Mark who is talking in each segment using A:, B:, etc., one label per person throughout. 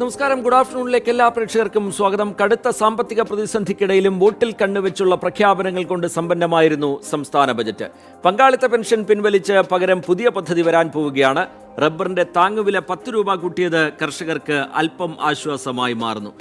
A: നമസ്കാരം. ഗുഡ് ആഫ്റ്റർനൂണിലേക്ക് എല്ലാ പ്രേക്ഷകർക്കും സ്വാഗതം. കടുത്ത സാമ്പത്തിക പ്രതിസന്ധിക്കിടയിലും വോട്ടിൽ കണ്ണുവെച്ചുള്ള പ്രഖ്യാപനങ്ങൾ കൊണ്ട് സമ്പന്നമായിരുന്നു സംസ്ഥാന ബജറ്റ്. പങ്കാളിത്ത പെൻഷൻ പിൻവലിച്ച് പകരം പുതിയ പദ്ധതി വരാൻ പോവുകയാണ്. റബ്ബറിന്റെ താങ്ങുവില 10 രൂപ കൂട്ടിയത് കർഷകർക്ക് അല്പം ആശ്വാസമായി മാറുന്നു.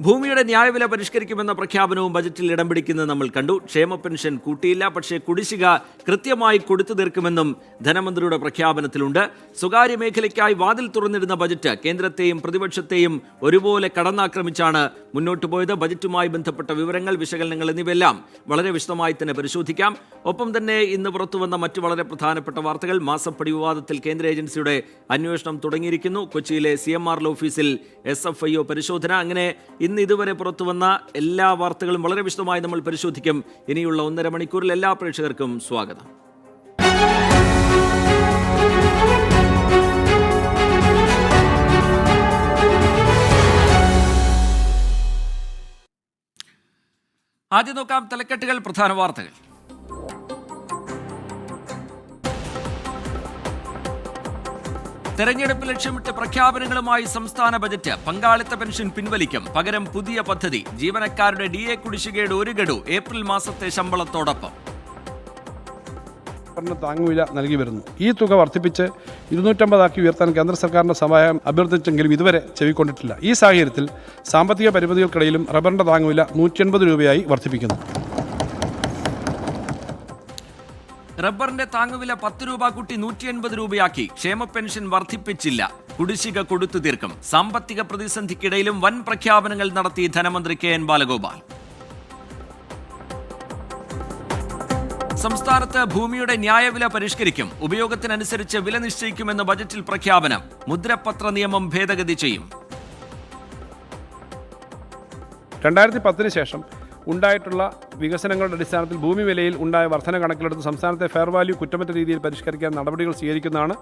A: ഭൂമിയുടെ ന്യായവില പരിഷ്കരിക്കുമെന്ന പ്രഖ്യാപനവും ബജറ്റിൽ ഇടം പിടിക്കുന്നത് നമ്മൾ കണ്ടു. ക്ഷേമ പെൻഷൻ കൂട്ടിയില്ല, പക്ഷേ കുടിശ്ശിക കൃത്യമായി കൊടുത്തു തീർക്കുമെന്നും ധനമന്ത്രിയുടെ പ്രഖ്യാപനത്തിലുണ്ട്. സ്വകാര്യ മേഖലയ്ക്കായി വാതിൽ തുറന്നിരുന്ന ബജറ്റ് കേന്ദ്രത്തെയും പ്രതിപക്ഷത്തെയും ഒരുപോലെ കടന്നാക്രമിച്ചാണ് മുന്നോട്ട് പോയത്. ബജറ്റുമായി ബന്ധപ്പെട്ട വിവരങ്ങൾ, വിശകലനങ്ങൾ എന്നിവയെല്ലാം വളരെ വിശദമായി തന്നെ പരിശോധിക്കാം. ഒപ്പം തന്നെ ഇന്ന് പുറത്തുവന്ന മറ്റു വളരെ പ്രധാനപ്പെട്ട വാർത്തകൾ. മാസപ്പടി വിവാദത്തിൽ കേന്ദ്ര ഏജൻസിയുടെ അന്വേഷണം തുടങ്ങിയിരിക്കുന്നു. കൊച്ചിയിലെ CMR ഓഫീസിൽ SFIO പരിശോധന. അങ്ങനെ ഇന്ന് ഇതുവരെ പുറത്തുവന്ന എല്ലാ വാർത്തകളും വളരെ വിശദമായി നമ്മൾ പരിശോധിക്കും. ഇനിയുള്ള 1.5 മണിക്കൂറിൽ എല്ലാ പ്രേക്ഷകർക്കും സ്വാഗതം. ആദ്യം നോക്കാം തലക്കെട്ടുകൾ, പ്രധാന വാർത്തകൾ. തെരഞ്ഞെടുപ്പ് ലക്ഷ്യമിട്ട് പ്രഖ്യാപനങ്ങളുമായി സംസ്ഥാന ബജറ്റ്. പങ്കാളിത്ത പെൻഷൻ പിൻവലിക്കും, പകരം പുതിയ പദ്ധതി. ജീവനക്കാരുടെ DA കുടിശ്ശികയുടെ 1 ഗഡു ഏപ്രിൽ മാസത്തെ ശമ്പളത്തോടൊപ്പം.
B: താങ്ങുവില നൽകി വരുന്നു. ഈ തുക വർദ്ധിപ്പിച്ച് 250 ഉയർത്താൻ കേന്ദ്ര സർക്കാരിന്റെ സഹായം അഭ്യർത്ഥിച്ചെങ്കിലും ഇതുവരെ ചെവിക്കൊണ്ടിട്ടില്ല. ഈ സാഹചര്യത്തിൽ സാമ്പത്തിക പരിമിതികൾക്കിടയിലും റബ്ബറിന്റെ താങ്ങുവില 180 രൂപയായി വർദ്ധിപ്പിക്കുന്നു.
A: റബ്ബറിന്റെ താങ്ങുവില 10 രൂപ കൂട്ടി 180 രൂപയാക്കി. ക്ഷേമ പെൻഷൻ വർദ്ധിപ്പിച്ചില്ല, കുടിശ്ശിക കൊടുത്തു തീർക്കും. സാമ്പത്തിക പ്രതിസന്ധിക്കിടയിലും വൻ പ്രഖ്യാപനങ്ങൾ നടത്തി ധനമന്ത്രി KN ബാലഗോപാൽ. സംസ്ഥാനത്ത് ഭൂമിയുടെ ന്യായവില പരിഷ്കരിക്കും, ഉപയോഗത്തിനനുസരിച്ച് വില നിശ്ചയിക്കുമെന്ന് ബജറ്റിൽ പ്രഖ്യാപനം. മുദ്രപത്ര നിയമം ഭേദഗതി ചെയ്യും.
B: 2010 ശേഷം ഉണ്ടായിട്ടുള്ള വികസനങ്ങളുടെ അടിസ്ഥാനത്തിൽ ഭൂമി വിലയിൽ ഉണ്ടായ വർധന കണക്കിലെടുത്ത് സംസ്ഥാനത്തെ ഫെയർ വാല്യൂ കുറ്റമറ്റ രീതിയിൽ പരിഷ്കരിക്കാൻ നടപടികൾ സ്വീകരിക്കുന്നതാണ്.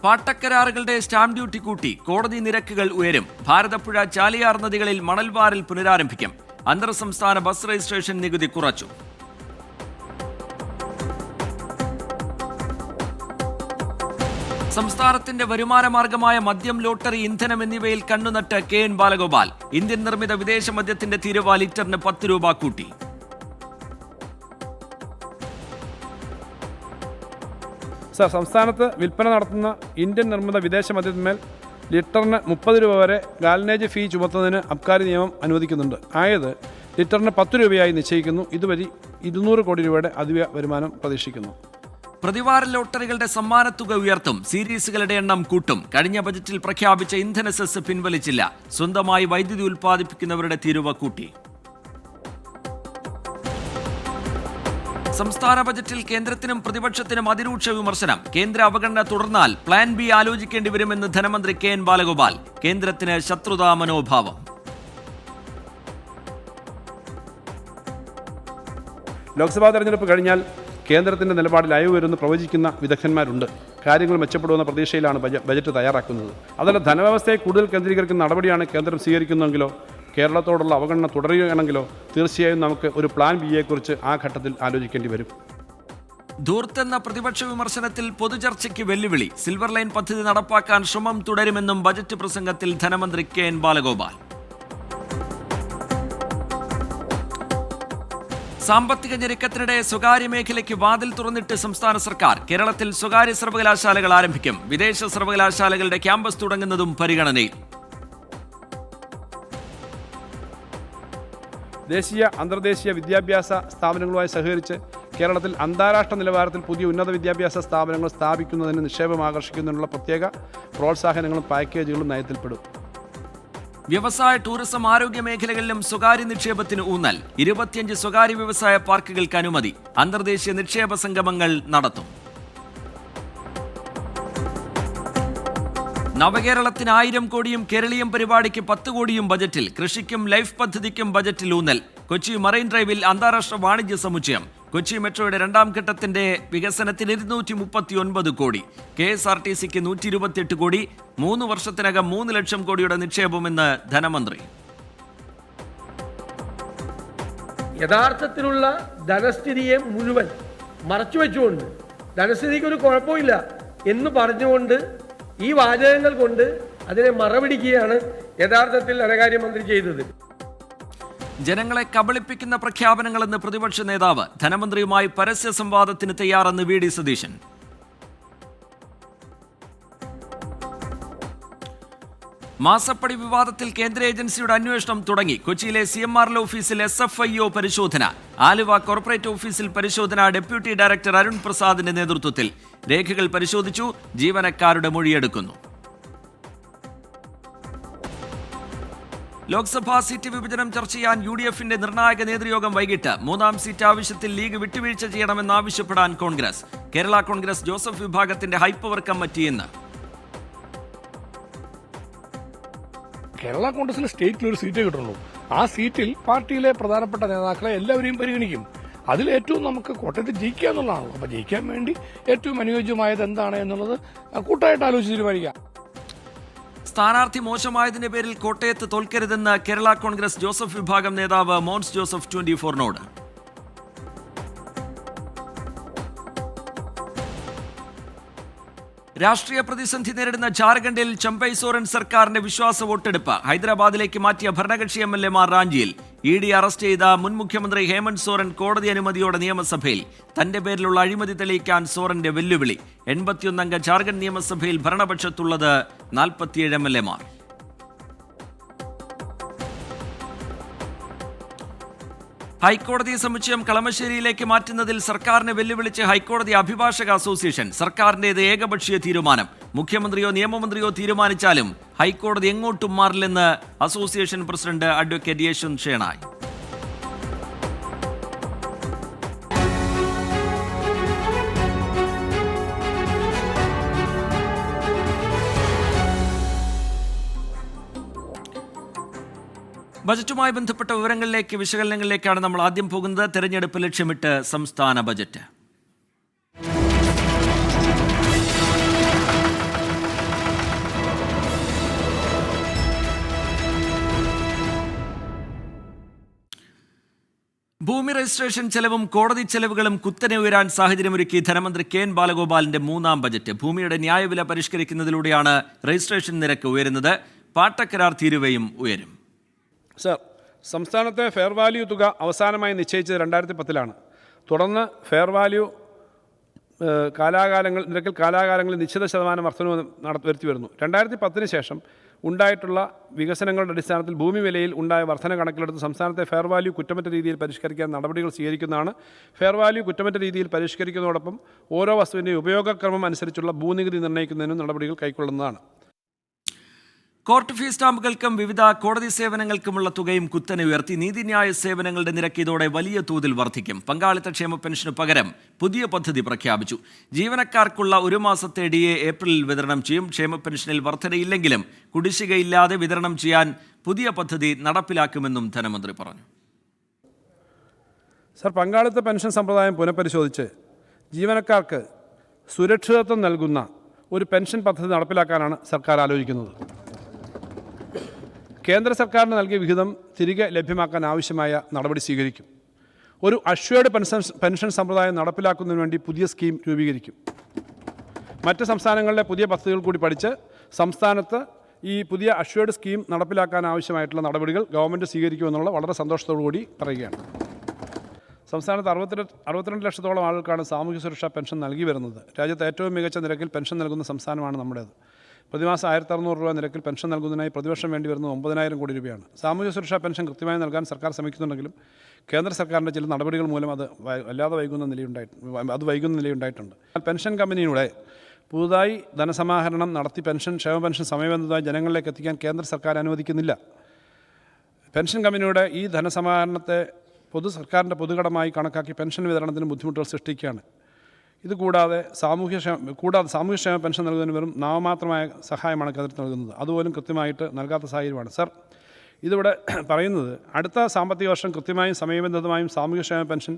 A: പാട്ടക്കരാറുകളുടെ സ്റ്റാമ്പ് ഡ്യൂട്ടി കൂട്ടി, കോടതി നിരക്കുകൾ ഉയരും. ഭാരതപ്പുഴ, ചാലിയാർ നദികളിൽ മണൽവാരൽ പുനരാരംഭിക്കും. അന്തർ സംസ്ഥാന ബസ് രജിസ്ട്രേഷൻ നികുതി കുറച്ചു. സംസ്ഥാനത്തിന്റെ വരുമാന മാർഗമായ മദ്യം, ലോട്ടറി, ഇന്ധനം എന്നിവയിൽ കണ്ണുനട്ട് KN ബാലഗോപാൽ. ഇന്ത്യൻ നിർമ്മിത വിദേശ മദ്യത്തിന്റെ തീരുവ ലിറ്ററിന് 10 രൂപ കൂട്ടി.
B: സംസ്ഥാനത്ത് വിൽപ്പന നടത്തുന്ന ഇന്ത്യൻ നിർമ്മിത വിദേശ മദ്യത്തിന്മേൽ ലിറ്ററിന് 30 രൂപ വരെ ഗാലനേജ് ഫീ ചുമത്തുന്നതിന് അബ്കാരി നിയമം അനുവദിക്കുന്നുണ്ട്. ആയത് ലിറ്ററിന് 10 രൂപയായി നിശ്ചയിക്കുന്നു. ഇതുവഴി 200 കോടി രൂപയുടെ അധിക വരുമാനം പ്രതീക്ഷിക്കുന്നു.
A: പ്രതിവാര ലോട്ടറികളുടെ സമ്മാനത്തുക ഉയർത്തും, സീരീസുകളുടെ എണ്ണം കൂട്ടും. കഴിഞ്ഞ ബജറ്റിൽ പ്രഖ്യാപിച്ച ഇന്ധന സെസ് പിൻവലിച്ചില്ല. സ്വന്തമായി വൈദ്യുതി ഉൽപ്പാദിപ്പിക്കുന്നവരുടെ തീരുവ കൂട്ടി. സംസ്ഥാന ബജറ്റിൽ കേന്ദ്രത്തിനും പ്രതിപക്ഷത്തിനും അതിരൂക്ഷ വിമർശനം. കേന്ദ്ര അവഗണന തുടർന്നാൽ പ്ലാൻ B ആലോചിക്കേണ്ടി വരുമെന്ന് ധനമന്ത്രി KN ബാലഗോപാൽ. കേന്ദ്രത്തിന് ശത്രുതാ മനോഭാവം.
B: ലോക്സഭാ തെരഞ്ഞെടുപ്പ് കഴിഞ്ഞാൽ കേന്ദ്രത്തിൻ്റെ നിലപാടിൽ അയവ് വരുമെന്ന് പ്രവചിക്കുന്ന വിദഗ്ധന്മാരുണ്ട്. കാര്യങ്ങൾ മെച്ചപ്പെടുമെന്ന പ്രതീക്ഷയിലാണ് ബജറ്റ് തയ്യാറാക്കുന്നത്. അതല്ല, ധനവ്യവസ്ഥയെ കൂടുതൽ കേന്ദ്രീകരിക്കുന്ന നടപടിയാണ് കേന്ദ്രം സ്വീകരിക്കുന്നതെങ്കിലോ കേരളത്തോടുള്ള അവഗണന തുടരുകയാണെങ്കിലോ തീർച്ചയായും നമുക്ക് ഒരു പ്ലാൻ B യെക്കുറിച്ച് ആ ഘട്ടത്തിൽ ആലോചിക്കേണ്ടി വരും.
A: ധൂർത്തെന്ന പ്രതിപക്ഷ വിമർശനത്തിൽ പൊതുചർച്ചയ്ക്ക് വെല്ലുവിളി. സിൽവർ ലൈൻ പദ്ധതി നടപ്പാക്കാൻ ശ്രമം തുടരുമെന്നും ബജറ്റ് പ്രസംഗത്തിൽ ധനമന്ത്രി KN ബാലഗോപാൽ. സാമ്പത്തിക ഞെരുക്കത്തിനിടെ സ്വകാര്യ മേഖലയ്ക്ക് വാതിൽ തുറന്നിട്ട് സംസ്ഥാന സർക്കാർ. കേരളത്തിൽ സ്വകാര്യ സർവകലാശാലകൾ ആരംഭിക്കും. വിദേശ സർവകലാശാലകളുടെ ക്യാമ്പസ് തുടങ്ങുന്നതും പരിഗണനയിൽ.
B: ദേശീയ അന്തർദേശീയ വിദ്യാഭ്യാസ സ്ഥാപനങ്ങളുമായി സഹകരിച്ച് കേരളത്തിൽ അന്താരാഷ്ട്ര നിലവാരത്തിൽ പുതിയ ഉന്നത വിദ്യാഭ്യാസ സ്ഥാപനങ്ങൾ സ്ഥാപിക്കുന്നതിന് നിക്ഷേപം ആകർഷിക്കുന്നതിനുള്ള പ്രത്യേക പ്രോത്സാഹനങ്ങളും പാക്കേജുകളും നയത്തിൽപ്പെടും.
A: വ്യവസായ, ടൂറിസം, ആരോഗ്യ മേഖലകളിലും സ്വകാര്യ നിക്ഷേപത്തിന് ഊന്നൽ. 25 സ്വകാര്യ വ്യവസായ പാർക്കുകൾക്ക് അനുമതി. അന്തർദേശീയ നിക്ഷേപ സംഗമങ്ങൾ നടത്തും. നവകേരളത്തിന് 1000 കോടിയും കേരളീയം പരിപാടിക്ക് 10 കോടിയും ബജറ്റിൽ. കൃഷിക്കും ലൈഫ് പദ്ധതിക്കും ബജറ്റിൽ ഊന്നൽ. കൊച്ചി മറൈൻ ഡ്രൈവിൽ അന്താരാഷ്ട്ര വാണിജ്യ സമുച്ചയം. കൊച്ചി മെട്രോയുടെ 2ാം ഘട്ടത്തിന്റെ വികസനത്തിന് 239 കോടി. KSRTCക്ക് 128 കോടി. 3 വർഷത്തിനകം 3 ലക്ഷം കോടിയുടെ നിക്ഷേപമെന്ന് ധനമന്ത്രി.
C: യഥാർത്ഥത്തിലുള്ള ധനസ്ഥിതിയെ മുഴുവൻ മറച്ചുവെച്ചുകൊണ്ട് ധനസ്ഥിതിക്ക് ഒരു കുഴപ്പമില്ല എന്ന് പറഞ്ഞുകൊണ്ട് ഈ വാചകങ്ങൾ കൊണ്ട് അതിനെ മറപിടിക്കുകയാണ് യഥാർത്ഥത്തിൽ ധനകാര്യമന്ത്രി ചെയ്തത്.
A: ജനങ്ങളെ കബളിപ്പിക്കുന്ന പ്രഖ്യാപനങ്ങളെന്ന് പ്രതിപക്ഷ നേതാവ്. ധനമന്ത്രിയുമായി പരസ്യ സംവാദത്തിന് തയ്യാറെന്ന് വി ഡി സതീശൻ. മാസപ്പടി വിവാദത്തിൽ കേന്ദ്ര ഏജൻസിയുടെ അന്വേഷണം തുടങ്ങി. കൊച്ചിയിലെ CMRL ഓഫീസിൽ SFIO പരിശോധന. ആലുവ കോർപ്പറേറ്റ് ഓഫീസിൽ പരിശോധന ഡെപ്യൂട്ടി ഡയറക്ടർ അരുൺ പ്രസാദിന്റെ നേതൃത്വത്തിൽ. രേഖകൾ പരിശോധിച്ചു, ജീവനക്കാരുടെ മൊഴിയെടുക്കുന്നു. ലോക്സഭാ സീറ്റ് വിഭജനം ചർച്ച ചെയ്യാൻ UDFന്റെ നിർണായക നേതൃയോഗം വൈകിട്ട്. 3ാം സീറ്റ് ആവശ്യത്തിൽ ലീഗ് വിട്ടുവീഴ്ച ചെയ്യണമെന്നാവശ്യപ്പെടാൻ കോൺഗ്രസ്. കേരള കോൺഗ്രസ് ജോസഫ് വിഭാഗത്തിന്റെ ഹൈപ്പവർ കമ്മിറ്റി ഇന്ന്.
D: കേരള കോൺഗ്രസിന് സ്റ്റേറ്റിൽ ഒരു സീറ്റേ കിട്ടുള്ളൂ. ആ സീറ്റിൽ പാർട്ടിയിലെ പ്രധാനപ്പെട്ട നേതാക്കളെ എല്ലാവരെയും പരിഗണിക്കും. അതിൽ ഏറ്റവും നമുക്ക് കോട്ടയത്ത് ജയിക്കുക എന്നുള്ളതാണല്ലോ. അപ്പോൾ ജയിക്കാൻ വേണ്ടി ഏറ്റവും അനുയോജ്യമായത് എന്താണ് എന്നുള്ളത് കൂട്ടായിട്ട് ആലോചിച്ച് തീരുമാനിക്കാം.
A: സ്ഥാനാർത്ഥി മോശമായതിന്റെ പേരിൽ കോട്ടയത്ത് തോൽക്കരുതെന്ന് കേരള കോൺഗ്രസ് ജോസഫ് വിഭാഗം നേതാവ് മോൻസ് ജോസഫ് 24നോട്. രാഷ്ട്രീയ പ്രതിസന്ധി നേരിടുന്ന ജാർഖണ്ഡിൽ ചമ്പൈ സോറൻ സർക്കാരിന്റെ വിശ്വാസ വോട്ടെടുപ്പ്. ഹൈദരാബാദിലേക്ക് മാറ്റിയ ഭരണകക്ഷി MLA-മാർ റാഞ്ചിയിൽ. ED അറസ്റ്റ് ചെയ്ത മുൻ മുഖ്യമന്ത്രി ഹേമന്ത് സോറൻ കോടതി അനുമതിയോടെ നിയമസഭയിൽ. തന്റെ പേരിലുള്ള അഴിമതി തെളിയിക്കാൻ സോറന്റെ വെല്ലുവിളി. 81 അംഗ ജാർഖണ്ഡ് നിയമസഭയിൽ ഭരണപക്ഷത്തുള്ളത് 47 MLA-മാർ. ഹൈക്കോടതി സമുച്ചയം കളമശ്ശേരിയിലേക്ക് മാറ്റുന്നതിൽ സർക്കാരിനെ വെല്ലുവിളിച്ച് ഹൈക്കോടതി അഭിഭാഷക അസോസിയേഷൻ. സർക്കാരിന്റേത് ഏകപക്ഷീയ തീരുമാനം. മുഖ്യമന്ത്രിയോ നിയമമന്ത്രിയോ തീരുമാനിച്ചാലും ഹൈക്കോടതി എങ്ങോട്ടും മാറില്ലെന്ന് അസോസിയേഷൻ പ്രസിഡന്റ് അഡ്വക്കേറ്റ് യേശുന്ത് ഷേണായ്. ബജറ്റുമായി ബന്ധപ്പെട്ട വിശകലനങ്ങളിലേക്കാണ് നമ്മൾ ആദ്യം പോകുന്നത്. തെരഞ്ഞെടുപ്പ് ലക്ഷ്യമിട്ട് സംസ്ഥാന ബജറ്റ്. ഭൂമി രജിസ്ട്രേഷൻ ചെലവും കോടതി ചെലവുകളും കുത്തനെ ഉയരാൻ സാഹചര്യമൊരുക്കി ധനമന്ത്രി KN ബാലഗോപാലിന്റെ 3ാം ബജറ്റ്. ഭൂമിയുടെ ന്യായവില പരിഷ്കരിക്കുന്നതിലൂടെയാണ് രജിസ്ട്രേഷൻ നിരക്ക് ഉയരുന്നത്. പാട്ടക്കരാർ തീരുവയും ഉയരും.
B: സർ, സംസ്ഥാനത്തെ ഫെയർ വാല്യൂ തുക അവസാനമായി നിശ്ചയിച്ചത് 2010-ലാണ്. തുടർന്ന് ഫെയർ വാല്യൂ നിരക്കിൽ കാലാകാലങ്ങളിൽ നിശ്ചിത ശതമാനം വർധനവ് വരുത്തി വരുന്നു. 2010 ശേഷം ഉണ്ടായിട്ടുള്ള വികസനങ്ങളുടെ അടിസ്ഥാനത്തിൽ ഭൂമി വിലയിൽ ഉണ്ടായ വർധന കണക്കിലെടുത്ത് സംസ്ഥാനത്തെ ഫെയർ വാല്യൂ കുറ്റമറ്റ രീതിയിൽ പരിഷ്കരിക്കാൻ നടപടികൾ സ്വീകരിക്കുന്നതാണ്. ഫെയർ വാല്യൂ കുറ്റമറ്റ രീതിയിൽ പരിഷ്കരിക്കുന്നതോടൊപ്പം ഓരോ വസ്തുവിൻ്റെയും ഉപയോഗക്രമം അനുസരിച്ചുള്ള ഭൂനികുതി നിർണ്ണയിക്കുന്നതിനും നടപടികൾ കൈക്കൊള്ളുന്നതാണ്.
A: കോർട്ട് ഫീസ് സ്റ്റാമ്പുകൾക്കും വിവിധ കോടതി സേവനങ്ങൾക്കുമുള്ള തുകയും കുത്തനെ ഉയർത്തി. നീതിന്യായ സേവനങ്ങളുടെ നിരക്ക് ഇതോടെ വലിയ തോതിൽ വർദ്ധിക്കും. പങ്കാളിത്ത ക്ഷേമ പെൻഷന് പകരം പുതിയ പദ്ധതി പ്രഖ്യാപിച്ചു. ജീവനക്കാർക്കുള്ള 1 മാസത്തെ DA ഏപ്രിലിൽ വിതരണം ചെയ്യും. ക്ഷേമ പെൻഷനിൽ വർധനയില്ലെങ്കിലും കുടിശ്ശികയില്ലാതെ വിതരണം ചെയ്യാൻ പുതിയ പദ്ധതി നടപ്പിലാക്കുമെന്നും ധനമന്ത്രി പറഞ്ഞു.
B: സർ, പങ്കാളിത്ത പെൻഷൻ സമ്പ്രദായം പുനഃപരിശോധിച്ച് ജീവനക്കാർക്ക് സുരക്ഷിതത്വം നൽകുന്ന ഒരു പെൻഷൻ പദ്ധതി നടപ്പിലാക്കാനാണ് സർക്കാർ ആലോചിക്കുന്നത്. കേന്ദ്ര സർക്കാരിന് നൽകിയ വിഹിതം തിരികെ ലഭ്യമാക്കാൻ ആവശ്യമായ നടപടി സ്വീകരിക്കും. ഒരു അഷ്വേർഡ് പെൻഷൻ സമ്പ്രദായം നടപ്പിലാക്കുന്നതിന് വേണ്ടി പുതിയ സ്കീം രൂപീകരിക്കും. മറ്റ് സംസ്ഥാനങ്ങളിലെ പുതിയ പദ്ധതികൾ കൂടി പഠിച്ച് സംസ്ഥാനത്ത് ഈ പുതിയ അഷ്വേർഡ് സ്കീം നടപ്പിലാക്കാൻ ആവശ്യമായിട്ടുള്ള നടപടികൾ ഗവൺമെൻറ് സ്വീകരിക്കുമെന്നുള്ള വളരെ സന്തോഷത്തോടു കൂടി പറയുകയാണ്. സംസ്ഥാനത്ത് 62 ലക്ഷത്തോളം ആളുകൾക്കാണ് സാമൂഹ്യ സുരക്ഷാ പെൻഷൻ നൽകി വരുന്നത്. രാജ്യത്ത് ഏറ്റവും മികച്ച നിരക്കിൽ പെൻഷൻ നൽകുന്ന സംസ്ഥാനമാണ് നമ്മുടേത്. പ്രതിമാസം 1600 രൂപ നിരക്കിൽ പെൻഷൻ നൽകുന്നതിനായി പ്രതിവർഷം വേണ്ടി വരുന്നത് 9000 കോടി രൂപയാണ്. സാമൂഹ്യ സുരക്ഷാ പെൻഷൻ കൃത്യമായി നൽകാൻ സർക്കാർ ശ്രമിക്കുന്നുണ്ടെങ്കിലും കേന്ദ്ര സർക്കാരിൻ്റെ ചില നടപടികൾ മൂലം അത് വൈകുന്ന നിലയുണ്ടായിട്ടുണ്ട്. പെൻഷൻ കമ്പനിയുടെ പുതുതായി ധനസമാഹരണം നടത്തി ക്ഷേമ പെൻഷൻ സമയബന്ധിതമായി ജനങ്ങളിലേക്ക് എത്തിക്കാൻ കേന്ദ്ര സർക്കാർ അനുവദിക്കുന്നില്ല. പെൻഷൻ കമ്പനിയുടെ ഈ ധനസമാഹരണത്തെ സർക്കാരിൻ്റെ പൊതുകടമായി കണക്കാക്കി പെൻഷൻ വിതരണത്തിന് ബുദ്ധിമുട്ടുകൾ സൃഷ്ടിക്കുകയാണ്. ഇതുകൂടാതെ സാമൂഹ്യക്ഷേമ പെൻഷൻ നൽകുന്നതിന് വെറും നാമമാത്രമായ സഹായമാണ് കേന്ദ്രത്തിൽ നൽകുന്നത്. അതുപോലും കൃത്യമായിട്ട് നൽകാത്ത സാഹചര്യമാണ്. സർ, ഇതിവിടെ പറയുന്നത് അടുത്ത സാമ്പത്തിക വർഷം കൃത്യമായും സമയബന്ധിതമായും സാമൂഹ്യക്ഷേമ പെൻഷൻ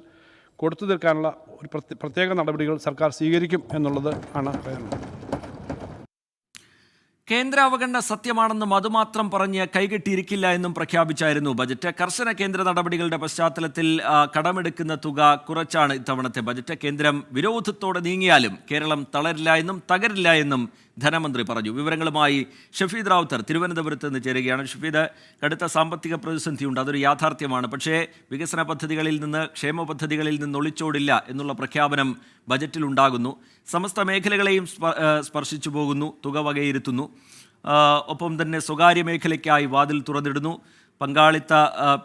B: കൊടുത്തു തീർക്കാനുള്ള ഒരു പ്രത്യേക നടപടികൾ സർക്കാർ സ്വീകരിക്കും എന്നുള്ളത് ആണ് പറയാനുള്ളത്.
A: കേന്ദ്ര അവഗണന സത്യമാണെന്നും അതുമാത്രം പറഞ്ഞ് കൈകെട്ടിയിരിക്കില്ല എന്നും പ്രഖ്യാപിച്ചായിരുന്നു ബജറ്റ്. കർശന കേന്ദ്ര നടപടികളുടെ പശ്ചാത്തലത്തിൽ കടമെടുക്കുന്ന തുക കുറച്ചാണ് ഇത്തവണത്തെ ബജറ്റ്. കേന്ദ്രം വിരോധത്തോടെ നീങ്ങിയാലും കേരളം തളരില്ല എന്നും തകരില്ല എന്നും ധനമന്ത്രി പറഞ്ഞു. വിവരങ്ങളുമായി ഷഫീദ് റാവുത്തർ തിരുവനന്തപുരത്ത് നിന്ന് ചേരുകയാണ്. ഷഫീദ്, കടുത്ത സാമ്പത്തിക പ്രതിസന്ധിയുണ്ട്, അതൊരു യാഥാർത്ഥ്യമാണ്. പക്ഷേ വികസന പദ്ധതികളിൽ നിന്ന്, ക്ഷേമ പദ്ധതികളിൽ നിന്ന് ഒളിച്ചോടില്ല എന്നുള്ള പ്രഖ്യാപനം ബജറ്റിലുണ്ടാകുന്നു. സമസ്ത മേഖലകളെയും സ്പർശിച്ചു പോകുന്നു, തുക വകയിരുത്തുന്നു. ഒപ്പം തന്നെ സ്വകാര്യ മേഖലയ്ക്കായി വാതിൽ തുറന്നിടുന്നു. പങ്കാളിത്ത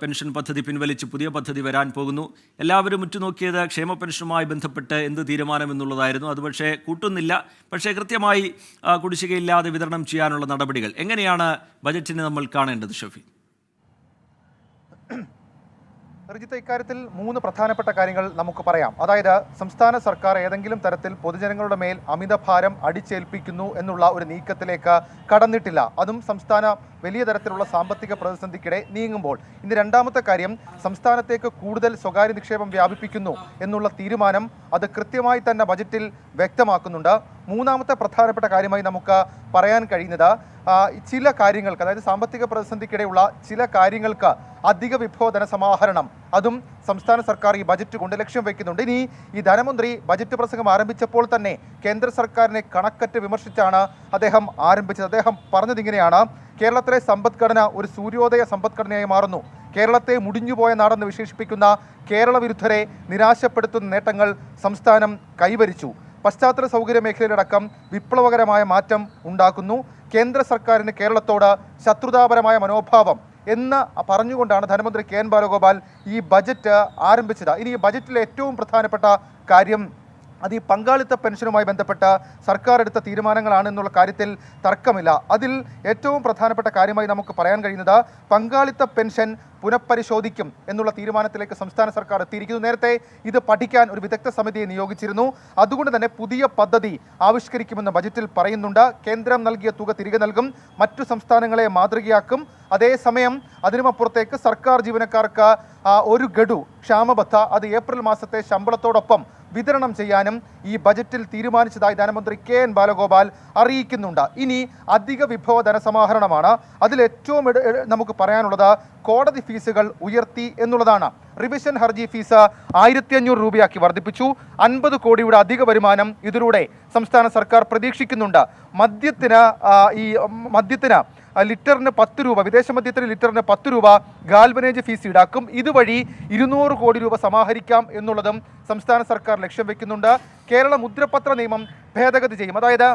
A: പെൻഷൻ പദ്ധതി പിൻവലിച്ച് പുതിയ പദ്ധതി വരാൻ പോകുന്നു. എല്ലാവരും ഉറ്റുനോക്കിയത് ക്ഷേമ പെൻഷനുമായി ബന്ധപ്പെട്ട് എന്ത് തീരുമാനമെന്നുള്ളതായിരുന്നു. അത് പക്ഷേ കൂട്ടുന്നില്ല. പക്ഷേ കൃത്യമായി കുടിശ്ശികയില്ലാതെ വിതരണം ചെയ്യാനുള്ള നടപടികൾ എങ്ങനെയാണ് ബജറ്റിനെ നമ്മൾ കാണേണ്ടത് ഷഫി?
E: റിജിത്ത്, ഇക്കാര്യത്തിൽ 3 പ്രധാനപ്പെട്ട കാര്യങ്ങൾ നമുക്ക് പറയാം. അതായത് സംസ്ഥാന സർക്കാർ ഏതെങ്കിലും തരത്തിൽ പൊതുജനങ്ങളുടെ മേൽ അമിതഭാരം അടിച്ചേൽപ്പിക്കുന്നു എന്നുള്ള ഒരു നീക്കത്തിലേക്ക് കടന്നിട്ടില്ല. അതും സംസ്ഥാന വലിയ തരത്തിലുള്ള സാമ്പത്തിക പ്രതിസന്ധിക്കിടെ നീങ്ങുമ്പോൾ. ഇനി രണ്ടാമത്തെ കാര്യം, സംസ്ഥാനത്തേക്ക് കൂടുതൽ സ്വകാര്യ നിക്ഷേപം വ്യാപിപ്പിക്കുന്നു എന്നുള്ള തീരുമാനം അത് കൃത്യമായി തന്നെ ബജറ്റിൽ വ്യക്തമാക്കുന്നുണ്ട്. മൂന്നാമത്തെ പ്രധാനപ്പെട്ട കാര്യമായി നമുക്ക് പറയാൻ കഴിയുന്നത് ചില കാര്യങ്ങൾക്ക്, അതായത് സാമ്പത്തിക പ്രതിസന്ധിക്കിടെയുള്ള ചില കാര്യങ്ങൾക്ക് അധിക വിഭവ ധനസമാഹരണം അതും സംസ്ഥാന സർക്കാർ ഈ ബജറ്റ് കൊണ്ട് ലക്ഷ്യം വയ്ക്കുന്നുണ്ട്. ഇനി ഈ ധനമന്ത്രി ബജറ്റ് പ്രസംഗം ആരംഭിച്ചപ്പോൾ തന്നെ കേന്ദ്ര സർക്കാരിനെ കണക്കറ്റ് വിമർശിച്ചാണ് അദ്ദേഹം ആരംഭിച്ചത്. അദ്ദേഹം പറഞ്ഞതിങ്ങനെയാണ്: കേരളത്തിലെ സമ്പദ്ഘടന ഒരു സൂര്യോദയ സമ്പദ്ഘടനയായി മാറുന്നു. കേരളത്തെ മുടിഞ്ഞുപോയ നാടെന്ന് വിശേഷിപ്പിക്കുന്ന കേരള വിരുദ്ധരെ നിരാശപ്പെടുത്തുന്ന നേട്ടങ്ങൾ സംസ്ഥാനം കൈവരിച്ചു. പശ്ചാത്തല സൗകര്യ മേഖലയിലടക്കം വിപ്ലവകരമായ മാറ്റം ഉണ്ടാക്കുന്നു. കേന്ദ്ര സർക്കാരിന് കേരളത്തോട് ശത്രുതാപരമായ മനോഭാവം എന്ന് പറഞ്ഞുകൊണ്ടാണ് ധനമന്ത്രി കെ.എൻ. ബാലഗോപാൽ ഈ ബജറ്റ് ആരംഭിച്ചത്. ഇനി ഈ ബജറ്റിലെ ഏറ്റവും പ്രധാനപ്പെട്ട കാര്യം അത് ഈ പങ്കാളിത്ത പെൻഷനുമായി ബന്ധപ്പെട്ട സർക്കാർ എടുത്ത തീരുമാനങ്ങളാണ് എന്നുള്ള കാര്യത്തിൽ തർക്കമില്ല. അതിൽ ഏറ്റവും പ്രധാനപ്പെട്ട കാര്യമായി നമുക്ക് പറയാൻ കഴിയുന്നത് പങ്കാളിത്ത പെൻഷൻ പുനഃപരിശോധിക്കും എന്നുള്ള തീരുമാനത്തിലേക്ക് സംസ്ഥാന സർക്കാർ എത്തിയിരിക്കുന്നു. നേരത്തെ ഇത് പഠിക്കാൻ ഒരു വിദഗ്ധ സമിതിയെ നിയോഗിച്ചിരുന്നു. അതുകൊണ്ട് തന്നെ പുതിയ പദ്ധതി ആവിഷ്കരിക്കുമെന്ന് ബജറ്റിൽ പറയുന്നുണ്ട്. കേന്ദ്രം നൽകിയ തുക തിരികെ നൽകും, മറ്റു സംസ്ഥാനങ്ങളെ മാതൃകയാക്കും. അതേസമയം അതിനുമപ്പുറത്തേക്ക് സർക്കാർ ജീവനക്കാർക്ക് ഒരു ഗഡു ക്ഷാമബത്ത അത് ഏപ്രിൽ മാസത്തെ ശമ്പളത്തോടൊപ്പം വിതരണം ചെയ്യാനും ഈ ബജറ്റിൽ തീരുമാനിച്ചതായി ധനമന്ത്രി കെ.എൻ. ബാലഗോപാൽ അറിയിക്കുന്നുണ്ട്. ഇനി അധിക വിഭവ ധനസമാഹരണമാണ്. അതിലേറ്റവും നമുക്ക് പറയാനുള്ളത് കോടതി ഫീസുകൾ ഉയർത്തി എന്നുള്ളതാണ്. റിവിഷൻ ഹർജി ഫീസ് 1500 രൂപയാക്കി വർദ്ധിപ്പിച്ചു. 50 കോടിയുടെ അധിക വരുമാനം ഇതിലൂടെ സംസ്ഥാന സർക്കാർ പ്രതീക്ഷിക്കുന്നുണ്ട്. മദ്യത്തിന് ലിറ്ററിന് 10 രൂപ, വിദേശ മദ്യത്തിന് ലിറ്ററിന് 10 രൂപ ഗാൽവനേജ് ഫീസ് ഈടാക്കും. ഇതുവഴി 200 കോടി രൂപ സമാഹരിക്കാം എന്നുള്ളതും സംസ്ഥാന സർക്കാർ ലക്ഷ്യം വെക്കുന്നുണ്ട്. കേരള മുദ്രപത്ര നിയമം ഭേദഗതി ചെയ്യും. അതായത്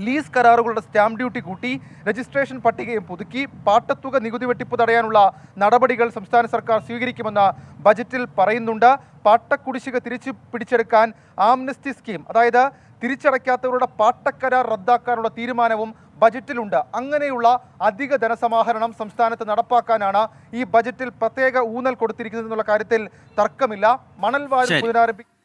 E: ലീസ് കരാറുകളുടെ സ്റ്റാമ്പ് ഡ്യൂട്ടി കൂട്ടി, രജിസ്ട്രേഷൻ പട്ടികയും പുതുക്കി, പാട്ടത്തുക നികുതി വെട്ടിപ്പ് തടയാനുള്ള നടപടികൾ സംസ്ഥാന സർക്കാർ സ്വീകരിക്കുമെന്ന് ബജറ്റിൽ പറയുന്നുണ്ട്. പാട്ടക്കുടിശ്ശിക തിരിച്ചു പിടിച്ചെടുക്കാൻ ആംനസ്റ്റി സ്കീം, അതായത് തിരിച്ചടയ്ക്കാത്തവരുടെ പാട്ടക്കരാർ റദ്ദാക്കാനുള്ള തീരുമാനവും ബജറ്റിലുണ്ട്. അങ്ങനെയുള്ള അധിക ധനസമാഹരണം സംസ്ഥാനത്ത് നടപ്പാക്കാനാണ് ഈ ബജറ്റിൽ പ്രത്യേക ഊന്നൽ കൊടുത്തിരിക്കുന്നത് എന്നുള്ള കാര്യത്തിൽ തർക്കമില്ല. മണൽവാഴ് പുനരാരംഭിക്കും.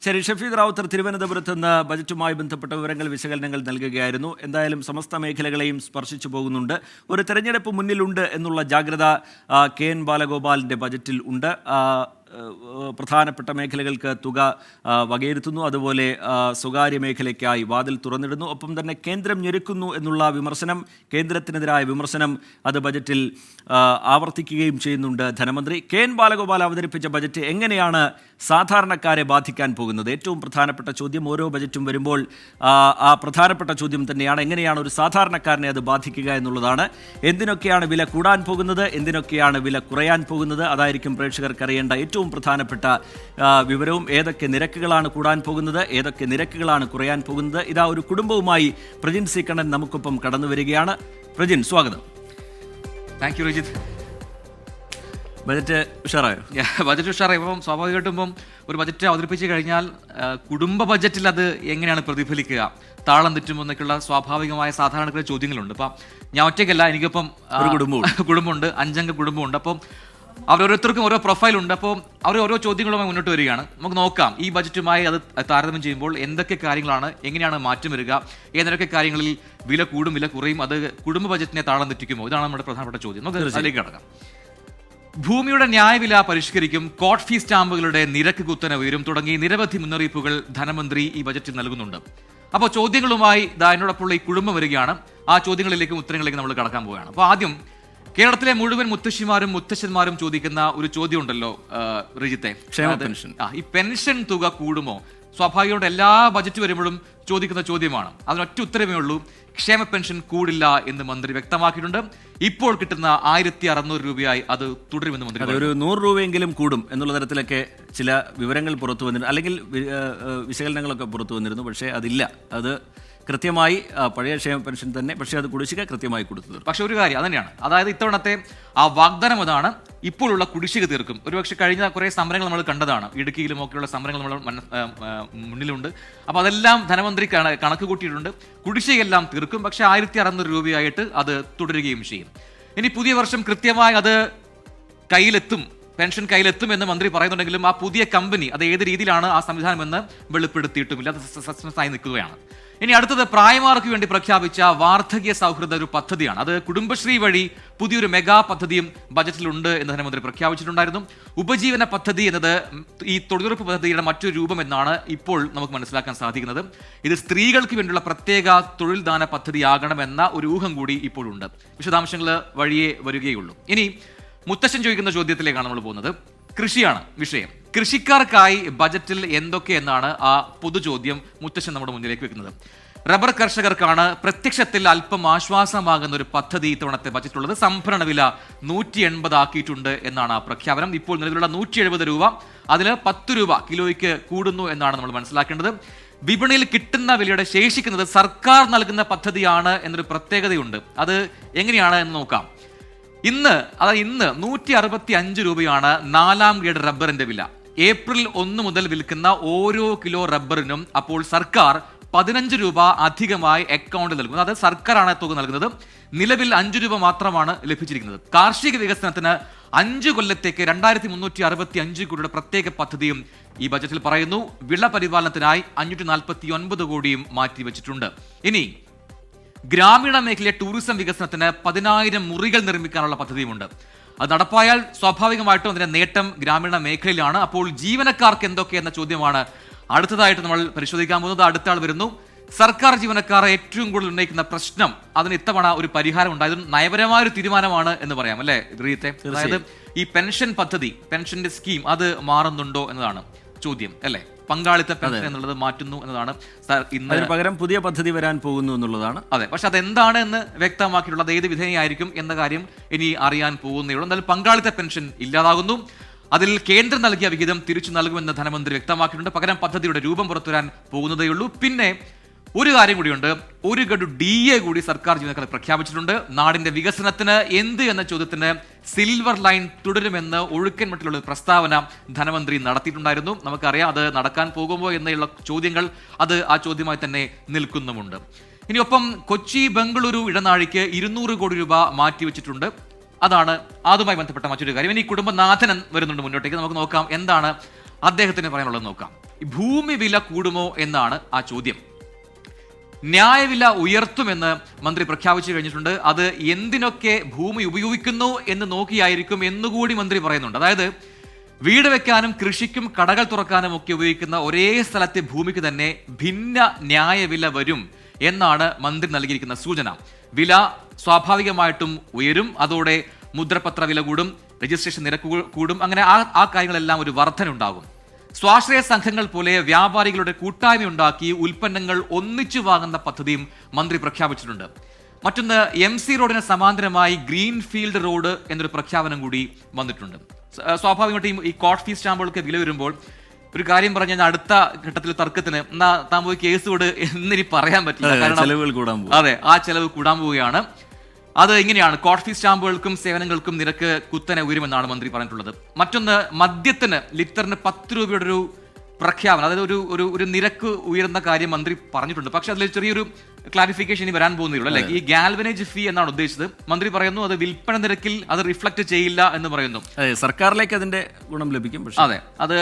A: ശരി, ഷഫീദ് റാവുത്തർ തിരുവനന്തപുരത്ത് നിന്ന് ബജറ്റുമായി ബന്ധപ്പെട്ട വിവരങ്ങൾ, വിശകലനങ്ങൾ നൽകുകയായിരുന്നു. എന്തായാലും സമസ്ത മേഖലകളെയും സ്പർശിച്ചു പോകുന്നുണ്ട്. ഒരു തെരഞ്ഞെടുപ്പ് മുന്നിലുണ്ട് എന്നുള്ള ജാഗ്രത കെ.എൻ. ബാലഗോപാലിൻ്റെ ബജറ്റിൽ ഉണ്ട്. പ്രധാനപ്പെട്ട മേഖലകൾക്ക് തുക വകയിരുത്തുന്നു. അതുപോലെ സ്വകാര്യ മേഖലയ്ക്കായി വാതിൽ തുറന്നിടുന്നു. ഒപ്പം തന്നെ കേന്ദ്രം ഞെരുക്കുന്നു എന്നുള്ള വിമർശനം, കേന്ദ്രത്തിനെതിരായ വിമർശനം അത് ബജറ്റിൽ ആവർത്തിക്കുകയും ചെയ്യുന്നുണ്ട് ധനമന്ത്രി. കെ.എൻ. ബാലഗോപാൽ അവതരിപ്പിച്ച ബജറ്റ് എങ്ങനെയാണ് സാധാരണക്കാരെ ബാധിക്കാൻ പോകുന്നത്? ഏറ്റവും പ്രധാനപ്പെട്ട ചോദ്യം. ഓരോ ബജറ്റും വരുമ്പോൾ ആ പ്രധാനപ്പെട്ട ചോദ്യം തന്നെയാണ്, എങ്ങനെയാണ് ഒരു സാധാരണക്കാരനെ അത് ബാധിക്കുക എന്നുള്ളതാണ്. എന്തിനൊക്കെയാണ് വില കൂടാൻ പോകുന്നത്, എന്തിനൊക്കെയാണ് വില കുറയാൻ പോകുന്നത്, അതായിരിക്കും പ്രേക്ഷകർക്ക് അറിയേണ്ട ഏറ്റവും പ്രധാനപ്പെട്ട വിവരവും. ഏതൊക്കെ നിരക്കുകളാണ് കൂടാൻ പോകുന്നത്, ഏതൊക്കെ നിരക്കുകളാണ് കുറയാൻ പോകുന്നത്. ഇതാ ഒരു കുടുംബവുമായി പ്രജിൻ സി കണ്ണൻ നമുക്കൊപ്പം കടന്നു വരികയാണ്. പ്രജിൻ, സ്വാഗതം.
F: Thank you Rajith.
A: ബജറ്റ് ഉഷാറായോ?
F: ബജറ്റ് ഉഷാറായി. ഇപ്പം സ്വാഭാവികമായിട്ടും ഇപ്പം ഒരു ബജറ്റ് അവതരിപ്പിച്ച് കഴിഞ്ഞാൽ കുടുംബ ബജറ്റിൽ അത് എങ്ങനെയാണ് പ്രതിഫലിക്കുക, താളം തെറ്റുമെന്നൊക്കെയുള്ള സ്വാഭാവികമായ സാധാരണ ചോദ്യങ്ങളുണ്ട്. ഇപ്പം ഞാൻ ഒറ്റയ്ക്കല്ല, എനിക്കിപ്പം കുടുംബമുണ്ട്, 5 അംഗ കുടുംബമുണ്ട്. അപ്പം അവരോരോരുത്തർക്കും ഓരോ പ്രൊഫൈലുണ്ട്. അപ്പോൾ അവർ ഓരോ ചോദ്യങ്ങളുമായി മുന്നോട്ട് വരികയാണ്. നമുക്ക് നോക്കാം ഈ ബജറ്റുമായി അത് താരതമ്യം ചെയ്യുമ്പോൾ എന്തൊക്കെ കാര്യങ്ങളാണ്, എങ്ങനെയാണ് മാറ്റം വരിക, ഏതൊക്കെ കാര്യങ്ങളിൽ വില കൂടും വില കുറയും, അത് കുടുംബ ബജറ്റിനെ താളം തെറ്റിക്കുമോ? ഇതാണ് നമ്മുടെ പ്രധാനപ്പെട്ട ചോദ്യം. നമുക്ക് അതിലേക്ക് കടക്കാം. ഭൂമിയുടെ ന്യായവില പരിഷ്കരിക്കും, കോർട്ട് ഫീസ് സ്റ്റാമ്പുകളുടെ നിരക്ക് കുത്തനെ ഉയരും തുടങ്ങി നിരവധി മുന്നറിയിപ്പുകൾ ധനമന്ത്രി ഈ ബജറ്റിൽ നൽകുന്നുണ്ട്. അപ്പോൾ ചോദ്യങ്ങളുമായി എന്നോടൊപ്പമുള്ള ഈ കുടുംബം വരികയാണ്. ആ ചോദ്യങ്ങളിലേക്കും ഉത്തരങ്ങളിലേക്കും നമ്മൾ കടക്കാൻ പോവുകയാണ്. അപ്പോൾ ആദ്യം കേരളത്തിലെ മുഴുവൻ മുത്തശ്ശിമാരും മുത്തശ്ശന്മാരും ചോദിക്കുന്ന ഒരു ചോദ്യം ഉണ്ടല്ലോ റിജിത്തെ,
A: ക്ഷേമ പെൻഷൻ.
F: ഈ പെൻഷൻ തുക കൂടുമോ? സ്വാഭാവികമായിട്ട് എല്ലാ ബജറ്റ് വരുമ്പോഴും ചോദിക്കുന്ന ചോദ്യമാണ്. അതിനൊറ്റ ഉത്തരമേ ഉള്ളൂ, ക്ഷേമ പെൻഷൻ കൂടില്ല എന്ന് മന്ത്രി വ്യക്തമാക്കിയിട്ടുണ്ട്. ഇപ്പോൾ കിട്ടുന്ന 1600 രൂപയായി അത് തുടരുമെന്ന് മന്ത്രി പറഞ്ഞു.
A: ഒരു 100 രൂപയെങ്കിലും കൂടും എന്നുള്ള തരത്തിലൊക്കെ ചില വിവരങ്ങൾ പുറത്തു വന്നിരുന്നു, അല്ലെങ്കിൽ വിശകലനങ്ങളൊക്കെ പുറത്തു വന്നിരുന്നു. പക്ഷേ അതില്ല, അത് കൃത്യമായി പഴയ ക്ഷേമ പെൻഷൻ തന്നെ, പക്ഷേ അത് കുടിശ്ശിക കൃത്യമായി കൊടുത്തു.
F: പക്ഷെ ഒരു കാര്യം അതന്നെയാണ്, അതായത് ഇത്തവണത്തെ ആ വാഗ്ദാനം അതാണ്, ഇപ്പോഴുള്ള കുടിശ്ശിക തീർക്കും. ഒരുപക്ഷെ കഴിഞ്ഞ കുറേ സമരങ്ങൾ നമ്മൾ കണ്ടതാണ്, ഇടുക്കിയിലും ഒക്കെയുള്ള സമരങ്ങൾ നമ്മൾ മുന്നിലുണ്ട്. അപ്പോൾ അതെല്ലാം ധനമന്ത്രി കണക്ക് കൂട്ടിയിട്ടുണ്ട്. കുടിശ്ശികയെല്ലാം തീർക്കും, പക്ഷേ 1600 രൂപയായിട്ട് അത് തുടരുകയും ചെയ്യും. ഇനി പുതിയ വർഷം കൃത്യമായി അത് കയ്യിലെത്തും, പെൻഷൻ കയ്യിലെത്തും എന്ന് മന്ത്രി പറയുന്നുണ്ടെങ്കിലും ആ പുതിയ കമ്പനി അത് ഏത് രീതിയിലാണ് ആ സംവിധാനം എന്ന് വെളിപ്പെടുത്തിയിട്ടുമില്ല, അത് സസ്പെൻസായി നിൽക്കുകയാണ്. ഇനി അടുത്തത് പ്രായമാർക്ക് വേണ്ടി പ്രഖ്യാപിച്ച വാർദ്ധക്യ സൗഹൃദ ഒരു പദ്ധതിയാണ്. അത് കുടുംബശ്രീ വഴി പുതിയൊരു മെഗാ പദ്ധതിയും ബജറ്റിലുണ്ട് എന്ന് ധനമന്ത്രി പ്രഖ്യാപിച്ചിട്ടുണ്ടായിരുന്നു. ഉപജീവന പദ്ധതി എന്നത് ഈ തൊഴിലുറപ്പ് പദ്ധതിയുടെ മറ്റൊരു രൂപം എന്നാണ് ഇപ്പോൾ നമുക്ക് മനസ്സിലാക്കാൻ സാധിക്കുന്നത്. ഇത് സ്ത്രീകൾക്ക് വേണ്ടിയുള്ള പ്രത്യേക തൊഴിൽ ദാന പദ്ധതിയാകണമെന്ന ഒരു ഊഹം കൂടി ഇപ്പോഴുണ്ട്. വിശദാംശങ്ങൾ വഴിയേ വരികയുള്ളൂ. ഇനി മുത്തശ്ശൻ ചോദിക്കുന്ന ചോദ്യത്തിലേക്കാണ് നമ്മൾ പോകുന്നത്. കൃഷിയാണ് വിഷയം. കൃഷിക്കാർക്കായി ബജറ്റിൽ എന്തൊക്കെ എന്നാണ് ആ പൊതുചോദ്യം മുത്തശ്ശൻ നമ്മുടെ മുന്നിലേക്ക് വെക്കുന്നത്. റബ്ബർ കർഷകർക്കാണ് പ്രത്യക്ഷത്തിൽ അല്പം ആശ്വാസമാകുന്ന ഒരു പദ്ധതി ഇത്തവണത്തെ ബജറ്റുള്ളത്. സംഭരണ വില 180 ആക്കിയിട്ടുണ്ട് എന്നാണ് ആ പ്രഖ്യാപനം. ഇപ്പോൾ നിലവിലുള്ള 170 രൂപ, അതിൽ 10 രൂപ കിലോയ്ക്ക് കൂടുന്നു എന്നാണ് നമ്മൾ മനസ്സിലാക്കേണ്ടത്. വിപണിയിൽ കിട്ടുന്ന വിലയുടെ ശേഷിക്കുന്നത് സർക്കാർ നൽകുന്ന പദ്ധതിയാണ് എന്നൊരു പ്രത്യേകതയുണ്ട്. അത് എങ്ങനെയാണ് എന്ന് നോക്കാം. ഇന്ന് 165 രൂപയാണ് 4ാം ഗ്രേഡ് റബ്ബറിന്റെ വില. ഏപ്രിൽ 1 മുതൽ വിൽക്കുന്ന ഓരോ കിലോ റബ്ബറിനും അപ്പോൾ സർക്കാർ 15 രൂപ അധികമായി അക്കൗണ്ടിൽ നൽകുന്നത്. അത് സർക്കാരാണ് തുക നൽകുന്നത്. നിലവിൽ 5 രൂപ മാത്രമാണ് ലഭിച്ചിരിക്കുന്നത്. കാർഷിക വികസനത്തിന് 5 കൊല്ലത്തേക്ക് 2365 കോടിയുടെ പ്രത്യേക പദ്ധതിയും ഈ ബജറ്റിൽ പറയുന്നു. വിള പരിപാലനത്തിനായി 549 കോടിയും മാറ്റിവെച്ചിട്ടുണ്ട്. ഇനി ഗ്രാമീണ മേഖലയിലെ ടൂറിസം വികസനത്തിന് 10,000 മുറികൾ നിർമ്മിക്കാനുള്ള പദ്ധതിയുമുണ്ട്. അത് നടപ്പായാൽ സ്വാഭാവികമായിട്ടും അതിന്റെ നേട്ടം ഗ്രാമീണ മേഖലയിലാണ്. അപ്പോൾ ജീവനക്കാർക്ക് എന്തൊക്കെ എന്ന ചോദ്യമാണ് അടുത്തതായിട്ട് നമ്മൾ പരിശോധിക്കാൻ പോകുന്നത്. അടുത്ത ആൾ വരുന്നു. സർക്കാർ ജീവനക്കാർ ഏറ്റവും കൂടുതൽ ഉന്നയിക്കുന്ന പ്രശ്നം, അതിന് ഇത്തവണ ഒരു പരിഹാരം ഉണ്ടായതും നയപരമായ ഒരു തീരുമാനമാണ് എന്ന് പറയാം, അല്ലെ റീത്തെ? അതായത് ഈ പെൻഷൻ പദ്ധതി, പെൻഷന്റെ സ്കീം അത് മാറുന്നുണ്ടോ എന്നതാണ് ചോദ്യം, അല്ലെ? പങ്കാളിത്ത പെൻഷൻ എന്നുള്ളത് മാറ്റുന്നു എന്നതാണ്.
A: ഇന്ന് പകരം പുതിയ പദ്ധതി വരാൻ പോകുന്നു എന്നുള്ളതാണ്.
F: അതെ, പക്ഷെ അതെന്താണ് എന്ന് വ്യക്തമാക്കിയിട്ടുള്ളത്, ഏത് വിധേയമായിരിക്കും എന്ന കാര്യം ഇനി അറിയാൻ പോകുന്നേ ഉള്ളൂ. എന്തായാലും പങ്കാളിത്ത പെൻഷൻ ഇല്ലാതാകുന്നു. അതിൽ കേന്ദ്രം നൽകിയ വിഹിതം തിരിച്ചു നൽകുമെന്ന് ധനമന്ത്രി വ്യക്തമാക്കിയിട്ടുണ്ട്. പകരം പദ്ധതിയുടെ രൂപം പുറത്തുവരാൻ പോകുന്നതേയുള്ളൂ. പിന്നെ ഒരു കാര്യം കൂടിയുണ്ട്, ഒരു ഗഡു DA കൂടി സർക്കാർ ജീവനക്കാരെ പ്രഖ്യാപിച്ചിട്ടുണ്ട്. നാടിന്റെ വികസനത്തിന് എന്ത് എന്ന ചോദ്യത്തിന് സിൽവർ ലൈൻ തുടരുമെന്ന് ഒഴുക്കൻ മട്ടിലുള്ള പ്രസ്താവന ധനമന്ത്രി നടത്തിയിട്ടുണ്ടായിരുന്നു. നമുക്കറിയാം അത് നടക്കാൻ പോകുമോ എന്നുള്ള ചോദ്യങ്ങൾ അത് ആ ചോദ്യമായി തന്നെ നിൽക്കുന്നുമുണ്ട്. ഇനി ഒപ്പം കൊച്ചി ബംഗളൂരു ഇടനാഴിക്ക് 200 കോടി രൂപ മാറ്റിവെച്ചിട്ടുണ്ട്. അതാണ് അതുമായി ബന്ധപ്പെട്ട മറ്റൊരു കാര്യം. ഇനി കുടുംബനാഥൻ വരുന്നുണ്ട് മുന്നോട്ടേക്ക്. നമുക്ക് നോക്കാം എന്താണ് അദ്ദേഹത്തിന് പറയാനുള്ളത് നോക്കാം. ഭൂമി വില കൂടുമോ എന്നാണ് ആ ചോദ്യം. ന്യായവില ഉയർത്തുമെന്ന് മന്ത്രി പ്രഖ്യാപിച്ചു കഴിഞ്ഞിട്ടുണ്ട്. അത് എന്തിനൊക്കെ ഭൂമി ഉപയോഗിക്കുന്നു എന്ന് നോക്കിയായിരിക്കും എന്നുകൂടി മന്ത്രി പറയുന്നുണ്ട്. അതായത് വീട് വെക്കാനും കൃഷിക്കും കടകൾ തുറക്കാനും ഒക്കെ ഉപയോഗിക്കുന്ന ഒരേ സ്ഥലത്തെ ഭൂമിക്ക് തന്നെ ഭിന്ന ന്യായവില വരും എന്നാണ് മന്ത്രി നൽകിയിരിക്കുന്ന സൂചന. വില സ്വാഭാവികമായിട്ടും ഉയരും. അതോടെ മുദ്രപത്ര വില കൂടും, രജിസ്ട്രേഷൻ നിരക്ക് കൂടും. അങ്ങനെ ആ കാര്യങ്ങളെല്ലാം ഒരു വർധനയുണ്ടാകും. സ്വാശ്രയ സംഘങ്ങൾ പോലെ വ്യാപാരികളുടെ കൂട്ടായ്മയുണ്ടാക്കി ഉൽപ്പന്നങ്ങൾ ഒന്നിച്ചു വാങ്ങുന്ന പദ്ധതിയും മന്ത്രി പ്രഖ്യാപിച്ചിട്ടുണ്ട്. മറ്റൊന്ന് MC റോഡിന് സമാന്തരമായി ഗ്രീൻഫീൽഡ് റോഡ് എന്നൊരു പ്രഖ്യാപനം കൂടി വന്നിട്ടുണ്ട്. സ്വാഭാവികമായിട്ടും ഈ കോർട്ട് ഫീസ് സ്റ്റാമ്പുകൾക്ക് വില വരുമ്പോൾ ഒരു കാര്യം പറഞ്ഞാൽ അടുത്ത ഘട്ടത്തിൽ തർക്കത്തിന് താൻ പോയി കേസ് കൊടു എന്നിനി പറയാൻ പറ്റില്ല. കാരണം അതെ, ആ ചെലവ് കൂടാൻ പോവുകയാണ്. അത് ഇങ്ങനെയാണ്, കോർട്ട് ഫീസ് സ്റ്റാമ്പുകൾക്കും സേവനങ്ങൾക്കും നിരക്ക് കുത്തനെ ഉയരുമെന്നാണ് മന്ത്രി പറഞ്ഞിട്ടുള്ളത്. മറ്റൊന്ന്, മദ്യത്തിന് ലിറ്ററിന് 10 രൂപയുടെ ഒരു പ്രഖ്യാപനം, അതായത് ഒരു നിരക്ക് ഉയരുന്ന കാര്യം മന്ത്രി പറഞ്ഞിട്ടുണ്ട്. പക്ഷെ അതിൽ ചെറിയൊരു ക്ലാരിഫിക്കേഷൻ ഇനി വരാൻ പോകുന്നേ അല്ലെ. ഈ ഗാൽവനേജ് ഫീ എന്നാണ് ഉദ്ദേശിച്ചത്. മന്ത്രി പറയുന്നു അത് വിൽപ്പന നിരക്കിൽ അത് റിഫ്ലക്ട് ചെയ്യില്ല എന്ന് പറയുന്നു.
A: സർക്കാരിലേക്ക് അതിന്റെ ഗുണം ലഭിക്കും.
F: അതെ, അത്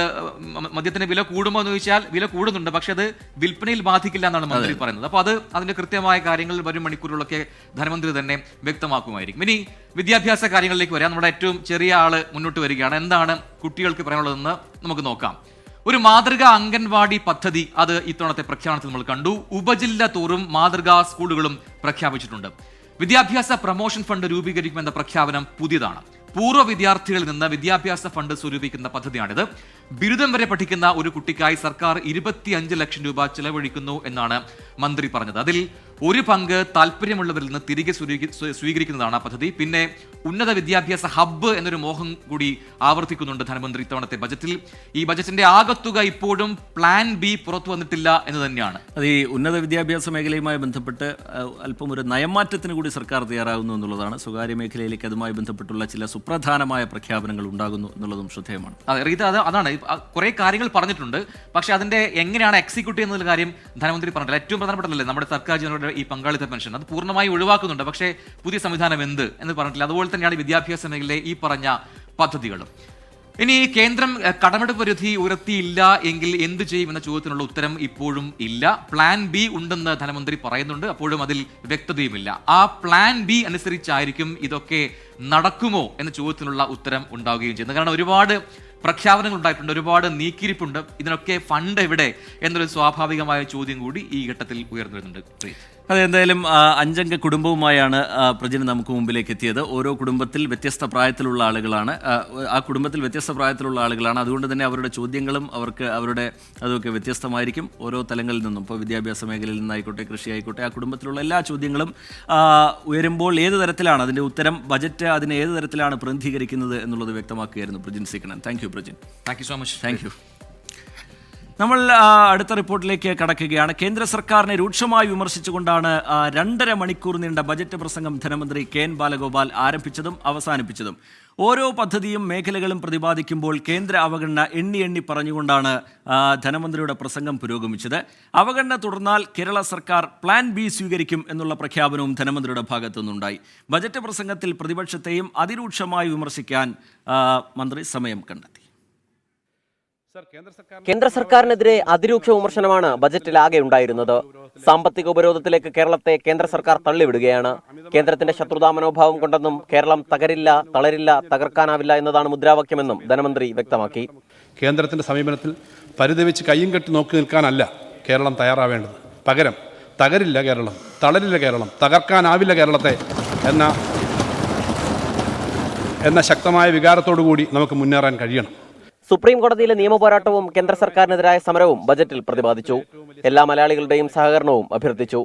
F: മദ്യത്തിന് വില കൂടുമോ എന്ന് ചോദിച്ചാൽ വില കൂടുന്നുണ്ട്, പക്ഷെ അത് വിൽപ്പനയിൽ ബാധിക്കില്ല എന്നാണ് മന്ത്രി പറയുന്നത്. അപ്പോൾ അതിന്റെ കൃത്യമായ കാര്യങ്ങൾ വരും മണിക്കൂറുകളൊക്കെ ധനമന്ത്രി തന്നെ വ്യക്തമാക്കുമായിരിക്കും. ഇനി വിദ്യാഭ്യാസ കാര്യങ്ങളിലേക്ക് വരാം. നമ്മുടെ ഏറ്റവും ചെറിയ ആള് മുന്നോട്ട് വരികയാണ്. എന്താണ് കുട്ടികൾക്ക് പറയാനുള്ളതെന്ന് നമുക്ക് നോക്കാം. ഒരു മാതൃകാ അംഗൻവാടി പദ്ധതി അത് ഇത്തവണത്തെ പ്രഖ്യാപനത്തിൽ നമ്മൾ കണ്ടു. ഉപജില്ല തോറും മാതൃകാ സ്കൂളുകളും പ്രഖ്യാപിച്ചിട്ടുണ്ട്. വിദ്യാഭ്യാസ പ്രൊമോഷൻ ഫണ്ട് രൂപീകരിക്കുമെന്ന പ്രഖ്യാപനം പുതിയതാണ്. പൂർവ്വ വിദ്യാർത്ഥികളിൽ നിന്ന് വിദ്യാഭ്യാസ ഫണ്ട് സ്വരൂപിക്കുന്ന പദ്ധതിയാണിത്. ബിരുദം വരെ പഠിക്കുന്ന ഒരു കുട്ടിക്കായി സർക്കാർ 25 ലക്ഷം രൂപ ചിലവഴിക്കുന്നു എന്നാണ് മന്ത്രി പറഞ്ഞത്. അതിൽ ഒരു പങ്ക് താല്പര്യമുള്ളവരിൽ നിന്ന് തിരികെ സ്വീകരിക്കുന്നതാണ് ആ പദ്ധതി. പിന്നെ ഉന്നത വിദ്യാഭ്യാസ ഹബ്ബ് എന്നൊരു മോഹം കൂടി ആവർത്തിക്കുന്നുണ്ട് ധനമന്ത്രി ഇത്തവണത്തെ ബജറ്റിൽ. ഈ ബജറ്റിന്റെ ആകത്തുക ഇപ്പോഴും പ്ലാൻ ബി പുറത്തു വന്നിട്ടില്ല എന്ന് തന്നെയാണ്.
A: അത് ഈ ഉന്നത വിദ്യാഭ്യാസ മേഖലയുമായി ബന്ധപ്പെട്ട് അല്പം ഒരു നയമാറ്റത്തിന് കൂടി സർക്കാർ തയ്യാറാകുന്നു എന്നുള്ളതാണ്. സ്വകാര്യ മേഖലയിലേക്ക് അതുമായി ബന്ധപ്പെട്ടുള്ള ചില സുപ്രധാനമായ പ്രഖ്യാപനങ്ങൾ ഉണ്ടാകുന്നു എന്നുള്ളതും ശ്രദ്ധേയമാണ്.
F: അതെ റീത, അതാണ് കുറെ കാര്യങ്ങൾ പറഞ്ഞിട്ടുണ്ട്. പക്ഷെ അതിന്റെ എങ്ങനെയാണ് എക്സിക്യൂട്ട് ചെയ്യുന്ന കാര്യം ധനമന്ത്രി പറഞ്ഞില്ല. ഏറ്റവും പ്രധാനപ്പെട്ടല്ലേ നമ്മുടെ സർക്കാർ ജീവനോട് ഈ പങ്കാളിത്ത പെൻഷൻ അത് പൂർണ്ണമായി ഒഴിവാക്കുന്നുണ്ട്. പക്ഷേ പുതിയ സംവിധാനം എന്ന് പറഞ്ഞിട്ടില്ല. അതുപോലെ തന്നെയാണ് വിദ്യാഭ്യാസ മേഖലയിലെ ഈ പറഞ്ഞ പദ്ധതികളും. ഇനി കേന്ദ്രം കടമെടുപ്പ് പരിധി ഉയർത്തിയില്ല എങ്കിൽ എന്ത് ചെയ്യും എന്ന ചോദ്യത്തിനുള്ള ഉത്തരം ഇപ്പോഴും ഇല്ല. പ്ലാൻ ബി ഉണ്ടെന്ന് ധനമന്ത്രി പറയുന്നുണ്ട്. അപ്പോഴും അതിൽ വ്യക്തതയുമില്ല. ആ പ്ലാൻ ബി അനുസരിച്ചായിരിക്കും ഇതൊക്കെ നടക്കുമോ എന്ന ചോദ്യത്തിനുള്ള ഉത്തരം ഉണ്ടാവുകയും ചെയ്യുന്നത്. കാരണം ഒരുപാട് പ്രഖ്യാപനങ്ങൾ ഉണ്ടായിട്ടുണ്ട്, ഒരുപാട് നീക്കിയിരിപ്പുണ്ട്. ഇതിനൊക്കെ ഫണ്ട് എവിടെ എന്നൊരു സ്വാഭാവികമായ ചോദ്യം കൂടി ഈ ഘട്ടത്തിൽ ഉയർന്നു വരുന്നുണ്ട്.
A: അതെ, എന്തായാലും 5 അംഗ കുടുംബവുമായാണ് പ്രജിന് നമുക്ക് മുമ്പിലേക്ക് എത്തിയത്. ഓരോ കുടുംബത്തിൽ വ്യത്യസ്ത പ്രായത്തിലുള്ള ആളുകളാണ്. അതുകൊണ്ട് തന്നെ അവരുടെ ചോദ്യങ്ങളും അതൊക്കെ വ്യത്യസ്തമായിരിക്കും ഓരോ തലങ്ങളിൽ നിന്നും. ഇപ്പോൾ വിദ്യാഭ്യാസ മേഖലയിൽ നിന്നായിക്കോട്ടെ, കൃഷി ആയിക്കോട്ടെ, ആ കുടുംബത്തിലുള്ള എല്ലാ ചോദ്യങ്ങളും ഉയരുമ്പോൾ ഏത് തരത്തിലാണ് അതിൻ്റെ ഉത്തരം, ബജറ്റ് അതിനെ ഏത് തരത്തിലാണ് പ്രതിനിധീകരിക്കുന്നത് എന്നുള്ളത് വ്യക്തമാക്കുകയായിരുന്നു Prajin C Kannan. Thank you Prajin.
F: Thank you so much.
A: Thank you. നമ്മൾ അടുത്ത റിപ്പോർട്ടിലേക്ക് കടക്കുകയാണ്. കേന്ദ്ര സർക്കാരിനെ രൂക്ഷമായി വിമർശിച്ചുകൊണ്ടാണ് 2.5 മണിക്കൂർ നീണ്ട ബജറ്റ് പ്രസംഗം ധനമന്ത്രി കെ.എൻ. ബാലഗോപാൽ ആരംഭിച്ചതും അവസാനിപ്പിച്ചതും. ഓരോ പദ്ധതിയും മേഖലകളും പ്രതിപാദിക്കുമ്പോൾ കേന്ദ്ര അവഗണന എണ്ണി പറഞ്ഞുകൊണ്ടാണ് ധനമന്ത്രിയുടെ പ്രസംഗം പുരോഗമിച്ചത്. അവഗണന തുടർന്നാൽ കേരള സർക്കാർ പ്ലാൻ ബി സ്വീകരിക്കും എന്നുള്ള പ്രഖ്യാപനവും ധനമന്ത്രിയുടെ ഭാഗത്തു നിന്നുണ്ടായി. ബജറ്റ് പ്രസംഗത്തിൽ പ്രതിപക്ഷത്തെയും അതിരൂക്ഷമായി വിമർശിക്കാൻ മന്ത്രി സമയം കണ്ടെത്തി.
G: കേന്ദ്ര സർക്കാരിനെതിരെ അതിരൂക്ഷ വിമർശനമാണ് ബജറ്റിലാകെ ഉണ്ടായിരുന്നത്. സാമ്പത്തിക ഉപരോധത്തിലേക്ക് കേരളത്തെ കേന്ദ്ര സർക്കാർ തള്ളിവിടുകയാണ്. കേന്ദ്രത്തിന്റെ ശത്രുതാ മനോഭാവം കൊണ്ടെന്നും കേരളം തകരില്ല, തളരില്ല, തകർക്കാനാവില്ല എന്നതാണ് മുദ്രാവാക്യമെന്നും ധനമന്ത്രി വ്യക്തമാക്കി.
B: കേന്ദ്രത്തിന്റെ സമീപനത്തിൽ പരിതപിച്ച് കയ്യും കെട്ടി നോക്കി നിൽക്കാനല്ല കേരളം തയ്യാറാവേണ്ടത്. പകരം തകരില്ല കേരളം, തളരില്ല കേരളം, തകർക്കാനാവില്ല കേരളത്തെ എന്ന ശക്തമായ വികാരത്തോടു കൂടി നമുക്ക് മുന്നേറാൻ കഴിയണം.
G: സുപ്രീം കോടതിയിലെ നിയമപോരാട്ടവും കേന്ദ്ര സർക്കാരിനെതിരായ സമരവും ബജറ്റിൽ പ്രതിപാദിച്ചു. എല്ലാ മലയാളികളുടെയും സഹകരണവും അഭ്യർത്ഥിച്ചു.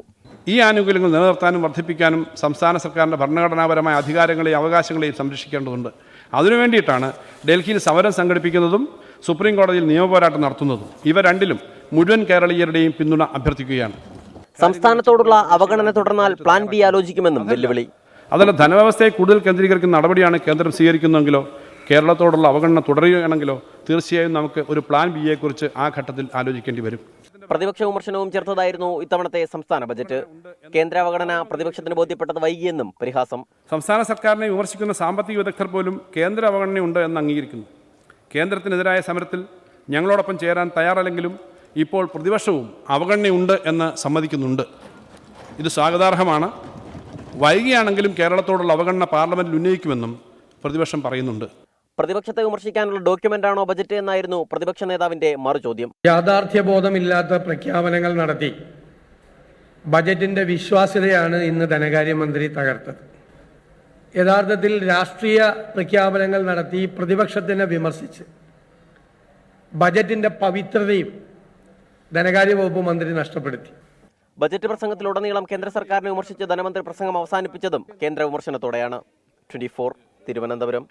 B: ഈ ആനുകൂല്യങ്ങൾ നിലനിർത്താനും വർദ്ധിപ്പിക്കാനും സംസ്ഥാന സർക്കാരിൻ്റെ ഭരണഘടനാപരമായ അധികാരങ്ങളെയും അവകാശങ്ങളെയും സംരക്ഷിക്കേണ്ടതുണ്ട്. അതിനുവേണ്ടിയിട്ടാണ് ഡൽഹിയിൽ സമരം സംഘടിപ്പിക്കുന്നതും സുപ്രീം കോടതിയിൽ നിയമപോരാട്ടം നടത്തുന്നതും. ഇവ രണ്ടിലും മുഴുവൻ കേരളീയരുടെയും പിന്തുണ അഭ്യർത്ഥിക്കുകയാണ്.
G: സംസ്ഥാനത്തോടുള്ള അവഗണന തുടർന്നാൽ പ്ലാൻ ബി ആലോചിക്കുമെന്നും വെല്ലുവിളി.
B: അതല്ല, ധനവ്യവസ്ഥയെ കൂടുതൽ കേന്ദ്രീകരിക്കുന്ന നടപടിയാണ് കേന്ദ്രം സ്വീകരിക്കുന്നതെങ്കിലോ കേരളത്തോടുള്ള അവഗണന തുടരുകയാണെങ്കിലോ തീർച്ചയായും നമുക്ക് ഒരു പ്ലാൻ ബിയെക്കുറിച്ച് ആ ഘട്ടത്തിൽ ആലോചിക്കേണ്ടി വരും.
G: പ്രതിപക്ഷ വിമർശനവും ചേർത്തതായിരുന്നു ഇത്തവണത്തെ സംസ്ഥാന ബജറ്റ്. കേന്ദ്ര അവഗണന പ്രതിപക്ഷത്തിന് ബോധ്യപ്പെട്ടത് വൈകിയെന്നും പരിഹാസം.
B: സംസ്ഥാന സർക്കാരിനെ വിമർശിക്കുന്ന സാമ്പത്തിക വിദഗ്ധർ പോലും കേന്ദ്ര അവഗണനയുണ്ട് എന്ന് അംഗീകരിക്കുന്നു. കേന്ദ്രത്തിനെതിരായ സമരത്തിൽ ഞങ്ങളോടൊപ്പം ചേരാൻ തയ്യാറല്ലെങ്കിലും ഇപ്പോൾ പ്രതിപക്ഷവും അവഗണനയുണ്ട് എന്ന് സമ്മതിക്കുന്നുണ്ട്. ഇത് സ്വാഗതാർഹമാണ്. വൈകിയാണെങ്കിലും കേരളത്തോടുള്ള അവഗണന പാർലമെന്റിൽ ഉന്നയിക്കുമെന്നും പ്രതിപക്ഷം പറയുന്നുണ്ട്.
G: പ്രതിപക്ഷത്തെ വിമർശിക്കാനുള്ള ഡോക്യുമെന്റാണോ ബജറ്റ് എന്നായിരുന്നു പ്രതിപക്ഷ നേതാവിന്റെ മറുചോദ്യം.
C: യാഥാർത്ഥ്യബോധമില്ലാത്ത പ്രഖ്യാപനങ്ങൾ നടത്തി ബജറ്റിന്റെ വിശ്വാസ്യതയാണ് ഇന്ന് ധനകാര്യമന്ത്രി തകർത്തത്. യഥാർത്ഥത്തിൽ രാഷ്ട്രീയ പ്രഖ്യാപനങ്ങൾ നടത്തി പ്രതിപക്ഷത്തിനെ വിമർശിച്ച് ബജറ്റിന്റെ പവിത്രതയും ധനകാര്യ വകുപ്പ് മന്ത്രി നഷ്ടപ്പെടുത്തി.
G: ബജറ്റ് പ്രസംഗത്തിലുടനീളം കേന്ദ്ര സർക്കാരിനെ വിമർശിച്ച് ധനമന്ത്രി പ്രസംഗം അവസാനിപ്പിച്ചതും കേന്ദ്ര വിമർശനത്തോടെയാണ്. 24 തിരുവനന്തപുരം.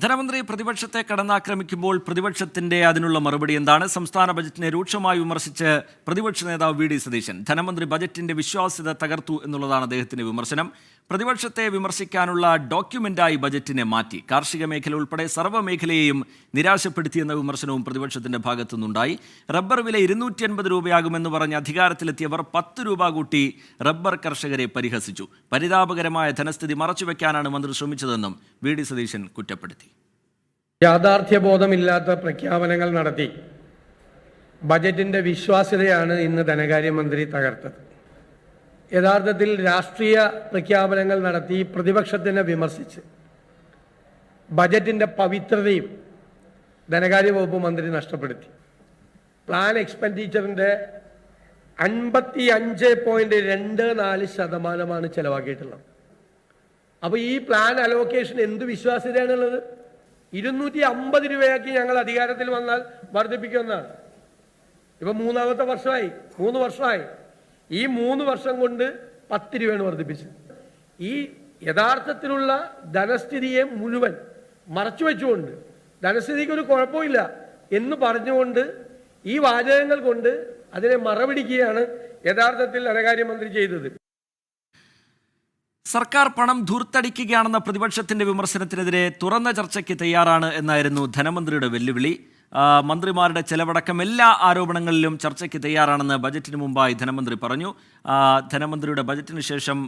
A: ധനമന്ത്രി പ്രതിപക്ഷത്തെ കടന്നാക്രമിക്കുമ്പോൾ പ്രതിപക്ഷത്തിന്റെ അതിനുള്ള മറുപടി എന്താണ്? സംസ്ഥാന ബജറ്റിനെ രൂക്ഷമായി വിമർശിച്ച് പ്രതിപക്ഷ നേതാവ് വി ഡി സതീശൻ. ധനമന്ത്രി ബജറ്റിന്റെ വിശ്വാസ്യത തകർത്തു എന്നുള്ളതാണ് അദ്ദേഹത്തിന്റെ വിമർശനം. പ്രതിപക്ഷത്തെ വിമർശിക്കാനുള്ള ഡോക്യുമെന്റായി ബജറ്റിനെ മാറ്റി. കാർഷിക മേഖല ഉൾപ്പെടെ സർവ്വ മേഖലയെയും നിരാശപ്പെടുത്തിയെന്ന വിമർശനവും പ്രതിപക്ഷത്തിന്റെ ഭാഗത്തുനിന്നുണ്ടായി. റബ്ബർ വില 250 രൂപയാകുമെന്ന് പറഞ്ഞ് അധികാരത്തിലെത്തിയവർ 10 രൂപ കൂട്ടി റബ്ബർ കർഷകരെ പരിഹസിച്ചു. പരിതാപകരമായ ധനസ്ഥിതി മറച്ചുവെക്കാനാണ് മന്ത്രി ശ്രമിച്ചതെന്നും വി ഡി സതീശൻ കുറ്റപ്പെടുത്തി.
C: യാഥാർത്ഥ്യബോധമില്ലാത്ത പ്രഖ്യാപനങ്ങൾ നടത്തി ബജറ്റിന്റെ വിശ്വാസ്യതയാണ് ഇന്ന് ധനകാര്യമന്ത്രി തകർത്തത്. യഥാർത്ഥത്തിൽ രാഷ്ട്രീയ പ്രഖ്യാപനങ്ങൾ നടത്തി പ്രതിപക്ഷത്തിനെ വിമർശിച്ച് ബജറ്റിന്റെ പവിത്രതയും ധനകാര്യ വകുപ്പ് മന്ത്രി നഷ്ടപ്പെടുത്തി. പ്ലാൻ എക്സ്പെൻഡിച്ചറിന്റെ 55.24% ചെലവാക്കിയിട്ടുള്ളത്. അപ്പോൾ ഈ പ്ലാൻ അലോക്കേഷൻ എന്ത് വിശ്വാസ്യതയാണുള്ളത്? 250 രൂപയാക്കി ഞങ്ങൾ അധികാരത്തിൽ വന്നാൽ വർദ്ധിപ്പിക്കുമെന്നാണ്. ഇപ്പം 3 വർഷമായി. ഈ 3 വർഷം കൊണ്ട് 10 രൂപയാണ് വർദ്ധിപ്പിച്ചത്. ഈ യഥാർത്ഥത്തിലുള്ള ധനസ്ഥിതിയെ മുഴുവൻ മറച്ചു വെച്ചുകൊണ്ട് ധനസ്ഥിതിക്ക് ഒരു കുഴപ്പമില്ല എന്ന് പറഞ്ഞുകൊണ്ട് ഈ വാചകങ്ങൾ കൊണ്ട് അതിനെ മറപിടിക്കുകയാണ് യഥാർത്ഥത്തിൽ ധനകാര്യമന്ത്രി ചെയ്തത്.
A: സർക്കാർ പണം ധൂർത്തടിക്കുകയാണെന്ന പ്രതിപക്ഷത്തിന്റെ വിമർശനത്തിനെതിരെ തുറന്ന ചർച്ചയ്ക്ക് തയ്യാറാണ് എന്നായിരുന്നു ധനമന്ത്രിയുടെ വെല്ലുവിളി. മന്ത്രിമാരുടെ ചെലവടക്കം എല്ലാ ആരോപണങ്ങളിലും ചർച്ചയ്ക്ക് തയ്യാറാണെന്ന് ബജറ്റിന് മുമ്പായി ധനമന്ത്രി പറഞ്ഞു. ധനമന്ത്രിയുടെ ബജറ്റിന് ശേഷം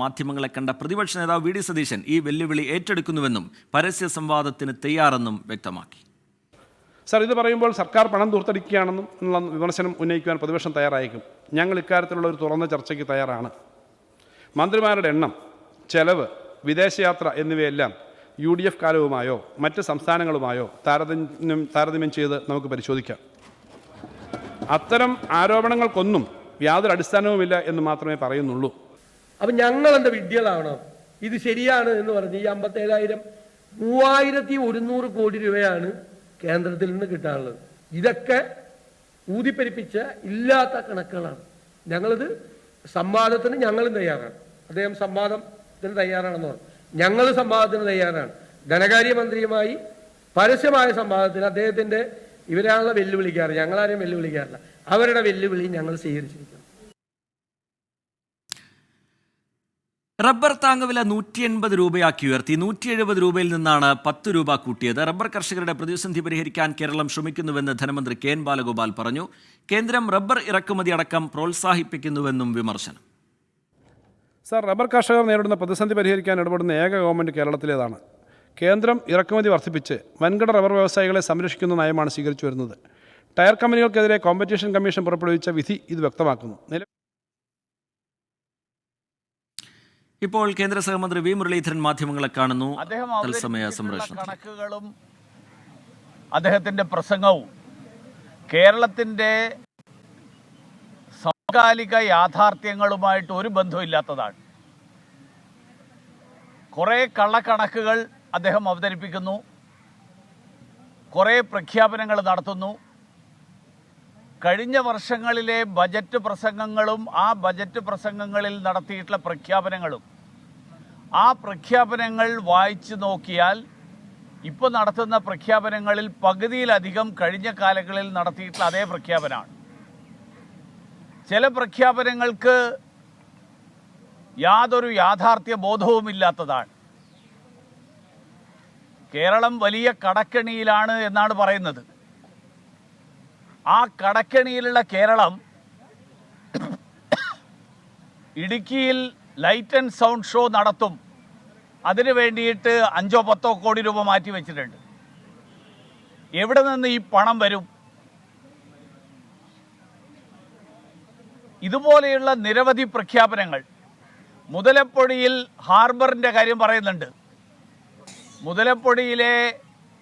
A: മാധ്യമങ്ങളെ കണ്ട പ്രതിപക്ഷ നേതാവ് വി ഡി സതീശൻ ഈ വെല്ലുവിളി ഏറ്റെടുക്കുന്നുവെന്നും പരസ്യ സംവാദത്തിന് തയ്യാറെന്നും വ്യക്തമാക്കി.
B: സർ, ഇത് പറയുമ്പോൾ സർക്കാർ പണം ദൂർത്തടിക്കുകയാണെന്നും എന്നുള്ള വിമർശനം ഉന്നയിക്കുവാൻ പ്രതിപക്ഷം തയ്യാറായേക്കും. ഞങ്ങൾ ഇക്കാര്യത്തിലുള്ള ഒരു തുറന്ന ചർച്ചയ്ക്ക് തയ്യാറാണ്. മന്ത്രിമാരുടെ എണ്ണം, ചെലവ്, വിദേശയാത്ര എന്നിവയെല്ലാം UDF കാലവുമായോ മറ്റ് സംസ്ഥാനങ്ങളുമായോ താരതമ്യം ചെയ്ത് നമുക്ക് പരിശോധിക്കാം. അത്തരം ആരോപണങ്ങൾക്കൊന്നും യാതൊരു അടിസ്ഥാനവുമില്ല എന്ന് മാത്രമേ പറയുന്നുള്ളൂ.
C: അപ്പം ഞങ്ങൾ എന്താ വിഡ്ഢികളാണോ? ഇത് ശരിയാണ് എന്ന് പറഞ്ഞ് ഈ 57,000 3100 കോടി രൂപയാണ് കേന്ദ്രത്തിൽ നിന്ന് കിട്ടാനുള്ളത്. ഇതൊക്കെ ഊതിപ്പെരിപ്പിച്ച ഇല്ലാത്ത കണക്കുകളാണ്. ഞങ്ങളിത് സംവാദത്തിന് ഞങ്ങളും തയ്യാറാണ്. അദ്ദേഹം സംവാദത്തിന് തയ്യാറാണെന്ന് പറഞ്ഞു. ഞങ്ങൾ സംവാദത്തിന് തയ്യാറാണ്. ധനകാര്യമന്ത്രിയുമായി പരസ്യമായ സംവാദത്തിന് അദ്ദേഹത്തിൻ്റെ ഇവരാണല്ലോ വെല്ലുവിളിക്കാറ്, ഞങ്ങളാരെയും വെല്ലുവിളിക്കാറില്ല. അവരുടെ വെല്ലുവിളി ഞങ്ങൾ സ്വീകരിച്ചിരിക്കുന്നു.
A: റബ്ബർ താങ്ങുവില 180 രൂപയാക്കി ഉയർത്തി. 170 രൂപയിൽ നിന്നാണ് 10 രൂപ കൂട്ടിയത്. റബ്ബർ കർഷകരുടെ പ്രതിസന്ധി പരിഹരിക്കാൻ കേരളം ശ്രമിക്കുന്നുവെന്ന് ധനമന്ത്രി KN ബാലഗോപാൽ പറഞ്ഞു. കേന്ദ്രം റബ്ബർ ഇറക്കുമതി അടക്കം പ്രോത്സാഹിപ്പിക്കുന്നുവെന്നും വിമർശനം.
B: സർ, റബ്ബർ കർഷകർ നേരിടുന്ന പ്രതിസന്ധി പരിഹരിക്കാൻ ഇടപെടുന്ന ഏക ഗവൺമെൻറ് കേരളത്തിലേതാണ്. കേന്ദ്രം ഇറക്കുമതി വർദ്ധിപ്പിച്ച് വൻകിട റബ്ബർ വ്യവസായികളെ സംരക്ഷിക്കുന്ന നയമാണ് സ്വീകരിച്ചു വരുന്നത്. ടയർ കമ്പനികൾക്കെതിരെ കോമ്പറ്റീഷൻ കമ്മീഷൻ പുറപ്പെടുവിച്ച വിധി ഇത് വ്യക്തമാക്കുന്നു.
A: ഇപ്പോൾ കേന്ദ്ര സഹമന്ത്രി വി മുരളീധരൻ മാധ്യമങ്ങളെ കാണുന്നു. തത്സമയ സംപ്രേഷണം.
H: കണക്കുകളും അദ്ദേഹത്തിന്റെ പ്രസംഗവും കേരളത്തിന്റെ സമകാലിക യാഥാർത്ഥ്യങ്ങളുമായിട്ട് ഒരു ബന്ധമില്ലാത്തതാണ്. കുറേ കള്ളക്കണക്കുകൾ അദ്ദേഹം അവതരിപ്പിക്കുന്നു, കുറേ പ്രഖ്യാപനങ്ങൾ നടത്തുന്നു. കഴിഞ്ഞ വർഷങ്ങളിലെ ബജറ്റ് പ്രസംഗങ്ങളും ആ ബജറ്റ് പ്രസംഗങ്ങളിൽ നടത്തിയിട്ടുള്ള പ്രഖ്യാപനങ്ങളും, ആ പ്രഖ്യാപനങ്ങൾ വായിച്ചു നോക്കിയാൽ ഇപ്പോൾ നടത്തുന്ന പ്രഖ്യാപനങ്ങളിൽ പകുതിയിലധികം കഴിഞ്ഞ കാലങ്ങളിൽ നടത്തിയിട്ടുള്ള അതേ പ്രഖ്യാപനമാണ്. ചില പ്രഖ്യാപനങ്ങൾക്ക് യാതൊരു യാഥാർത്ഥ്യ ബോധവുമില്ലാത്തതാണ്. കേരളം വലിയ കടക്കെണിയിലാണ് എന്നാണ് പറയുന്നത്. ആ കടക്കെണിയിലുള്ള കേരളം ഇടുക്കിയിൽ ലൈറ്റ് ആൻഡ് സൗണ്ട് ഷോ നടത്തും. അതിനു വേണ്ടിയിട്ട് 5-10 കോടി രൂപ മാറ്റി വെച്ചിട്ടുണ്ട്. എവിടെ നിന്ന് ഈ പണം വരും? ഇതുപോലെയുള്ള നിരവധി പ്രഖ്യാപനങ്ങൾ. മുതലപ്പൊടിയിൽ ഹാർബറിൻ്റെ കാര്യം പറയുന്നുണ്ട്. മുതലപ്പൊടിയിലെ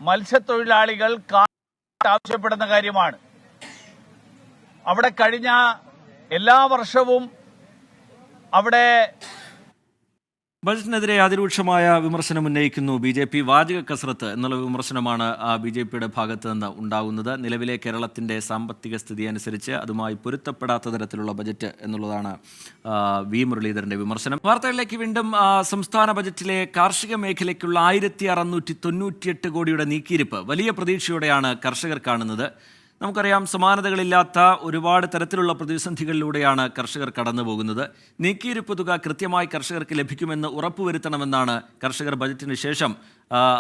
H: മത്സ്യത്തൊഴിലാളികൾ ആവശ്യപ്പെടുന്ന കാര്യമാണ്. അവിടെ കഴിഞ്ഞ എല്ലാ വർഷവും അവിടെ
A: ബജറ്റിനെതിരെ അതിരൂക്ഷമായ വിമർശനം ഉന്നയിക്കുന്നു BJP. വാചക കസരത്ത് എന്നുള്ള വിമർശനമാണ് BJPയുടെ ഭാഗത്ത് നിന്ന് ഉണ്ടാകുന്നത്. നിലവിലെ കേരളത്തിൻ്റെ സാമ്പത്തിക സ്ഥിതി അനുസരിച്ച് അതുമായി പൊരുത്തപ്പെടാത്ത തരത്തിലുള്ള ബജറ്റ് എന്നുള്ളതാണ് വി മുരളീധരൻ്റെ വിമർശനം. വാർത്തകളിലേക്ക് വീണ്ടും. സംസ്ഥാന ബജറ്റിലെ കാർഷിക മേഖലയ്ക്കുള്ള 1698 കോടിയുടെ നീക്കിയിരിപ്പ് വലിയ പ്രതീക്ഷയോടെയാണ് കർഷകർ കാണുന്നത്. നമുക്കറിയാം, സമാനതകളില്ലാത്ത ഒരുപാട് തരത്തിലുള്ള പ്രതിസന്ധികളിലൂടെയാണ് കർഷകർ കടന്നു പോകുന്നത്. നീക്കിയിരിപ്പ് തുക കൃത്യമായി കർഷകർക്ക് ലഭിക്കുമെന്ന് ഉറപ്പുവരുത്തണമെന്നാണ് കർഷകർ ബജറ്റിന് ശേഷം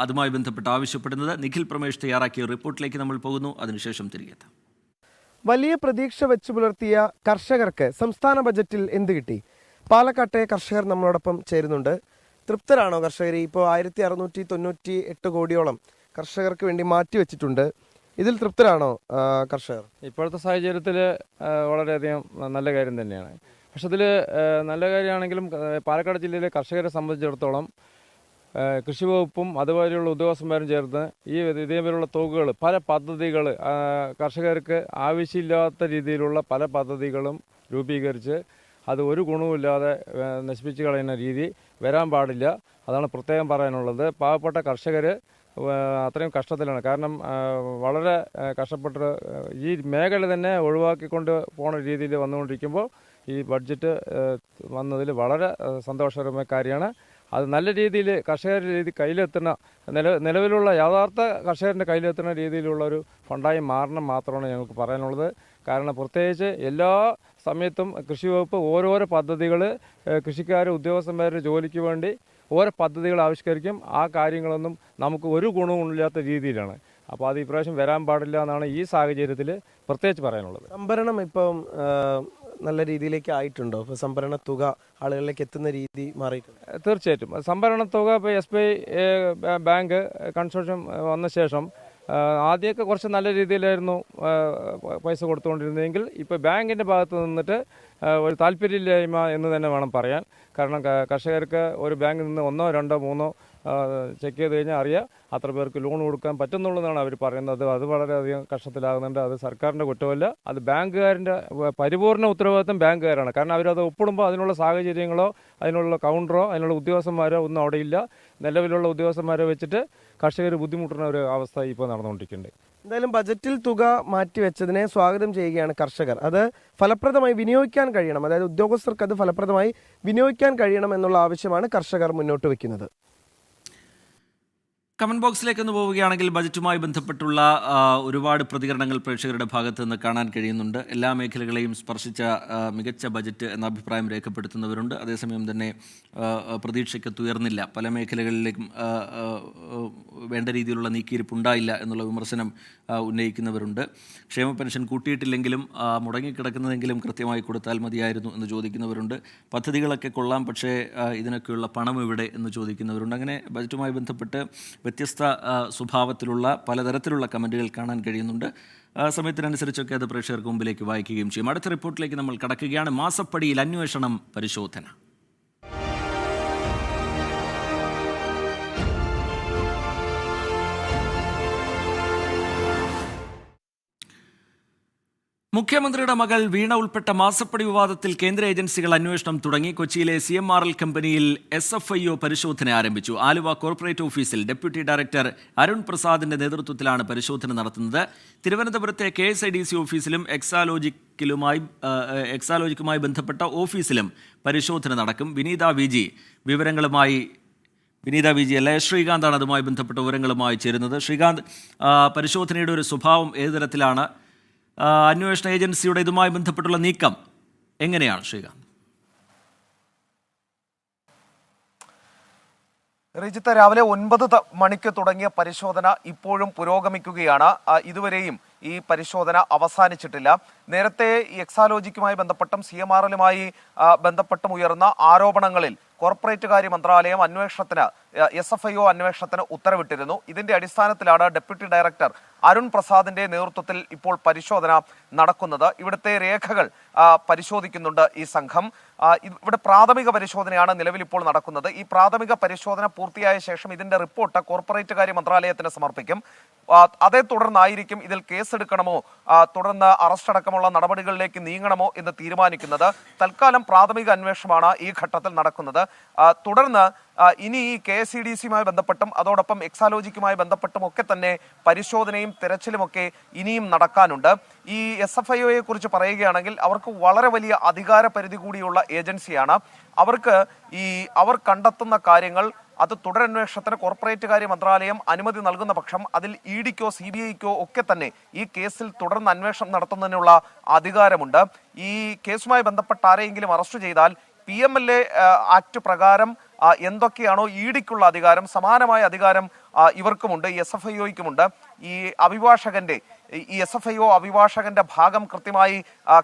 A: അതുമായി ബന്ധപ്പെട്ട് ആവശ്യപ്പെടുന്നത്. നിഖിൽ പ്രമേഷ് തയ്യാറാക്കിയ റിപ്പോർട്ടിലേക്ക് നമ്മൾ പോകുന്നു. അതിനുശേഷം തിരികെ എത്താം.
I: വലിയ പ്രതീക്ഷ വെച്ച് പുലർത്തിയ കർഷകർക്ക് സംസ്ഥാന ബജറ്റിൽ എന്ത് കിട്ടി? പാലക്കാട്ടെ കർഷകർ നമ്മളോടൊപ്പം ചേരുന്നുണ്ട്. തൃപ്തരാണോ കർഷകർ? ഇപ്പോൾ 1698 കോടിയോളം കർഷകർക്ക് വേണ്ടി മാറ്റിവെച്ചിട്ടുണ്ട്. ഇതിൽ തൃപ്തരാണോ കർഷകർ?
J: ഇപ്പോഴത്തെ സാഹചര്യത്തിൽ വളരെയധികം നല്ല കാര്യം തന്നെയാണ്. പക്ഷെ ഇതിൽ നല്ല കാര്യമാണെങ്കിലും പാലക്കാട് ജില്ലയിലെ കർഷകരെ സംബന്ധിച്ചിടത്തോളം കൃഷി വകുപ്പും അതുപോലെയുള്ള ഉദ്യോഗസ്ഥന്മാരും ചേർന്ന് ഇതേപോലുള്ള തുകകൾ, പല പദ്ധതികൾ, കർഷകർക്ക് ആവശ്യമില്ലാത്ത രീതിയിലുള്ള പല പദ്ധതികളും രൂപീകരിച്ച് അത് ഒരു ഗുണവുമില്ലാതെ നശിപ്പിച്ച് കളയുന്ന രീതി വരാൻ പാടില്ല. അതാണ് പ്രത്യേകം പറയാനുള്ളത്. പാവപ്പെട്ട കർഷകർ അത്രയും കഷ്ടത്തിലാണ്. കാരണം വളരെ കഷ്ടപ്പെട്ട് ഈ മേഖല തന്നെ ഒഴിവാക്കിക്കൊണ്ട് പോണ രീതിയിൽ വന്നുകൊണ്ടിരിക്കുമ്പോൾ ഈ ബഡ്ജറ്റ് വന്നതിൽ വളരെ സന്തോഷകരമായ കാര്യമാണ്. അത് നല്ല രീതിയിൽ കർഷകരുടെ രീതി കയ്യിലെത്തുന്ന നിലവിലുള്ള യഥാർത്ഥ കർഷകരുടെ കയ്യിലെത്തുന്ന രീതിയിലുള്ള ഒരു ഫണ്ടായി മാറണം മാത്രമാണ് ഞങ്ങൾക്ക് പറയാനുള്ളത്. കാരണം പ്രത്യേകിച്ച് എല്ലാ സമയത്തും കൃഷി വകുപ്പ് ഓരോരോ പദ്ധതികൾ കൃഷിക്കാർ ഉദ്യോഗസ്ഥന്മാരുടെ ജോലിക്ക് വേണ്ടി ഓരോ പദ്ധതികൾ ആവിഷ്കരിക്കും. ആ കാര്യങ്ങളൊന്നും നമുക്ക് ഒരു ഗുണവുമില്ലാത്ത രീതിയിലാണ്. അപ്പോൾ അത് ഇപ്രാവശ്യം വരാൻ പാടില്ല എന്നാണ് ഈ സാഹചര്യത്തിൽ പ്രത്യേകിച്ച് പറയാനുള്ളത്.
I: സംഭരണം ഇപ്പം നല്ല രീതിയിലേക്ക് ആയിട്ടുണ്ടോ? ഇപ്പോൾ സംഭരണ തുക ആളുകളിലേക്ക് എത്തുന്ന രീതി മാറിയിട്ടുണ്ട്?
J: തീർച്ചയായിട്ടും സംഭരണ തുക ഇപ്പോൾ SBI ബാങ്ക് കൺസോർഷ്യം വന്ന ശേഷം ആദ്യമൊക്കെ കുറച്ച് നല്ല രീതിയിലായിരുന്നു പൈസ കൊടുത്തുകൊണ്ടിരുന്നതെങ്കിൽ ഇപ്പോൾ ബാങ്കിൻ്റെ ഭാഗത്ത് നിന്നിട്ട് ഒരു താല്പര്യമില്ലായ്മ എന്ന് തന്നെ വേണം പറയാൻ. കാരണം കർഷകർക്ക് ഒരു ബാങ്കിൽ നിന്ന് 1, 2, 3 ചെക്ക് ചെയ്ത് കഴിഞ്ഞാൽ അറിയാം അത്ര പേർക്ക് ലോൺ കൊടുക്കാൻ പറ്റുന്നുള്ളതാണ് അവർ പറയുന്നത്. അത് വളരെയധികം കഷ്ടത്തിലാകുന്നുണ്ട്. അത് സർക്കാരിൻ്റെ കുറ്റമല്ല, അത് ബാങ്കുകാരൻ്റെ പരിപൂർണ്ണ ഉത്തരവാദിത്വം ബാങ്കുകാരാണ്. കാരണം അവരത് ഒപ്പിടുമ്പോൾ അതിനുള്ള സാഹചര്യങ്ങളോ അതിനുള്ള കൗണ്ടറോ അതിനുള്ള ഉദ്യോഗസ്ഥന്മാരോ ഒന്നും അവിടെ ഇല്ല. നിലവിലുള്ള ഉദ്യോഗസ്ഥന്മാരെ വെച്ചിട്ട് കർഷകർ ബുദ്ധിമുട്ടുന്ന ഒരു അവസ്ഥ ഇപ്പോൾ നടന്നുകൊണ്ടിരിക്കുന്നുണ്ട്.
I: എന്തായാലും ബജറ്റിൽ തുക മാറ്റിവെച്ചതിനെ സ്വാഗതം ചെയ്യുകയാണ് കർഷകർ. അത് ഫലപ്രദമായി വിനിയോഗിക്കാൻ കഴിയണം, അതായത് ഉദ്യോഗസ്ഥർക്ക് അത് ഫലപ്രദമായി വിനിയോഗിക്കാൻ കഴിയണം എന്നുള്ള ആവശ്യമാണ് കർഷകർ മുന്നോട്ട് വയ്ക്കുന്നത്.
A: കമന്റ് ബോക്സിലേക്ക് ഒന്ന് പോവുകയാണെങ്കിൽ ബജറ്റുമായി ബന്ധപ്പെട്ടുള്ള ഒരുപാട് പ്രതികരണങ്ങൾ പ്രേക്ഷകരുടെ ഭാഗത്ത് നിന്ന് കാണാൻ കഴിയുന്നുണ്ട്. എല്ലാ മേഖലകളെയും സ്പർശിച്ച മികച്ച ബജറ്റ് എന്ന അഭിപ്രായം രേഖപ്പെടുത്തുന്നവരുണ്ട്. അതേസമയം തന്നെ പ്രതീക്ഷയ്ക്ക് ഉയർന്നില്ല, പല മേഖലകളിലേക്കും വേണ്ട രീതിയിലുള്ള നീക്കിയിരിപ്പുണ്ടായില്ല എന്നുള്ള വിമർശനം ഉന്നയിക്കുന്നവരുണ്ട്. ക്ഷേമ പെൻഷൻ കൂട്ടിയിട്ടില്ലെങ്കിലും മുടങ്ങിക്കിടക്കുന്നതെങ്കിലും കൃത്യമായി കൊടുത്താൽ മതിയായിരുന്നു എന്ന് ചോദിക്കുന്നവരുണ്ട്. പദ്ധതികളൊക്കെ കൊള്ളാം, പക്ഷേ ഇതിനൊക്കെയുള്ള പണം എവിടെ എന്ന് ചോദിക്കുന്നവരുണ്ട്. അങ്ങനെ ബജറ്റുമായി ബന്ധപ്പെട്ട് വ്യത്യസ്ത സ്വഭാവത്തിലുള്ള പലതരത്തിലുള്ള കമൻറ്റുകൾ കാണാൻ കഴിയുന്നുണ്ട്. സമയത്തിനനുസരിച്ചൊക്കെ അത് പ്രേക്ഷകർക്ക് മുമ്പിലേക്ക് വായിക്കുകയും ചെയ്യും. അടുത്ത റിപ്പോർട്ടിലേക്ക് നമ്മൾ കടക്കുകയാണ്. മാസപ്പടിയിൽ അന്വേഷണം പരിശോധന. മുഖ്യമന്ത്രിയുടെ മകൾ വീണ ഉൾപ്പെട്ട മാസപ്പടി വിവാദത്തിൽ കേന്ദ്ര ഏജൻസികൾ അന്വേഷണം തുടങ്ങി. കൊച്ചിയിലെ CMRL കമ്പനിയിൽ SFIO പരിശോധന ആരംഭിച്ചു. ആലുവ കോർപ്പറേറ്റ് ഓഫീസിൽ ഡെപ്യൂട്ടി ഡയറക്ടർ അരുൺ പ്രസാദിന്റെ നേതൃത്വത്തിലാണ് പരിശോധന നടത്തുന്നത്. തിരുവനന്തപുരത്തെ KSIDC ഓഫീസിലും എക്സാലോജിക്കുമായി ബന്ധപ്പെട്ട ഓഫീസിലും പരിശോധന നടക്കും. വിനീത വി ജി അല്ല, ശ്രീകാന്താണ് അതുമായി ബന്ധപ്പെട്ട വിവരങ്ങളുമായി ചേരുന്നത്. ശ്രീകാന്ത്, പരിശോധനയുടെ ഒരു സ്വഭാവം ഏത് തരത്തിലാണ്? അന്വേഷണ ഏജൻസിയുടെ ഇതുമായി ബന്ധപ്പെട്ടുള്ള നീക്കം എങ്ങനെയാണ് ശ്രീകാന്ത്?
E: റിജിത്ത്, രാവിലെ 9 മണിക്ക് തുടങ്ങിയ പരിശോധന ഇപ്പോഴും പുരോഗമിക്കുകയാണ്. ഇതുവരെയും ഈ പരിശോധന അവസാനിച്ചിട്ടില്ല. നേരത്തെ എക്സാലോജിക്കുമായി ബന്ധപ്പെട്ടും CMRLുമായി ബന്ധപ്പെട്ടും ഉയർന്ന ആരോപണങ്ങളിൽ കോർപ്പറേറ്റ് കാര്യ മന്ത്രാലയം SFIO അന്വേഷണത്തിന് ഉത്തരവിട്ടിരുന്നു. ഇതിന്റെ അടിസ്ഥാനത്തിലാണ് ഡെപ്യൂട്ടി ഡയറക്ടർ അരുൺ പ്രസാദിന്റെ നേതൃത്വത്തിൽ ഇപ്പോൾ പരിശോധന നടക്കുന്നത്. ഇവിടുത്തെ രേഖകൾ പരിശോധിക്കുന്നുണ്ട് ഈ സംഘം. ഇവിടെ പ്രാഥമിക പരിശോധനയാണ് നിലവിൽ ഇപ്പോൾ നടക്കുന്നത്. ഈ പ്രാഥമിക പരിശോധന പൂർത്തിയായ ശേഷം ഇതിന്റെ റിപ്പോർട്ട് കോർപ്പറേറ്റ് കാര്യ മന്ത്രാലയത്തിന് സമർപ്പിക്കും. അതേ തുടർന്നായിരിക്കും ഇതിൽ കേസെടുക്കണമോ തുടർന്ന് അറസ്റ്റ് അടക്കമുള്ള നടപടികളിലേക്ക് നീങ്ങണമോ എന്ന് തീരുമാനിക്കുന്നത്. തൽക്കാലം പ്രാഥമിക അന്വേഷണമാണ് ഈ ഘട്ടത്തിൽ നടക്കുന്നത്. തുടർന്ന് ഇനി ഈ KSIDCയുമായി ബന്ധപ്പെട്ടും അതോടൊപ്പം എക്സാലോജിക്കുമായി ബന്ധപ്പെട്ടും ഒക്കെ തന്നെ പരിശോധനയും തിരച്ചിലുമൊക്കെ ഇനിയും നടക്കാനുണ്ട്. ഈ SFIOയെ കുറിച്ച് പറയുകയാണെങ്കിൽ അവർക്ക് വളരെ വലിയ അധികാര പരിധി കൂടിയുള്ള ഏജൻസിയാണ്. അവർ കണ്ടെത്തുന്ന കാര്യങ്ങൾ അത് തുടരന്വേഷണത്തിന് കോർപ്പറേറ്റ് കാര്യ മന്ത്രാലയം അനുമതി നൽകുന്ന പക്ഷം അതിൽ EDക്കോ CBIക്കോ ഒക്കെ തന്നെ ഈ കേസിൽ തുടർന്ന് അന്വേഷണം നടത്തുന്നതിനുള്ള അധികാരമുണ്ട്. ഈ കേസുമായി ബന്ധപ്പെട്ട ആരെയെങ്കിലും അറസ്റ്റ് ചെയ്താൽ PMLA ആക്ട് പ്രകാരം എന്തൊക്കെയാണോ EDക്കുള്ള അധികാരം, സമാനമായ അധികാരം ഇവർക്കുമുണ്ട്, ഈ SFIOയ്ക്കുമുണ്ട്. ഈ SFIO അഭിഭാഷകന്റെ ഭാഗം കൃത്യമായി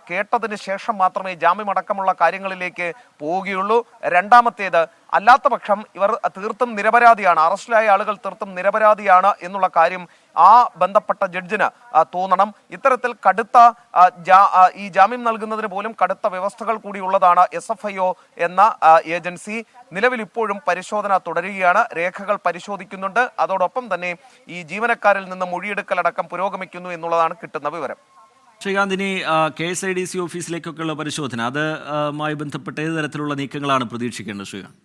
E: കേട്ടതിന് ശേഷം മാത്രമേ ജാമ്യമടക്കമുള്ള കാര്യങ്ങളിലേക്ക് പോവുകയുള്ളൂ. രണ്ടാമത്തേത്, അല്ലാത്ത പക്ഷം ഇവർ തീർത്തും നിരപരാധിയാണ്, അറസ്റ്റിലായ ആളുകൾ തീർത്തും നിരപരാധിയാണ് എന്നുള്ള കാര്യം ആ ബന്ധപ്പെട്ട ജഡ്ജിന് തോന്നണം. ഇത്തരത്തിൽ കടുത്ത ഈ ജാമ്യം നൽകുന്നതിന് പോലും കടുത്ത വ്യവസ്ഥകൾ കൂടിയുള്ളതാണ് SFIO എന്ന ഏജൻസി. നിലവിൽ ഇപ്പോഴും പരിശോധന തുടരുകയാണ്, രേഖകൾ പരിശോധിക്കുന്നുണ്ട്. അതോടൊപ്പം തന്നെ ഈ ജീവനക്കാരിൽ നിന്ന് മൊഴിയെടുക്കലടക്കം പുരോഗമിക്കുന്നു എന്നുള്ളതാണ് കിട്ടുന്ന വിവരം.
A: ശ്രീകാന്തിനി, KSIDC ഓഫീസിലേക്കൊക്കെയുള്ള പരിശോധന അതുമായി ബന്ധപ്പെട്ട ഏത് തരത്തിലുള്ള നീക്കങ്ങളാണ് പ്രതീക്ഷിക്കേണ്ടത് ശ്രീകാന്ത്?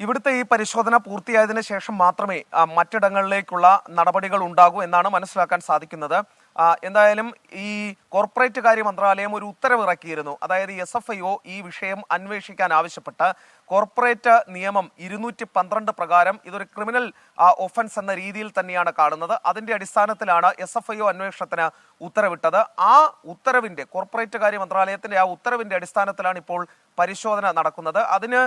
K: ഇവിടുത്തെ ഈ പരിശോധന പൂർത്തിയായതിനു ശേഷം മാത്രമേ മറ്റിടങ്ങളിലേക്കുള്ള നടപടികൾ ഉണ്ടാകൂ എന്നാണ് മനസ്സിലാക്കാൻ സാധിക്കുന്നത്. എന്തായാലും ഈ കോർപ്പറേറ്റ് കാര്യ മന്ത്രാലയം ഒരു ഉത്തരവ് ഇറക്കിയിരുന്നു. അതായത് SFIO ഈ വിഷയം അന്വേഷിക്കാൻ ആവശ്യപ്പെട്ട് കോർപ്പറേറ്റ് നിയമം 212 പ്രകാരം ഇതൊരു ക്രിമിനൽ ഒഫൻസ് എന്ന രീതിയിൽ തന്നെയാണ് കാണുന്നത്. അതിന്റെ അടിസ്ഥാനത്തിലാണ് SFIO അന്വേഷണത്തിന് ഉത്തരവിട്ടത്. ആ ഉത്തരവിന്റെ കോർപ്പറേറ്റ് കാര്യ മന്ത്രാലയത്തിന്റെ ആ ഉത്തരവിന്റെ അടിസ്ഥാനത്തിലാണ് ഇപ്പോൾ പരിശോധന നടക്കുന്നത്. അതിന്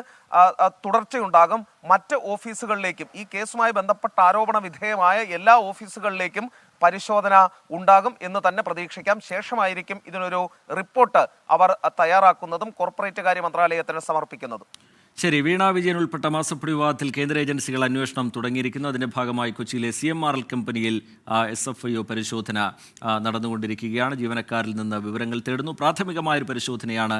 K: തുടർച്ചയുണ്ടാകും. മറ്റ് ഓഫീസുകളിലേക്കും ഈ കേസുമായി ബന്ധപ്പെട്ട ആരോപണ വിധേയമായ എല്ലാ ഓഫീസുകളിലേക്കും പരിശോധന ഉണ്ടാകും എന്ന് തന്നെ പ്രതീക്ഷിക്കാം. ശേഷമായിരിക്കും ഇതിനൊരു റിപ്പോർട്ട് അവർ തയ്യാറാക്കുന്നതും കോർപ്പറേറ്റ് കാര്യ മന്ത്രാലയത്തിന് സമർപ്പിക്കുന്നതും.
A: ശരി, വീണ വിജയൻ ഉൾപ്പെട്ട മാസപ്പടി വിവാദത്തിൽ കേന്ദ്ര ഏജൻസികൾ അന്വേഷണം തുടങ്ങിയിരിക്കുന്നു. അതിന്റെ ഭാഗമായി കൊച്ചിയിലെ CMRL കമ്പനിയിൽ SFIO പരിശോധന നടന്നുകൊണ്ടിരിക്കുകയാണ്. ജീവനക്കാരിൽ നിന്ന് വിവരങ്ങൾ തേടുന്നു. പ്രാഥമികമായൊരു പരിശോധനയാണ്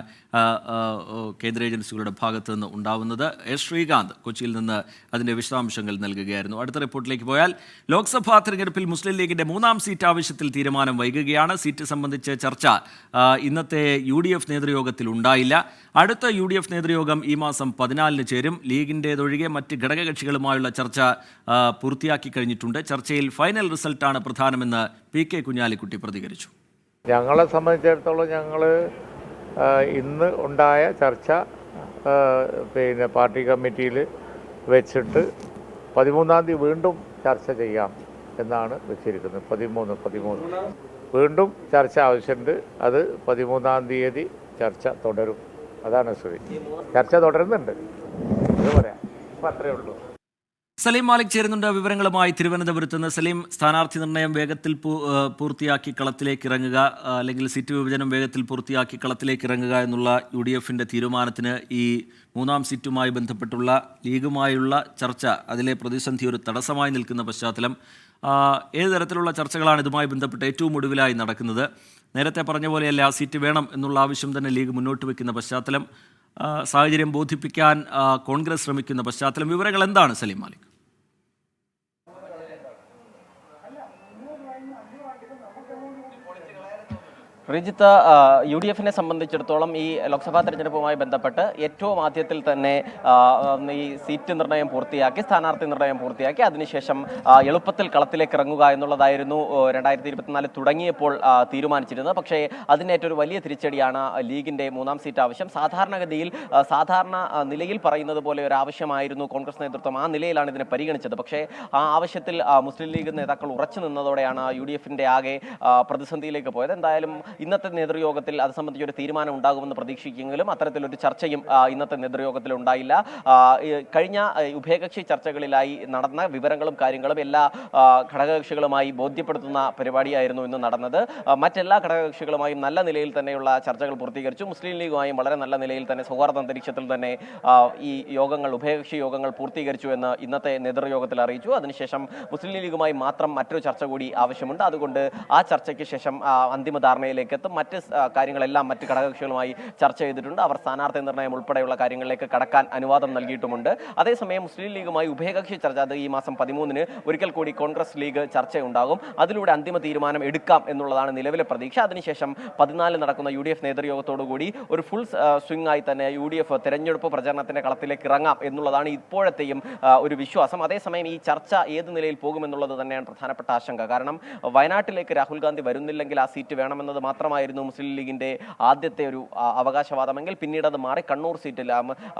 A: കേന്ദ്ര ഏജൻസികളുടെ ഭാഗത്തു നിന്ന് ഉണ്ടാവുന്നത്. ശ്രീകാന്ത് കൊച്ചിയിൽ നിന്ന് അതിന്റെ വിശദാംശങ്ങൾ നൽകുകയായിരുന്നു. അടുത്ത റിപ്പോർട്ടിലേക്ക് പോയാൽ, ലോക്സഭാ തെരഞ്ഞെടുപ്പിൽ മുസ്ലിം ലീഗിന്റെ 3ാം സീറ്റ് ആവശ്യത്തിൽ തീരുമാനം വൈകുകയാണ്. സീറ്റ് സംബന്ധിച്ച് ചർച്ച ഇന്നത്തെ UDF നേതൃയോഗത്തിൽ ഉണ്ടായില്ല. അടുത്ത UDF നേതൃയോഗം ഈ മാസം 14 ചേരും. ലീഗിൻ്റേതൊഴികെ മറ്റ് ഘടകകക്ഷികളുമായുള്ള ചർച്ച പൂർത്തിയാക്കി കഴിഞ്ഞിട്ടുണ്ട്. ചർച്ചയിൽ ഫൈനൽ റിസൾട്ടാണ് പ്രധാനമെന്ന് PK കുഞ്ഞാലിക്കുട്ടി പ്രതികരിച്ചു.
L: ഞങ്ങളെ സംബന്ധിച്ചിടത്തോളം ഞങ്ങൾ ഇന്ന് ഉണ്ടായ ചർച്ച പാർട്ടി കമ്മിറ്റിയിൽ വെച്ചിട്ട് 13-ാം തീയതി വീണ്ടും ചർച്ച ചെയ്യാം എന്നാണ് വെച്ചിരിക്കുന്നത്. 13 വീണ്ടും ചർച്ച ആവശ്യമുണ്ട്. അത് 13-ാം തീയതി ചർച്ച തുടരും. അതാണ് സ്ഥിതി. ചർച്ച തുടരുന്നുണ്ട്. അത് പറയാം. ഇപ്പം അത്രയേ ഉള്ളൂ.
A: സലീം മാലിക് ചേരുന്നുണ്ട് വിവരങ്ങളുമായി തിരുവനന്തപുരത്ത് നിന്ന്. സലീം, സ്ഥാനാർത്ഥി നിർണയം വേഗത്തിൽ പൂർത്തിയാക്കി കളത്തിലേക്ക് ഇറങ്ങുക, അല്ലെങ്കിൽ സീറ്റ് വിഭജനം വേഗത്തിൽ പൂർത്തിയാക്കി കളത്തിലേക്ക് ഇറങ്ങുക എന്നുള്ള UDFന്റെ തീരുമാനത്തിന് ഈ 3ാം സീറ്റുമായി ബന്ധപ്പെട്ടുള്ള ലീഗുമായുള്ള ചർച്ച, അതിലെ പ്രതിസന്ധി ഒരു തടസ്സമായി നിൽക്കുന്ന പശ്ചാത്തലം, ഏത് തരത്തിലുള്ള ചർച്ചകളാണ് ഇതുമായി ബന്ധപ്പെട്ട് ഏറ്റവും ഒടുവിലായി നടക്കുന്നത്? നേരത്തെ പറഞ്ഞ പോലെയല്ല, ആ സീറ്റ് വേണം എന്നുള്ള ആവശ്യം തന്നെ ലീഗ് മുന്നോട്ട് വയ്ക്കുന്ന പശ്ചാത്തലം, സാഹചര്യം ബോധിപ്പിക്കാൻ കോൺഗ്രസ് ശ്രമിക്കുന്ന പശ്ചാത്തലം, വിവരങ്ങൾ എന്താണ് സലീം മാലിക്?
G: റിജിത്ത്, UDFനെ സംബന്ധിച്ചിടത്തോളം ഈ ലോക്സഭാ തെരഞ്ഞെടുപ്പുമായി ബന്ധപ്പെട്ട് ഏറ്റവും ആദ്യത്തിൽ തന്നെ ഈ സീറ്റ് നിർണ്ണയം പൂർത്തിയാക്കി, സ്ഥാനാർത്ഥി നിർണ്ണയം പൂർത്തിയാക്കി, അതിനുശേഷം എളുപ്പത്തിൽ കളത്തിലേക്ക് ഇറങ്ങുക എന്നുള്ളതായിരുന്നു 2024 തുടങ്ങിയപ്പോൾ തീരുമാനിച്ചിരുന്നത്. പക്ഷേ അതിനേറ്റൊരു വലിയ തിരിച്ചടിയാണ് ലീഗിൻ്റെ 3ാം സീറ്റ് ആവശ്യം. സാധാരണ നിലയിൽ പറയുന്നത് പോലെ ഒരു ആവശ്യമായിരുന്നു കോൺഗ്രസ് നേതൃത്വം. ആ നിലയിലാണ് ഇതിനെ പരിഗണിച്ചത്. പക്ഷേ ആ ആവശ്യത്തിൽ മുസ്ലിം ലീഗ് നേതാക്കൾ ഉറച്ചു നിന്നതോടെയാണ് UDFന്റെ ആകെ പ്രതിസന്ധിയിലേക്ക് പോയത്. എന്തായാലും ഇന്നത്തെ നേതൃയോഗത്തിൽ അത് സംബന്ധിച്ചൊരു തീരുമാനം ഉണ്ടാകുമെന്ന് പ്രതീക്ഷിക്കുമെങ്കിലും അത്തരത്തിലൊരു ചർച്ചയും ഇന്നത്തെ നേതൃയോഗത്തിൽ ഉണ്ടായില്ല. കഴിഞ്ഞ ഉഭയകക്ഷി ചർച്ചകളിലായി നടന്ന വിവരങ്ങളും കാര്യങ്ങളും എല്ലാ ഘടകകക്ഷികളുമായി ബോധ്യപ്പെടുത്തുന്ന പരിപാടിയായിരുന്നു ഇന്ന് നടന്നത്. മറ്റെല്ലാ ഘടകകക്ഷികളുമായും നല്ല നിലയിൽ തന്നെയുള്ള ചർച്ചകൾ പൂർത്തീകരിച്ചു. മുസ്ലിം ലീഗുമായും വളരെ നല്ല നിലയിൽ തന്നെ സൗഹാർദ്ദ അന്തരീക്ഷത്തിൽ തന്നെ ഈ യോഗങ്ങൾ, ഉഭയകക്ഷി യോഗങ്ങൾ പൂർത്തീകരിച്ചു എന്ന് ഇന്നത്തെ നേതൃയോഗത്തിൽ അറിയിച്ചു. അതിനുശേഷം മുസ്ലിം ലീഗുമായി മാത്രം മറ്റൊരു ചർച്ച കൂടി ആവശ്യമുണ്ട്. അതുകൊണ്ട് ആ ചർച്ചയ്ക്ക് ശേഷം അന്തിമ ധാരണയിലേക്ക് എത്തും. മറ്റ് കാര്യങ്ങളെല്ലാം മറ്റ് ഘടകകക്ഷികളുമായി ചർച്ച ചെയ്തിട്ടുണ്ട്. അവർ സ്ഥാനാർത്ഥി നിർണ്ണയം ഉൾപ്പെടെയുള്ള കാര്യങ്ങളിലേക്ക് കടക്കാൻ അനുവാദം നൽകിയിട്ടുമുണ്ട്. അതേസമയം മുസ്ലിം ലീഗുമായി ഉഭയകക്ഷി ചർച്ച, അത് ഈ മാസം 13-ന് ഒരിക്കൽ കൂടി കോൺഗ്രസ് ലീഗ് ചർച്ചയുണ്ടാകും. അതിലൂടെ അന്തിമ തീരുമാനം എടുക്കാം എന്നുള്ളതാണ് നിലവിലെ പ്രതീക്ഷ. അതിനുശേഷം 14 നടക്കുന്ന UDF നേതൃയോഗത്തോടുകൂടി ഒരു ഫുൾ സ്വിംഗ് ആയി തന്നെ UDF തെരഞ്ഞെടുപ്പ് പ്രചരണത്തിന്റെ കളത്തിലേക്ക് ഇറങ്ങാം എന്നുള്ളതാണ് ഇപ്പോഴത്തെയും ഒരു വിശ്വാസം. അതേസമയം ഈ ചർച്ച ഏത് നിലയിൽ പോകുമെന്നുള്ളത് തന്നെയാണ് പ്രധാനപ്പെട്ട ആശങ്ക. കാരണം വയനാട്ടിലേക്ക് രാഹുൽ ഗാന്ധി വരുന്നില്ലെങ്കിൽ ആ സീറ്റ് വേണമെന്നത് മാത്രമായിരുന്നു മുസ്ലിം ലീഗിന്റെ ആദ്യത്തെ ഒരു അവകാശവാദമെങ്കിൽ പിന്നീട് അത് മാറി കണ്ണൂർ സീറ്റിൽ,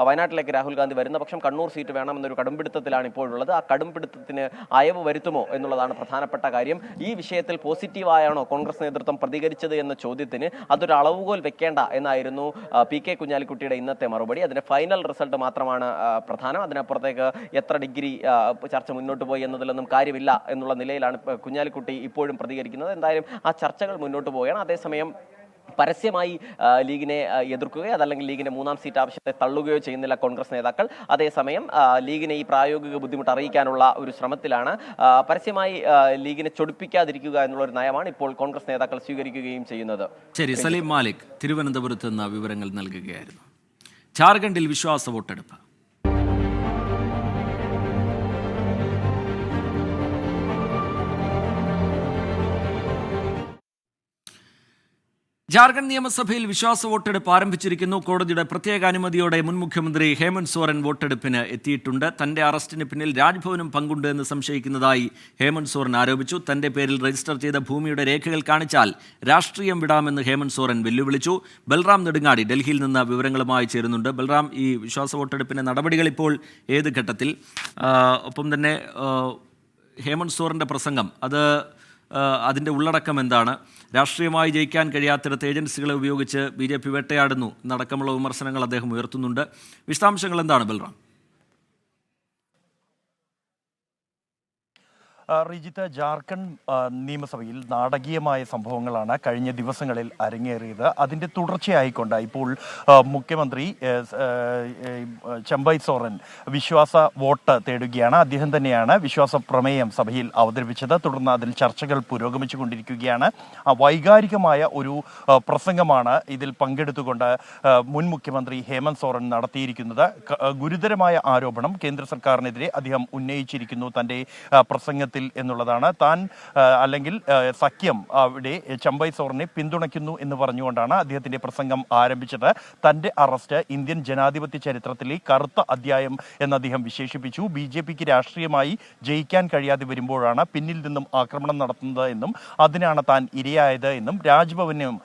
G: വയനാട്ടിലേക്ക് രാഹുൽ ഗാന്ധി വരുന്ന പക്ഷം കണ്ണൂർ സീറ്റ് വേണമെന്നൊരു കടുംപിടുത്തത്തിലാണ് ഇപ്പോഴുള്ളത്. ആ കടുംപിടുത്തത്തിന് അയവ് വരുത്തുമോ എന്നുള്ളതാണ് പ്രധാനപ്പെട്ട കാര്യം. ഈ വിഷയത്തിൽ പോസിറ്റീവായാണോ കോൺഗ്രസ് നേതൃത്വം പ്രതികരിച്ചത് എന്ന ചോദ്യത്തിന് അതൊരു അളവുകോൽ വെക്കേണ്ട എന്നായിരുന്നു PK കുഞ്ഞാലിക്കുട്ടിയുടെ ഇന്നത്തെ മറുപടി. അതിന്റെ ഫൈനൽ റിസൾട്ട് മാത്രമാണ് പ്രധാനം. അതിനപ്പുറത്തേക്ക് എത്ര ഡിഗ്രി ചർച്ച മുന്നോട്ട് പോയി എന്നതിലൊന്നും കാര്യമില്ല എന്നുള്ള നിലയിലാണ് കുഞ്ഞാലിക്കുട്ടി ഇപ്പോഴും പ്രതികരിക്കുന്നത്. എന്തായാലും ആ ചർച്ചകൾ മുന്നോട്ട് പോവുകയാണ്. അതേസമയം പരസ്യമായി ലീഗിനെ എതിർക്കുകയോ അതല്ലെങ്കിൽ ലീഗിന്റെ 3ാം സീറ്റ് ആവശ്യത്തെ തള്ളുകയോ ചെയ്യുന്നില്ല കോൺഗ്രസ് നേതാക്കൾ. അതേസമയം ലീഗിനെ ഈ പ്രായോഗിക ബുദ്ധിമുട്ട് അറിയിക്കാനുള്ള ഒരു ശ്രമത്തിലാണ്. പരസ്യമായി ലീഗിനെ ചൊടിപ്പിക്കാതിരിക്കുക എന്നുള്ള ഒരു നയമാണ് ഇപ്പോൾ കോൺഗ്രസ് നേതാക്കൾ സ്വീകരിക്കുകയും ചെയ്യുന്നത്.
A: ശരി, സലീം മാലിക് തിരുവനന്തപുരത്ത് നിന്ന് വിവരങ്ങൾ നൽകുകയായിരുന്നു. ജാർഖണ്ഡിൽ വിശ്വാസ വോട്ടെടുപ്പ്. ജാർഖണ്ഡ് നിയമസഭയിൽ വിശ്വാസ വോട്ടെടുപ്പ് ആരംഭിച്ചിരിക്കുന്നു. കോടതിയുടെ പ്രത്യേക അനുമതിയോടെ മുൻ മുഖ്യമന്ത്രി ഹേമന്ത് സോറൻ വോട്ടെടുപ്പിന് എത്തിയിട്ടുണ്ട്. തന്റെ അറസ്റ്റിന് പിന്നിൽ രാജ്ഭവനും പങ്കുണ്ട് എന്ന് സംശയിക്കുന്നതായി ഹേമന്ത് സോറൻ ആരോപിച്ചു. തന്റെ പേരിൽ രജിസ്റ്റർ ചെയ്ത ഭൂമിയുടെ രേഖകൾ കാണിച്ചാൽ രാഷ്ട്രീയം വിടാമെന്ന് ഹേമന്ത് സോറൻ വെല്ലുവിളിച്ചു. ബൽറാം നെടുങ്ങാടി ഡൽഹിയിൽ നിന്ന് വിവരങ്ങളുമായി ചേരുന്നുണ്ട്. ബൽറാം, ഈ വിശ്വാസ വോട്ടെടുപ്പിന്റെ നടപടികൾ ഇപ്പോൾ ഏത് ഘട്ടത്തിൽ? ഒപ്പം തന്നെ ഹേമന്ത് സോറന്റെ പ്രസംഗം അതിൻ്റെ ഉള്ളടക്കം എന്താണ്? രാഷ്ട്രീയമായി ജയിക്കാൻ കഴിയാത്തിടത്ത് ഏജൻസികളെ ഉപയോഗിച്ച് BJP വേട്ടയാടുന്നു എന്നടക്കമുള്ള വിമർശനങ്ങൾ അദ്ദേഹം ഉയർത്തുന്നുണ്ട്. വിശദാംശങ്ങൾ എന്താണ് ബൽറാം?
M: റിജിത്ത്, ജാർഖണ്ഡ് നിയമസഭയിൽ നാടകീയമായ സംഭവങ്ങളാണ് കഴിഞ്ഞ ദിവസങ്ങളിൽ അരങ്ങേറിയത്. അതിൻ്റെ തുടർച്ചയായിക്കൊണ്ട് ഇപ്പോൾ മുഖ്യമന്ത്രി ചമ്പൈ സോറൻ വിശ്വാസ വോട്ട് തേടുകയാണ്. അദ്ദേഹം തന്നെയാണ് വിശ്വാസ പ്രമേയം സഭയിൽ അവതരിപ്പിച്ചത്. തുടർന്ന് അതിൽ ചർച്ചകൾ പുരോഗമിച്ചു കൊണ്ടിരിക്കുകയാണ്. വൈകാരികമായ ഒരു പ്രസംഗമാണ് ഇതിൽ പങ്കെടുത്തുകൊണ്ട് മുൻ മുഖ്യമന്ത്രി ഹേമന്ത് സോറൻ നടത്തിയിരിക്കുന്നത്. ഗുരുതരമായ ആരോപണം കേന്ദ്ര സർക്കാരിനെതിരെ അദ്ദേഹം ഉന്നയിച്ചിരിക്കുന്നു തൻ്റെ പ്രസംഗത്തിൽ എന്നുള്ളതാണ്. താൻ അല്ലെങ്കിൽ സഖ്യം അവിടെ ചമ്പൈ സോറനെ പിന്തുണയ്ക്കുന്നു എന്ന് പറഞ്ഞുകൊണ്ടാണ് അദ്ദേഹത്തിന്റെ പ്രസംഗം ആരംഭിച്ചത്. തന്റെ അറസ്റ്റ് ഇന്ത്യൻ ജനാധിപത്യ ചരിത്രത്തിലെ കറുത്ത അധ്യായം എന്ന് അദ്ദേഹം വിശേഷിപ്പിച്ചു. BJPക്ക് രാഷ്ട്രീയമായി ജയിക്കാൻ കഴിയാതെ വരുമ്പോഴാണ് പിന്നിൽ നിന്നും ആക്രമണം നടത്തുന്നത് എന്നും അതിനാണ് താൻ ഇരയായത് എന്നും രാജ്ഭവനും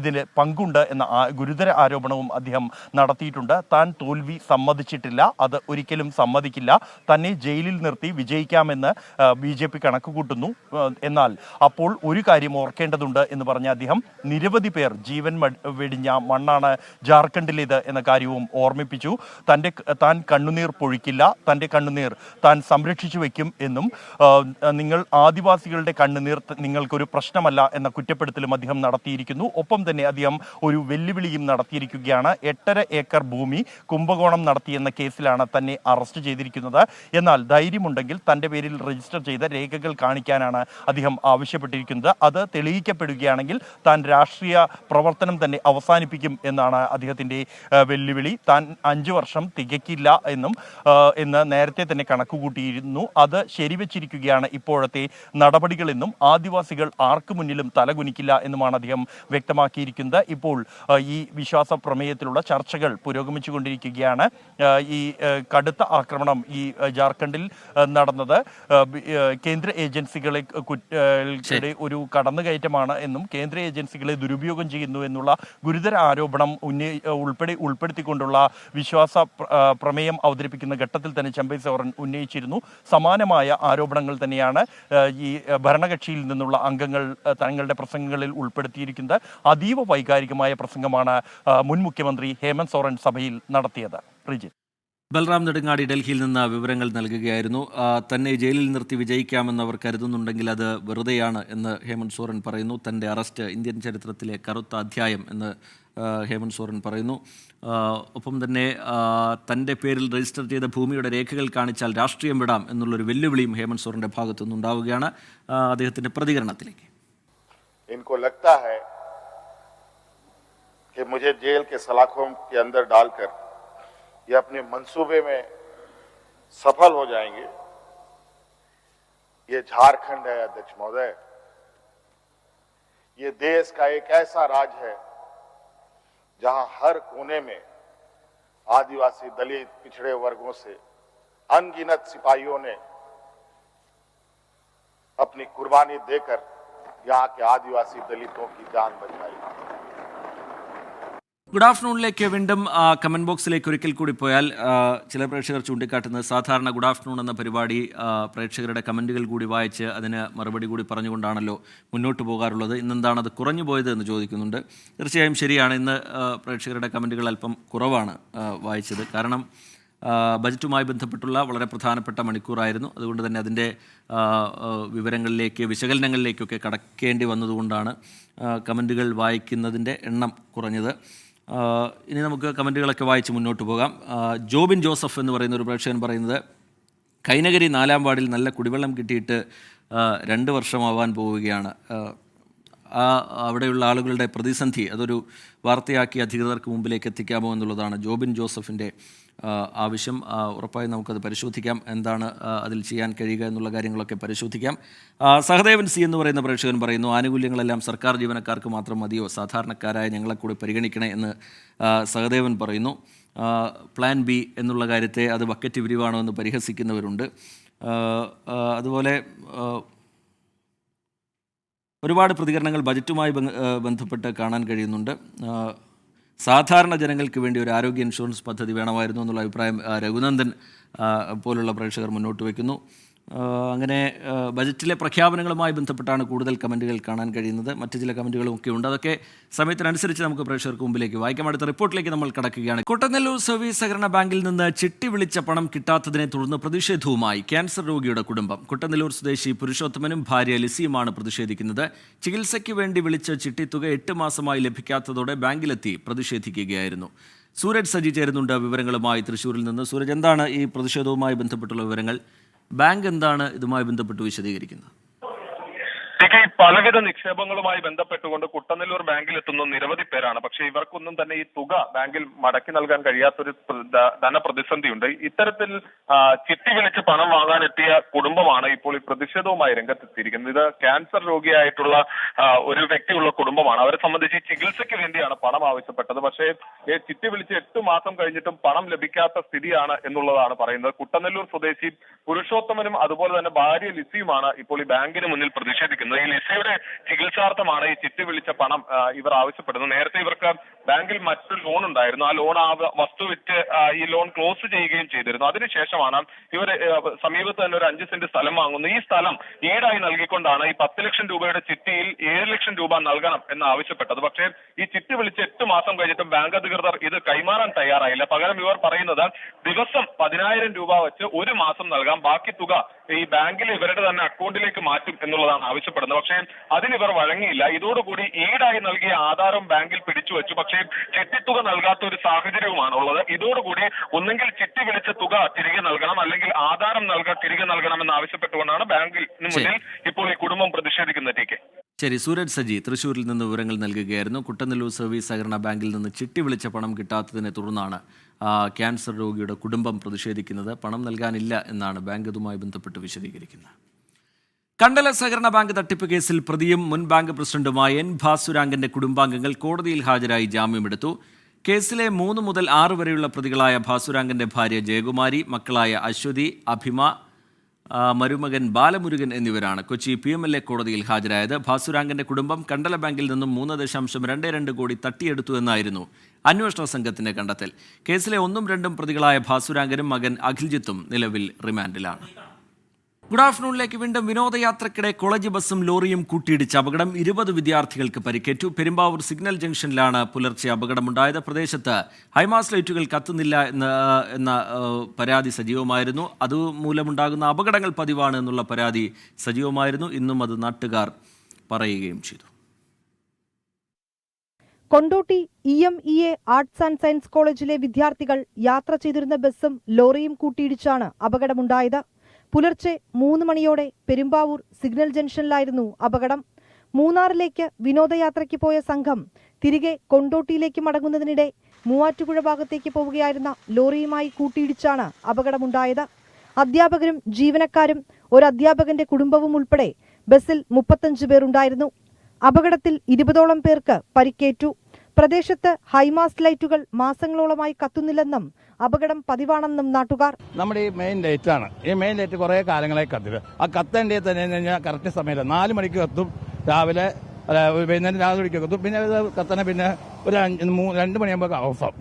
M: ഇതിൽ പങ്കുണ്ട് എന്ന ഗുരുതര ആരോപണവും അദ്ദേഹം നടത്തിയിട്ടുണ്ട്. താൻ തോൽവി സമ്മതിച്ചിട്ടില്ല, അത് ഒരിക്കലും സമ്മതിക്കില്ല. തന്നെ ജയിലിൽ നിർത്തി വിജയിക്കാമെന്ന് BJP കണക്കുകൂട്ടുന്നു. എന്നാൽ അപ്പോൾ ഒരു കാര്യം ഓർക്കേണ്ടതുണ്ട് എന്ന് പറഞ്ഞ അദ്ദേഹം നിരവധി പേർ ജീവൻ വെടിഞ്ഞ മണ്ണാണ് ജാർഖണ്ഡിലേത് എന്ന കാര്യവും ഓർമ്മിപ്പിച്ചു. താൻ കണ്ണുനീർ പൊഴിക്കില്ല, തൻ്റെ കണ്ണുനീർ താൻ സംരക്ഷിച്ചു വയ്ക്കും എന്നും നിങ്ങൾ ആദിവാസികളുടെ കണ്ണുനീർ നിങ്ങൾക്കൊരു പ്രശ്നമല്ല എന്ന കുറ്റപ്പെടുത്തലും അദ്ദേഹം നടത്തിയിരിക്കുന്നു. ഒപ്പം തന്നെ അദ്ദേഹം ഒരു വെല്ലുവിളിയും നടത്തിയിരിക്കുകയാണ്. 8.5 ഏക്കർ ഭൂമി കുംഭകോണം നടത്തിയെന്ന കേസിലാണ് തന്നെ അറസ്റ്റ് ചെയ്തിരിക്കുന്നത്. എന്നാൽ ധൈര്യമുണ്ടെങ്കിൽ തൻ്റെ പേരിൽ രജിസ്റ്റർ ചെയ്ത രേഖകൾ കാണിക്കാനാണ് അദ്ദേഹം ആവശ്യപ്പെട്ടിരിക്കുന്നത്. അത് തെളിയിക്കപ്പെടുകയാണെങ്കിൽ താൻ രാഷ്ട്രീയ പ്രവർത്തനം തന്നെ അവസാനിപ്പിക്കും എന്നാണ് അദ്ദേഹത്തിൻ്റെ വെല്ലുവിളി. താൻ 5 വർഷം തികയ്ക്കില്ല എന്ന് നേരത്തെ തന്നെ കണക്കുകൂട്ടിയിരുന്നു. അത് ശരിവെച്ചിരിക്കുകയാണ് ഇപ്പോഴത്തെ നടപടികളെന്നും ആദിവാസികൾ ആർക്കു മുന്നിലും തലകുനിക്കില്ല എന്നുമാണ് അദ്ദേഹം വ്യക്തമാക്കിയിരിക്കുന്നത്. ഇപ്പോൾ ഈ വിശ്വാസ പ്രമേയത്തിലുള്ള ചർച്ചകൾ പുരോഗമിച്ചുകൊണ്ടിരിക്കുകയാണ്. ഈ കടുത്ത ആക്രമണം ഈ ജാർഖണ്ഡിൽ നടന്നത് കേന്ദ്ര ഏജൻസികളെ ഒരു കടന്നുകയറ്റമാണ് എന്നും കേന്ദ്ര ഏജൻസികളെ ദുരുപയോഗം ചെയ്യുന്നു എന്നുള്ള ഗുരുതര ആരോപണം ഉൾപ്പെടുത്തിക്കൊണ്ടുള്ള വിശ്വാസ പ്രമേയം അവതരിപ്പിക്കുന്ന ഘട്ടത്തിൽ തന്നെ ചമ്പൈ സോറൻ ഉന്നയിച്ചിരുന്നു. സമാനമായ ആരോപണങ്ങൾ തന്നെയാണ് ഈ ഭരണകക്ഷിയിൽ നിന്നുള്ള അംഗങ്ങൾ തങ്ങളുടെ പ്രസംഗങ്ങളിൽ ഉൾപ്പെടുത്തിയിരിക്കുന്നത്. അതീവ വൈകാരികമായ പ്രസംഗമാണ് മുൻ മുഖ്യമന്ത്രി ഹേമന്ത് സോറൻ സഭയിൽ നടത്തിയത്. റിജിത്ത്.
A: ബൽറാം നെടുങ്ങാടി ഡൽഹിയിൽ നിന്ന് വിവരങ്ങൾ നൽകുകയായിരുന്നു. തന്നെ ജയിലിൽ നിർത്തി വിജയിക്കാമെന്ന് അവർ കരുതുന്നുണ്ടെങ്കിൽ അത് വെറുതെയാണ് എന്ന് ഹേമന്ത് സോറൻ പറയുന്നു. തൻ്റെ അറസ്റ്റ് ഇന്ത്യൻ ചരിത്രത്തിലെ കറുത്ത അധ്യായം എന്ന് ഹേമന്ത് സോറൻ പറയുന്നു. ഒപ്പം തന്നെ തൻ്റെ പേരിൽ രജിസ്റ്റർ ചെയ്ത ഭൂമിയുടെ രേഖകൾ കാണിച്ചാൽ രാഷ്ട്രീയം വിടാം എന്നുള്ളൊരു വെല്ലുവിളിയും ഹേമന്ത് സോറൻ്റെ ഭാഗത്തു നിന്നുണ്ടാവുകയാണ്. അദ്ദേഹത്തിൻ്റെ പ്രതികരണത്തിലേക്ക്.
N: इनको लगता है कि मुझे जेल के सलाखों के अंदर डालकर ये अपने मंसूबे में सफल हो जाएंगे। ये झारखंड है अध्यक्ष महोदय, ये देश का एक ऐसा राज्य है जहां हर कोने में आदिवासी, दलित, पिछड़े वर्गों से अनगिनत सिपाहियों ने अपनी कुर्बानी देकर यहाँ के आदिवासी दलितों की जान बचाई।
A: ഗുഡ് ആഫ്റ്റർനൂണിലേക്ക് വീണ്ടും കമൻറ്റ് ബോക്സിലേക്ക് ഒരിക്കൽ കൂടി പോയാൽ ചില പ്രേക്ഷകർ ചൂണ്ടിക്കാട്ടുന്നത് സാധാരണ ഗുഡ് ആഫ്റ്റർനൂൺ എന്ന പരിപാടി പ്രേക്ഷകരുടെ കമൻറ്റുകൾ കൂടി വായിച്ച് അതിന് മറുപടി കൂടി പറഞ്ഞുകൊണ്ടാണല്ലോ മുന്നോട്ട് പോകാറുള്ളത്. ഇന്നെന്താണ് അത് കുറഞ്ഞു പോയത് എന്ന് ചോദിക്കുന്നുണ്ട്. തീർച്ചയായും ശരിയാണ്, ഇന്ന് പ്രേക്ഷകരുടെ കമൻറ്റുകൾ അല്പം കുറവാണ് വായിച്ചത്. കാരണം ബജറ്റുമായി ബന്ധപ്പെട്ടുള്ള വളരെ പ്രധാനപ്പെട്ട മണിക്കൂറായിരുന്നു. അതുകൊണ്ട് തന്നെ അതിൻ്റെ വിവരങ്ങളിലേക്ക് വിശകലനങ്ങളിലേക്കൊക്കെ കടക്കേണ്ടി വന്നതുകൊണ്ടാണ് കമൻറ്റുകൾ വായിക്കുന്നതിൻ്റെ എണ്ണം കുറഞ്ഞത്. ഇനി നമുക്ക് കമൻറ്റുകളൊക്കെ വായിച്ച് മുന്നോട്ട് പോകാം. ജോബിൻ ജോസഫ് എന്ന് പറയുന്ന ഒരു പ്രേക്ഷകൻ പറയുന്നത്, കൈനഗരി 4-ാം വാർഡിൽ നല്ല കുടിവെള്ളം കിട്ടിയിട്ട് 2 വർഷമാവാൻ പോവുകയാണ്. അവിടെയുള്ള ആളുകളുടെ പ്രതിസന്ധി അതൊരു വാർത്തയാക്കി അധികൃതർക്ക് മുമ്പിലേക്ക് എത്തിക്കാമോ എന്നുള്ളതാണ് ജോബിൻ ജോസഫിൻ്റെ ആവശ്യം. ഉറപ്പായും നമുക്കത് പരിശോധിക്കാം, എന്താണ് അതിൽ ചെയ്യാൻ കഴിയുക എന്നുള്ള കാര്യങ്ങളൊക്കെ പരിശോധിക്കാം. സഹദേവൻ സി എന്ന് പറയുന്ന പ്രേക്ഷകൻ പറയുന്നു, ആനുകൂല്യങ്ങളെല്ലാം സർക്കാർ ജീവനക്കാർക്ക് മാത്രം മതിയോ, സാധാരണക്കാരായ ഞങ്ങളെ കൂടി പരിഗണിക്കണേ എന്ന് സഹദേവൻ പറയുന്നു. പ്ലാൻ ബി എന്നുള്ള കാര്യത്തെ അത് ബക്കറ്റ് വിരിവാണോ എന്ന് പരിഹസിക്കുന്നവരുണ്ട്. അതുപോലെ ഒരുപാട് പ്രതികരണങ്ങൾ ബജറ്റുമായി ബന്ധപ്പെട്ട് കാണാൻ കഴിയുന്നുണ്ട്. സാധാരണ ജനങ്ങൾക്ക് വേണ്ടി ഒരു ആരോഗ്യ ഇൻഷുറൻസ് പദ്ധതി വേണമായിരുന്നു എന്നുള്ള അഭിപ്രായം രഘുനന്ദൻ പോലുള്ള പ്രേക്ഷകർ മുന്നോട്ട് വയ്ക്കുന്നു. അങ്ങനെ ബജറ്റിലെ പ്രഖ്യാപനങ്ങളുമായി ബന്ധപ്പെട്ടാണ് കൂടുതൽ കമൻറ്റുകൾ കാണാൻ കഴിയുന്നത്. മറ്റു ചില കമൻറ്റുകളും ഒക്കെ ഉണ്ട്. അതൊക്കെ സമയത്തിനനുസരിച്ച് നമുക്ക് പ്രേക്ഷകർക്ക് മുമ്പിലേക്ക് വായിക്കാം. അടുത്ത റിപ്പോർട്ടിലേക്ക് നമ്മൾ കടക്കുകയാണ്. കുട്ടനെല്ലൂർ സർവീസ് സഹകരണ ബാങ്കിൽ നിന്ന് ചിട്ടി വിളിച്ച പണം കിട്ടാത്തതിനെ തുടർന്ന് പ്രതിഷേധവുമായി ക്യാൻസർ രോഗിയുടെ കുടുംബം. കുട്ടനെല്ലൂർ സ്വദേശി പുരുഷോത്തമനും ഭാര്യ ലിസിയുമാണ് പ്രതിഷേധിക്കുന്നത്. ചികിത്സയ്ക്ക് വേണ്ടി വിളിച്ച ചിട്ടി തുക 8 മാസമായി ലഭിക്കാത്തതോടെ ബാങ്കിലെത്തി പ്രതിഷേധിക്കുകയായിരുന്നു. സൂരജ് സജി ചേരുന്നുണ്ട് വിവരങ്ങളുമായി തൃശ്ശൂരിൽ നിന്ന്. സൂരജ്, എന്താണ് ഈ പ്രതിഷേധവുമായി ബന്ധപ്പെട്ടുള്ള വിവരങ്ങൾ? ബാങ്ക് എന്താണ് ഇതുമായി ബന്ധപ്പെട്ട് വിശദീകരിക്കുന്നത്?
O: പലവിധ നിക്ഷേപങ്ങളുമായി ബന്ധപ്പെട്ടുകൊണ്ട് കുട്ടനെല്ലൂർ ബാങ്കിൽ എത്തുന്ന നിരവധി പേരാണ്. പക്ഷേ ഇവർക്കൊന്നും തന്നെ ഈ തുക ബാങ്കിൽ മടക്കി നൽകാൻ കഴിയാത്തൊരു ധനപ്രതിസന്ധിയുണ്ട്. ഇത്തരത്തിൽ ചിട്ടി വിളിച്ച് പണം വാങ്ങാനെത്തിയ കുടുംബമാണ് ഇപ്പോൾ ഈ പ്രതിഷേധവുമായി രംഗത്തെത്തിയിരിക്കുന്നത്. ഇത് ക്യാൻസർ രോഗിയായിട്ടുള്ള ഒരു വ്യക്തിയുള്ള കുടുംബമാണ്. അവരെ സംബന്ധിച്ച് ചികിത്സയ്ക്ക് വേണ്ടിയാണ് പണം ആവശ്യപ്പെട്ടത്. പക്ഷേ ചിട്ടി വിളിച്ച് 8 മാസം കഴിഞ്ഞിട്ടും പണം ലഭിക്കാത്ത സ്ഥിതിയാണ് എന്നുള്ളതാണ് പറയുന്നത്. കുട്ടനെല്ലൂർ സ്വദേശി പുരുഷോത്തമനും അതുപോലെ തന്നെ ഭാര്യ ലിസിയുമാണ് ഇപ്പോൾ ഈ ബാങ്കിന് മുന്നിൽ പ്രതിഷേധിക്കുന്നത്. ഈ ലിസിയുടെ ചികിത്സാർത്ഥമാണ് ഈ ചിട്ടി വിളിച്ച പണം ഇവർ ആവശ്യപ്പെടുന്നത്. നേരത്തെ ഇവർക്ക് ബാങ്കിൽ മറ്റൊരു ലോൺ ഉണ്ടായിരുന്നു. ആ ലോൺ വസ്തു വിറ്റ് ഈ ലോൺ ക്ലോസ് ചെയ്യുകയും ചെയ്തിരുന്നു. അതിനുശേഷമാണ് ഇവർ സമീപത്ത് തന്നെ ഒരു 5 സെന്റ് സ്ഥലം വാങ്ങുന്നു. ഈ സ്ഥലം ഈടായി നൽകിക്കൊണ്ടാണ് ഈ 10 ലക്ഷം രൂപയുടെ ചിട്ടിയിൽ 7 ലക്ഷം രൂപ നൽകണം എന്ന് ആവശ്യപ്പെട്ടത്. പക്ഷേ ഈ ചിട്ടി വിളിച്ച് 8 മാസം കഴിഞ്ഞിട്ടും ബാങ്ക് അധികൃതർ ഇത് കൈമാറാൻ തയ്യാറായില്ല. പകരം ഇവർ പറയുന്നത് ദിവസം 10,000 രൂപ വെച്ച് 1 മാസം നൽകാം, ബാക്കി തുക ഈ ബാങ്കിൽ ഇവരുടെ തന്നെ അക്കൗണ്ടിലേക്ക് മാറ്റും എന്നുള്ളതാണ് ആവശ്യപ്പെടുന്നത്. പക്ഷേ അതിനിവർ വഴങ്ങിയില്ല. ഇതോടുകൂടി ഈടായി നൽകിയ ആധാരം ബാങ്കിൽ പിടിച്ചു വെച്ചു. പക്ഷേ ചിട്ടിത്തുക നൽകാത്ത ഒരു സാഹചര്യവുമാണ് ഉള്ളത്. ഇതോടുകൂടി ഒന്നെങ്കിൽ ചിട്ടി വിളിച്ച തുക തിരികെ നൽകണം, അല്ലെങ്കിൽ ആധാരം തിരികെ നൽകണമെന്ന് ആവശ്യപ്പെട്ടുകൊണ്ടാണ് ബാങ്കിന് മുന്നിൽ ഇപ്പോൾ ഈ കുടുംബം പ്രതിഷേധിക്കുന്നത്.
A: ശരി, സൂരജ് സജി തൃശ്ശൂരിൽ നിന്ന് വിവരങ്ങൾ നൽകുകയായിരുന്നു. കുട്ടനെല്ലൂർ സർവീസ് സഹകരണ ബാങ്കിൽ നിന്ന് ചിട്ടി വിളിച്ച പണം കിട്ടാത്തതിനെ തുടർന്നാണ് ക്യാൻസർ രോഗിയുടെ കുടുംബം പ്രതിഷേധിക്കുന്നത്. പണം നൽകാനില്ല എന്നാണ് ബാങ്ക് ഇതുമായി ബന്ധപ്പെട്ട് വിശദീകരിക്കുന്നത്. കണ്ടല സഹകരണ ബാങ്ക് തട്ടിപ്പ് കേസിൽ പ്രതിയും മുൻ ബാങ്ക് പ്രസിഡന്റുമായ എൻ ഭാസുരാങ്കന്റെ കുടുംബാംഗങ്ങൾ കോടതിയിൽ ഹാജരായി ജാമ്യമെടുത്തു. കേസിലെ 3 മുതൽ 6 വരെയുള്ള പ്രതികളായ ഭാസുരാങ്കന്റെ ഭാര്യ ജയകുമാരി, മക്കളായ അശ്വതി, അഭിമ, മരുമകൻ ബാലമുരുകൻ എന്നിവരാണ് കൊച്ചി PMLA കോടതിയിൽ ഹാജരായത്. ഭാസുരാങ്കന്റെ കുടുംബം കണ്ടല ബാങ്കിൽ നിന്നും 3.22 കോടി തട്ടിയെടുത്തു എന്നായിരുന്നു അന്വേഷണ സംഘത്തിന്റെ കണ്ടെത്തൽ. കേസിലെ 1ഉം 2ഉം പ്രതികളായ ഭാസുരാങ്കനും മകൻ അഖിൽജിത്തും നിലവിൽ റിമാൻഡിലാണ്. ഗുഡ് ആഫ്റ്റർനൂണിലേക്ക് വീണ്ടും. വിനോദയാത്രക്കിടെ കോളേജ് ബസ്സും ലോറിയും കൂട്ടിയിടിച്ച അപകടം, 20 വിദ്യാർത്ഥികൾക്ക് പരിക്കേറ്റു. പെരുമ്പാവൂർ സിഗ്നൽ ജംഗ്ഷനിലാണ് പുലർച്ചെ അപകടമുണ്ടായത്. പ്രദേശത്ത് ഹൈമാസ് ലൈറ്റുകൾ കത്തുന്നില്ല എന്ന പരാതി സജീവമായിരുന്നു. അതുമൂലമുണ്ടാകുന്ന അപകടങ്ങൾ പതിവാണ് എന്നുള്ള പരാതി സജീവമായിരുന്നു. ഇന്നും അത് നാട്ടുകാർ പറയുകയും ചെയ്തു.
P: Kondotty EMEA arts and science കോളേജിലെ വിദ്യാർത്ഥികൾ യാത്ര ചെയ്തിരുന്ന ബസ്സും ലോറിയും കൂട്ടിയിടിച്ചാണ് അപകടമുണ്ടായത്. പുലർച്ചെ 3 മണിയോടെ പെരുമ്പാവൂർ സിഗ്നൽ ജംഗ്ഷനിലായിരുന്നു അപകടം. മൂന്നാറിലേക്ക് വിനോദയാത്രയ്ക്ക് പോയ സംഘം തിരികെ കൊണ്ടോട്ടിയിലേക്ക് മടങ്ങുന്നതിനിടെ മൂവാറ്റുപുഴ ഭാഗത്തേക്ക് പോവുകയായിരുന്ന ലോറിയുമായി കൂട്ടിയിടിച്ചാണ് അപകടമുണ്ടായത്. അധ്യാപകരും ജീവനക്കാരും ഒരു അധ്യാപകന്റെ കുടുംബവും ഉൾപ്പെടെ ബസ്സിൽ 35 പേർ ഉണ്ടായിരുന്നു. അപകടത്തിൽ 20ഓളം പേർക്ക് പരിക്കേറ്റു. പ്രദേശത്ത് ഹൈമാസ്റ്റ് ലൈറ്റുകൾ മാസങ്ങളോളമായി കത്തുന്നില്ലെന്നും അപകടം പതിവാണെന്നും നാട്ടുകാർ.
Q: നമ്മുടെ ഈ മെയിൻ ലൈറ്റാണ്. ഈ മെയിൻ ലൈറ്റ് കുറേ കാലങ്ങളായി കത്തില്ല. ആ കത്തേണ്ടത് തന്നെ കറക്റ്റ് സമയത്ത് 4 മണിക്ക് കത്തും, രാവിലെ വൈകുന്നേരം 4 മണിക്ക് കത്തും, പിന്നെ കത്തണ പിന്നെ ഒരു 2 മണിയാകുമ്പോൾ ഓഫാവും.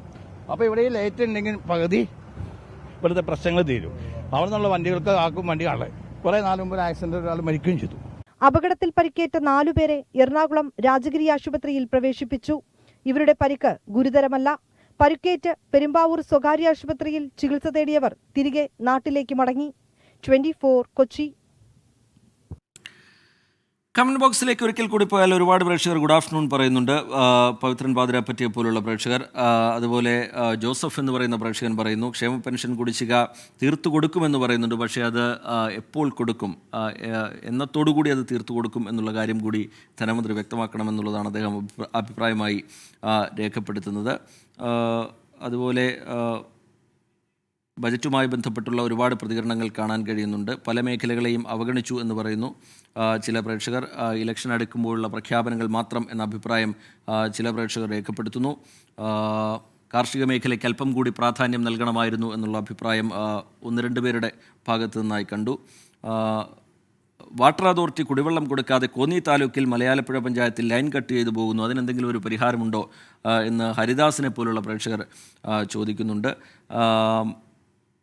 Q: അപ്പോൾ ഇവിടെ ഈ ലൈറ്റ് ഉണ്ടെങ്കിൽ പകുതി ഇവിടുത്തെ പ്രശ്നങ്ങൾ തീരും. അവിടെ നിന്നുള്ള വണ്ടികൾക്ക് ആക്കും വണ്ടി കാണാൻ കുറേ നാല് മുമ്പ് ആക്സിഡന്റ് ഒരാൾ മരിക്കുകയും ചെയ്തു.
P: അപകടത്തിൽ പരിക്കേറ്റ 4 പേരെ എറണാകുളം രാജഗിരി ആശുപത്രിയിൽ പ്രവേശിപ്പിച്ചു. ഇവരുടെ പരിക്ക് ഗുരുതരമല്ല. പരിക്കേറ്റ് പെരുമ്പാവൂർ സ്വകാര്യ ആശുപത്രിയിൽ ചികിത്സ തേടിയവർ തിരികെ നാട്ടിലേക്ക് മടങ്ങി. 24 കൊച്ചി.
A: കമന്റ് ബോക്സിലേക്ക് ഒരിക്കൽ കൂടി പോയാൽ ഒരുപാട് പ്രേക്ഷകർ ഗുഡ് ആഫ്റ്റർനൂൺ പറയുന്നുണ്ട്. പവിത്രൻ പാതിരാപ്പറ്റിയെ പോലുള്ള പ്രേക്ഷകർ, അതുപോലെ ജോസഫ് എന്ന് പറയുന്ന പ്രേക്ഷകൻ പറയുന്നു ക്ഷേമ പെൻഷൻ കുടിശ്ശിക തീർത്തു കൊടുക്കുമെന്ന് പറയുന്നുണ്ട്. പക്ഷേ അത് എപ്പോൾ കൊടുക്കും, എന്നത്തോടുകൂടി അത് തീർത്തു കൊടുക്കും എന്നുള്ള കാര്യം കൂടി ധനമന്ത്രി വ്യക്തമാക്കണമെന്നുള്ളതാണ് അദ്ദേഹം അഭിപ്രായമായി രേഖപ്പെടുത്തുന്നത്. അതുപോലെ ബജറ്റുമായി ബന്ധപ്പെട്ടുള്ള ഒരുപാട് പ്രതികരണങ്ങൾ കാണാൻ കഴിയുന്നുണ്ട്. പല മേഖലകളെയും അവഗണിച്ചു എന്ന് പറയുന്നു ചില പ്രേക്ഷകർ. ഇലക്ഷൻ അടുക്കുമ്പോഴുള്ള പ്രഖ്യാപനങ്ങൾ മാത്രം എന്ന അഭിപ്രായം ചില പ്രേക്ഷകർ രേഖപ്പെടുത്തുന്നു. കാർഷിക മേഖലയ്ക്ക് അല്പം കൂടി പ്രാധാന്യം നൽകണമായിരുന്നു എന്നുള്ള അഭിപ്രായം 1-2 പേരുടെ ഭാഗത്തു നിന്നായി കണ്ടു. വാട്ടർ അതോറിറ്റി കുടിവെള്ളം കൊടുക്കാതെ കോന്നി താലൂക്കിൽ മലയാലപ്പുഴ പഞ്ചായത്തിൽ ലൈൻ കട്ട് ചെയ്തു പോകുന്നു, അതിനെന്തെങ്കിലും ഒരു പരിഹാരമുണ്ടോ എന്ന് ഹരിദാസിനെ പോലുള്ള പ്രേക്ഷകർ ചോദിക്കുന്നുണ്ട്.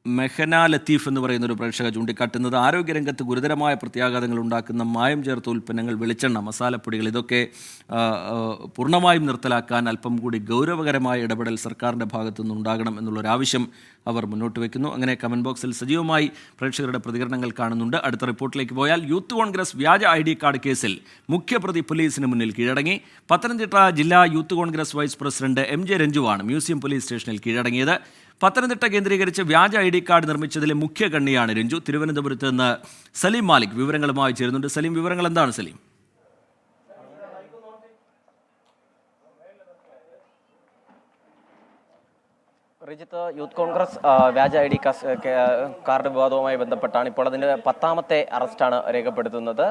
A: മെഹന ലത്തീഫ് എന്ന് പറയുന്ന ഒരു പ്രേക്ഷക ചൂണ്ടിക്കാട്ടുന്നത് ആരോഗ്യരംഗത്ത് ഗുരുതരമായ പ്രത്യാഘാതങ്ങൾ ഉണ്ടാക്കുന്ന മായം ചേർത്ത ഉൽപ്പന്നങ്ങൾ, വെളിച്ചെണ്ണ, മസാലപ്പൊടികൾ ഇതൊക്കെ പൂർണ്ണമായും നിർത്തലാക്കാൻ അല്പം കൂടി ഗൗരവകരമായ ഇടപെടൽ സർക്കാരിൻ്റെ ഭാഗത്തു നിന്നുണ്ടാകണം എന്നുള്ളൊരാവശ്യം അവർ മുന്നോട്ട് വയ്ക്കുന്നു. അങ്ങനെ കമൻറ്റ് ബോക്സിൽ സജീവമായി പ്രേക്ഷകരുടെ പ്രതികരണങ്ങൾ കാണുന്നുണ്ട്. അടുത്ത റിപ്പോർട്ടിലേക്ക് പോയാൽ യൂത്ത് കോൺഗ്രസ് വ്യാജ ID കാർഡ് കേസിൽ മുഖ്യപ്രതി പോലീസിന് മുന്നിൽ കീഴടങ്ങി. പത്തനംതിട്ട ജില്ലാ youth Congress vice president MJ രഞ്ജുവാണ് മ്യൂസിയം പോലീസ് സ്റ്റേഷനിൽ കീഴടങ്ങിയത്. പത്തനംതിട്ട കേന്ദ്രീകരിച്ച് വ്യാജ ID കാർഡ് നിർമ്മിച്ചതിലെ മുഖ്യ കണ്ണിയാണ് രഞ്ജു. തിരുവനന്തപുരത്ത് നിന്ന് സലീം മാലിക് വിവരങ്ങളുമായി ചേരുന്നുണ്ട്. സലീം, വിവരങ്ങൾ എന്താണ് സലീം?
G: റിജിത്ത്, യൂത്ത് കോൺഗ്രസ് വ്യാജ ID കാർഡ് വിവാദവുമായി ബന്ധപ്പെട്ടാണ് ഇപ്പോൾ അതിൻ്റെ 10ാമത്തെ അറസ്റ്റാണ് രേഖപ്പെടുത്തുന്നത്.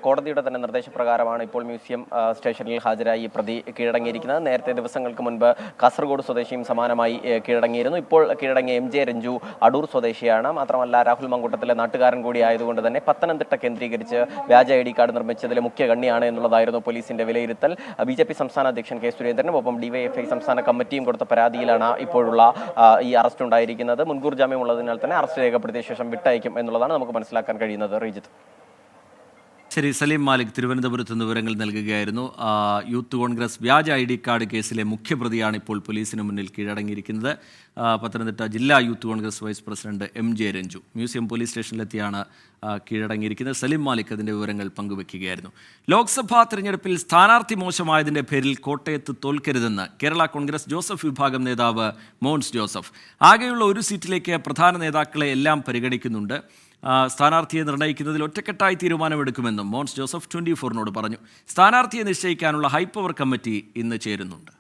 G: കോടതിയുടെ തന്നെ നിർദ്ദേശപ്രകാരമാണ് ഇപ്പോൾ മ്യൂസിയം സ്റ്റേഷനിൽ ഹാജരായി പ്രതി കീഴടങ്ങിയിരിക്കുന്നത്. നേരത്തെ ദിവസങ്ങൾക്ക് മുൻപ് കാസർഗോഡ് സ്വദേശിയും സമാനമായി കീഴടങ്ങിയിരുന്നു. ഇപ്പോൾ കീഴടങ്ങിയ MJ രഞ്ജു അടൂർ സ്വദേശിയാണ്. മാത്രമല്ല രാഹുൽ മങ്കൂട്ടത്തിലെ നാട്ടുകാരൻ കൂടി ആയതുകൊണ്ട് തന്നെ പത്തനംതിട്ട കേന്ദ്രീകരിച്ച് വ്യാജ ID കാർഡ് നിർമ്മിച്ചതിലെ മുഖ്യ കണ്ണിയാണ് എന്നുള്ളതായിരുന്നു പോലീസിന്റെ വിലയിരുത്തൽ. BJP സംസ്ഥാന അധ്യക്ഷൻ K സുരേന്ദ്രനും ഒപ്പം DYFI സംസ്ഥാന കമ്മിറ്റിയും കൊടുത്ത പരാതിയിലാണ് ഇപ്പോഴുള്ള ഈ അറസ്റ്റ് ഉണ്ടായിരിക്കുന്നത്. മുൻകൂർ ജാമ്യം ഉള്ളതിനാൽ തന്നെ അറസ്റ്റ് രേഖപ്പെടുത്തിയ ശേഷം വിട്ടയക്കും എന്നുള്ളതാണ് നമുക്ക് മനസ്സിലാക്കാൻ കഴിയുന്നത്. റീജിത്ത്.
A: ശരി, സലീം മാലിക് തിരുവനന്തപുരത്ത് നിന്ന് വിവരങ്ങൾ നൽകുകയായിരുന്നു. യൂത്ത് കോൺഗ്രസ് വ്യാജ ID കാർഡ് കേസിലെ മുഖ്യപ്രതിയാണ് ഇപ്പോൾ പോലീസിന് മുന്നിൽ കീഴടങ്ങിയിരിക്കുന്നത്. പത്തനംതിട്ട ജില്ലാ youth Congress vice president MJ Ranju museum police സ്റ്റേഷനിലെത്തിയാണ് കീഴടങ്ങിയിരിക്കുന്നത്. സലീം മാലിക് അതിൻ്റെ വിവരങ്ങൾ പങ്കുവയ്ക്കുകയായിരുന്നു. ലോക്സഭാ തെരഞ്ഞെടുപ്പിൽ സ്ഥാനാർത്ഥി മോശമായതിൻ്റെ പേരിൽ കോട്ടയത്ത് തോൽക്കരുതെന്ന് കേരള കോൺഗ്രസ് ജോസഫ് വിഭാഗം നേതാവ് മോൻസ് ജോസഫ്. ആകെയുള്ള ഒരു സീറ്റിലേക്ക് പ്രധാന നേതാക്കളെ എല്ലാം പരിഗണിക്കുന്നുണ്ട്. സ്ഥാനാർത്ഥിയെ നിർണ്ണയിക്കുന്നതിൽ ഒറ്റക്കെട്ടായി തീരുമാനമെടുക്കുമെന്നും മോൻസ് ജോസഫ് 24-നോട് പറഞ്ഞു. സ്ഥാനാർത്ഥിയെ നിശ്ചയിക്കാനുള്ള ഹൈപ്പവർ കമ്മിറ്റി ഇന്ന് ചേരുന്നുണ്ട്.